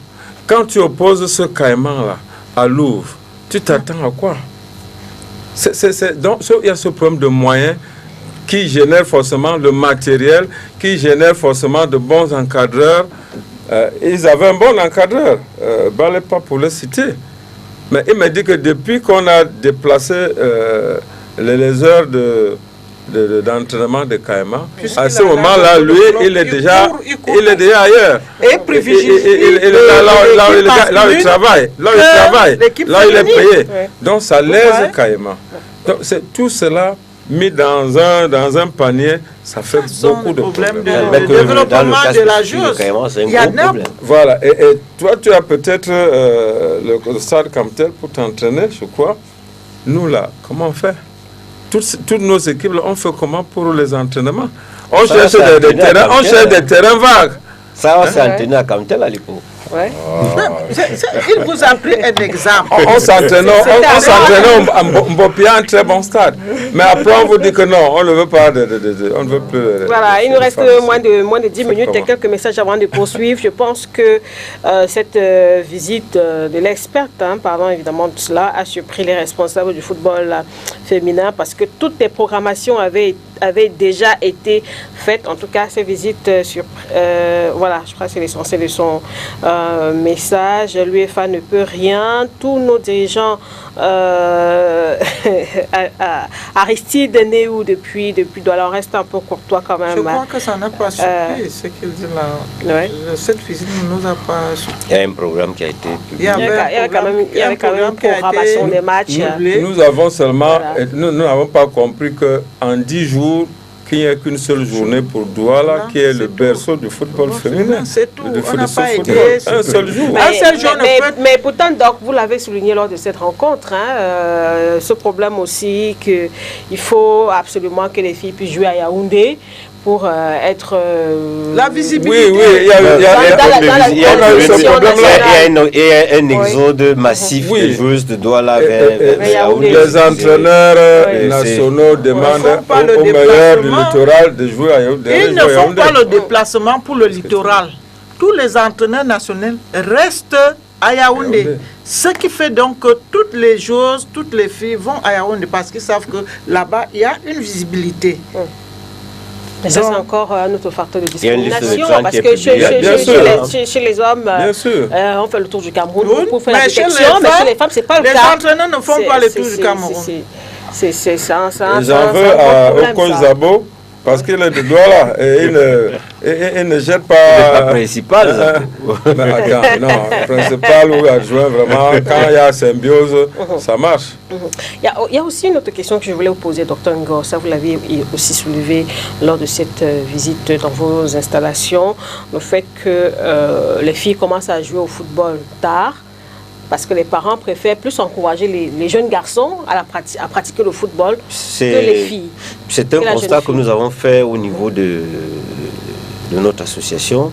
Quand tu opposes ce Caïman-là à Louvre, tu t'attends à quoi? Donc, il y a ce problème de moyens qui génère forcément le matériel, qui génère forcément de bons encadreurs. Ils avaient un bon encadreur, balai pas pour le citer. Mais il m'a dit que depuis qu'on a déplacé les heures d'entraînement de Caïman, à ce moment-là, lui, il est déjà ailleurs. Et privilégie. Il est là où il travaille, là où il est payé. Donc ça lèse Caïman. Donc c'est tout cela mis dans un panier, ça fait beaucoup de problèmes. Le développement de la chose, il y a voilà, et toi tu as peut-être le stade Camtel pour t'entraîner, je crois. Nous là, comment on fait? Toutes nos équipes, là, on fait comment pour les entraînements? On cherche des terrains vagues. Ça, on s'est entraîné à Camtel à l'époque. Ouais. Il vous a pris un exemple. On s'entraînait en Mbopia, un très bon stade. Mais après, on vous dit que non, on ne veut pas, on ne veut plus. Voilà, il nous reste moins de 10 minutes et quelques messages avant de poursuivre. Je pense que cette visite de l'experte, parlant évidemment de cela, a surpris les responsables du football féminin parce que toutes les programmations avaient déjà été faites. En tout cas, ces visites voilà, je crois que c'est l'essentiel de son message. L'UEFA ne peut rien. Tous nos dirigeants Aristide Néou depuis Douala, on reste un peu courtois quand même. Je crois que ça n'a pas surpris ce qu'il dit là. Ouais. Cette visite ne nous a pas surpris. Il y a un programme qui a été publié. Il y avait quand même une programmation des matchs. Nous avons seulement, nous n'avons pas compris qu'en 10 jours, qu'il n'y a qu'une seule journée pour Douala, qui est le berceau du football féminin. C'est tout. On n'a pas été un seul jour. Mais pourtant, donc, vous l'avez souligné lors de cette rencontre, ce problème aussi qu'il faut absolument que les filles puissent jouer à Yaoundé pour être... La visibilité. Oui, il y a un exode massif de joueuses de Douala vers les entraîneurs nationaux demandent au meilleur du littoral de jouer à Yaoundé. Ils ne font pas le déplacement pour le littoral. Tous les entraîneurs nationaux restent à Yaoundé. Ce qui fait donc que toutes les joueuses, toutes les filles vont à Yaoundé parce qu'ils savent que là-bas, il y a une visibilité. Mais ça, c'est encore un autre facteur de Il y a une liste de discrimination, parce que chez les hommes, on fait le tour du Cameroun pour faire la détection, mais chez les femmes, c'est pas le cas. Les entraîneurs ne font pas le tour du Cameroun. C'est ça. J'en veux au coach Zabo, parce qu'il est de Douala et il ne jette pas... Il n'est pas principal. Non, principal ou adjoint, vraiment, quand il y a symbiose, ça marche. Il y a aussi une autre question que je voulais vous poser, Dr Ngor. Ça, vous l'avez aussi soulevé lors de cette visite dans vos installations. Le fait que les filles commencent à jouer au football tard, parce que les parents préfèrent plus encourager les jeunes garçons à pratiquer le football que les filles. C'est un constat que nous avons fait au niveau de notre association.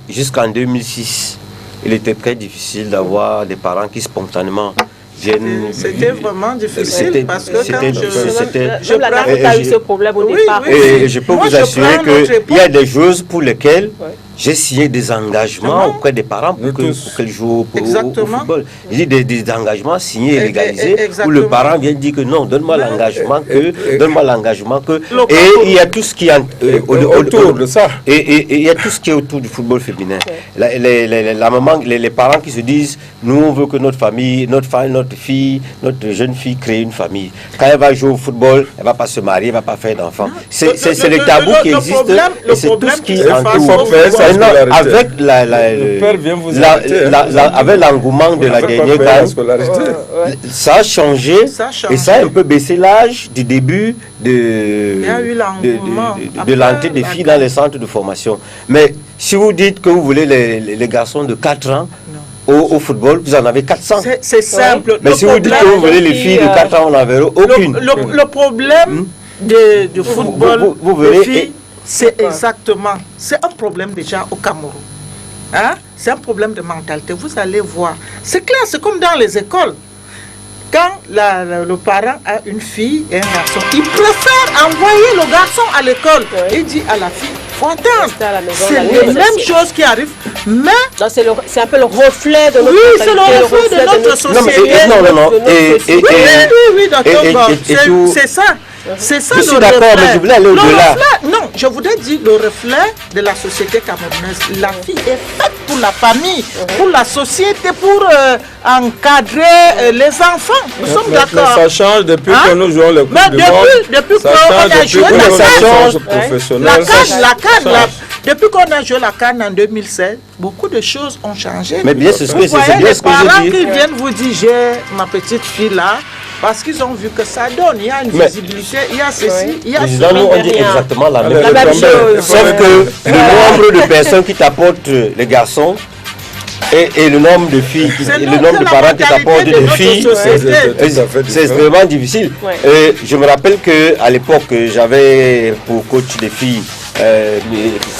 Jusqu'en 2006, il était très difficile d'avoir des parents qui spontanément viennent... C'était vraiment difficile parce que même la dame a eu ce problème au départ. Et je peux vous assurer qu'il y a des joueuses pour lesquelles j'ai signé des engagements auprès des parents pour qu'elles jouent au football. J'ai dit des engagements signés et légalisés où le parent vient dire que non, donne-moi l'engagement que... Et il y a tout ce qui est autour de ça. Et il y a tout ce qui est autour du football féminin. La maman, les parents qui se disent, nous on veut que notre famille, notre fille, notre jeune fille crée une famille. Quand elle va jouer au football, elle ne va pas se marier, elle ne va pas faire d'enfants. C'est les tabous qui existent et c'est tout ce qui entoure. Avec avec l'engouement de la dernière gamme, ça a changé et ça a un peu baissé l'âge du début de l'entrée des filles dans les centres de formation. Mais si vous dites que vous voulez les garçons de 4 ans au football, vous en avez 400. C'est simple. Mais si vous dites que vous voulez les filles de 4 ans, on n'en verra aucune. Le problème de football de filles, c'est exactement, c'est un problème déjà au Cameroun. Hein? C'est un problème de mentalité. Vous allez voir. C'est clair, c'est comme dans les écoles. Quand le parent a une fille et un garçon, il préfère envoyer le garçon à l'école. Il dit à la fille, faut attendre. C'est les mêmes choses qui arrivent. Mais c'est un peu le reflet de notre Oui, c'est le reflet de notre société. Oui, d'accord. C'est ça. C'est ça. Je suis d'accord, mais je voulais aller au-delà. Non, je voudrais dire le reflet de la société camerounaise. La fille est faite pour la famille, pour la société, pour encadrer les enfants. Nous sommes d'accord. Ça change depuis que nous jouons le Coupe du Monde. Depuis qu'on a joué la CAN, depuis qu'on a joué la CAN en 2016, beaucoup de choses ont changé. Mais bien, c'est ce que je dis. Les parents qui viennent vous dire, j'ai ma petite fille là, parce qu'ils ont vu que ça donne, il y a une visibilité, il y a ceci, il y a cela. Nous, on dit exactement la même chose. Sauf que le nombre de personnes qui t'apportent les garçons et le nombre de filles, le nombre de parents qui t'apportent des filles, c'est extrêmement difficile. Et je me rappelle qu'à l'époque, j'avais pour coach des filles,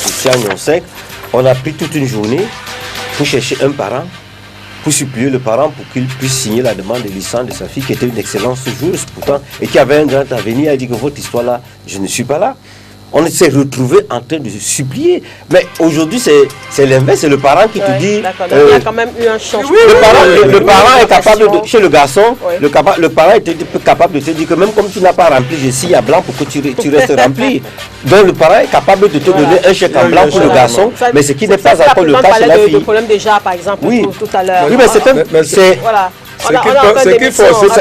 Christian Yonsek, on a pris toute une journée pour chercher un parent, pour supplier le parent pour qu'il puisse signer la demande de licence de sa fille, qui était une excellente joueuse pourtant, et qui avait un grand avenir. Elle dit que votre histoire là, je ne suis pas là. On s'est retrouvé en train de supplier. Mais aujourd'hui, c'est l'inverse, c'est le parent qui te dit... il y a quand même eu un changement. Le parent est capable, chez le garçon, le parent est capable de te dire que même comme tu n'as pas rempli, je signe à blanc pour que tu restes rempli. Donc le parent est capable de te donner un chèque en blanc pour le garçon, mais ce qui n'est pas encore le cas chez la fille. Le problème déjà, par exemple, tout à l'heure. Oui, mais c'est... Ce qu'il faut aussi,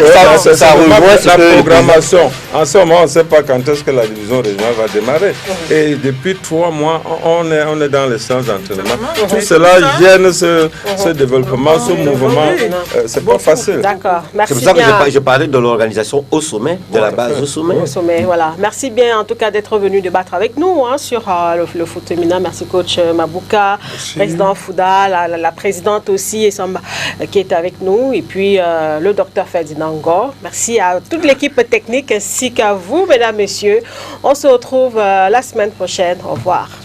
c'est la programmation. En ce moment, on ne sait pas quand est-ce que la division régionale va démarrer. Et depuis 3 mois, on est dans les séances d'entraînement. Tout cela gêne ce développement, ce mouvement. C'est pas facile. D'accord. C'est pour ça que je parlais de l'organisation au sommet, de la base au sommet. Au sommet, voilà. Merci bien en tout cas d'être venu débattre avec nous sur le foot féminin. Merci coach Mabouka, président Fouda, la présidente aussi, qui est avec nous. Et puis puis le docteur Ferdinand Ngor. Merci à toute l'équipe technique ainsi qu'à vous, mesdames, messieurs. On se retrouve la semaine prochaine. Au revoir.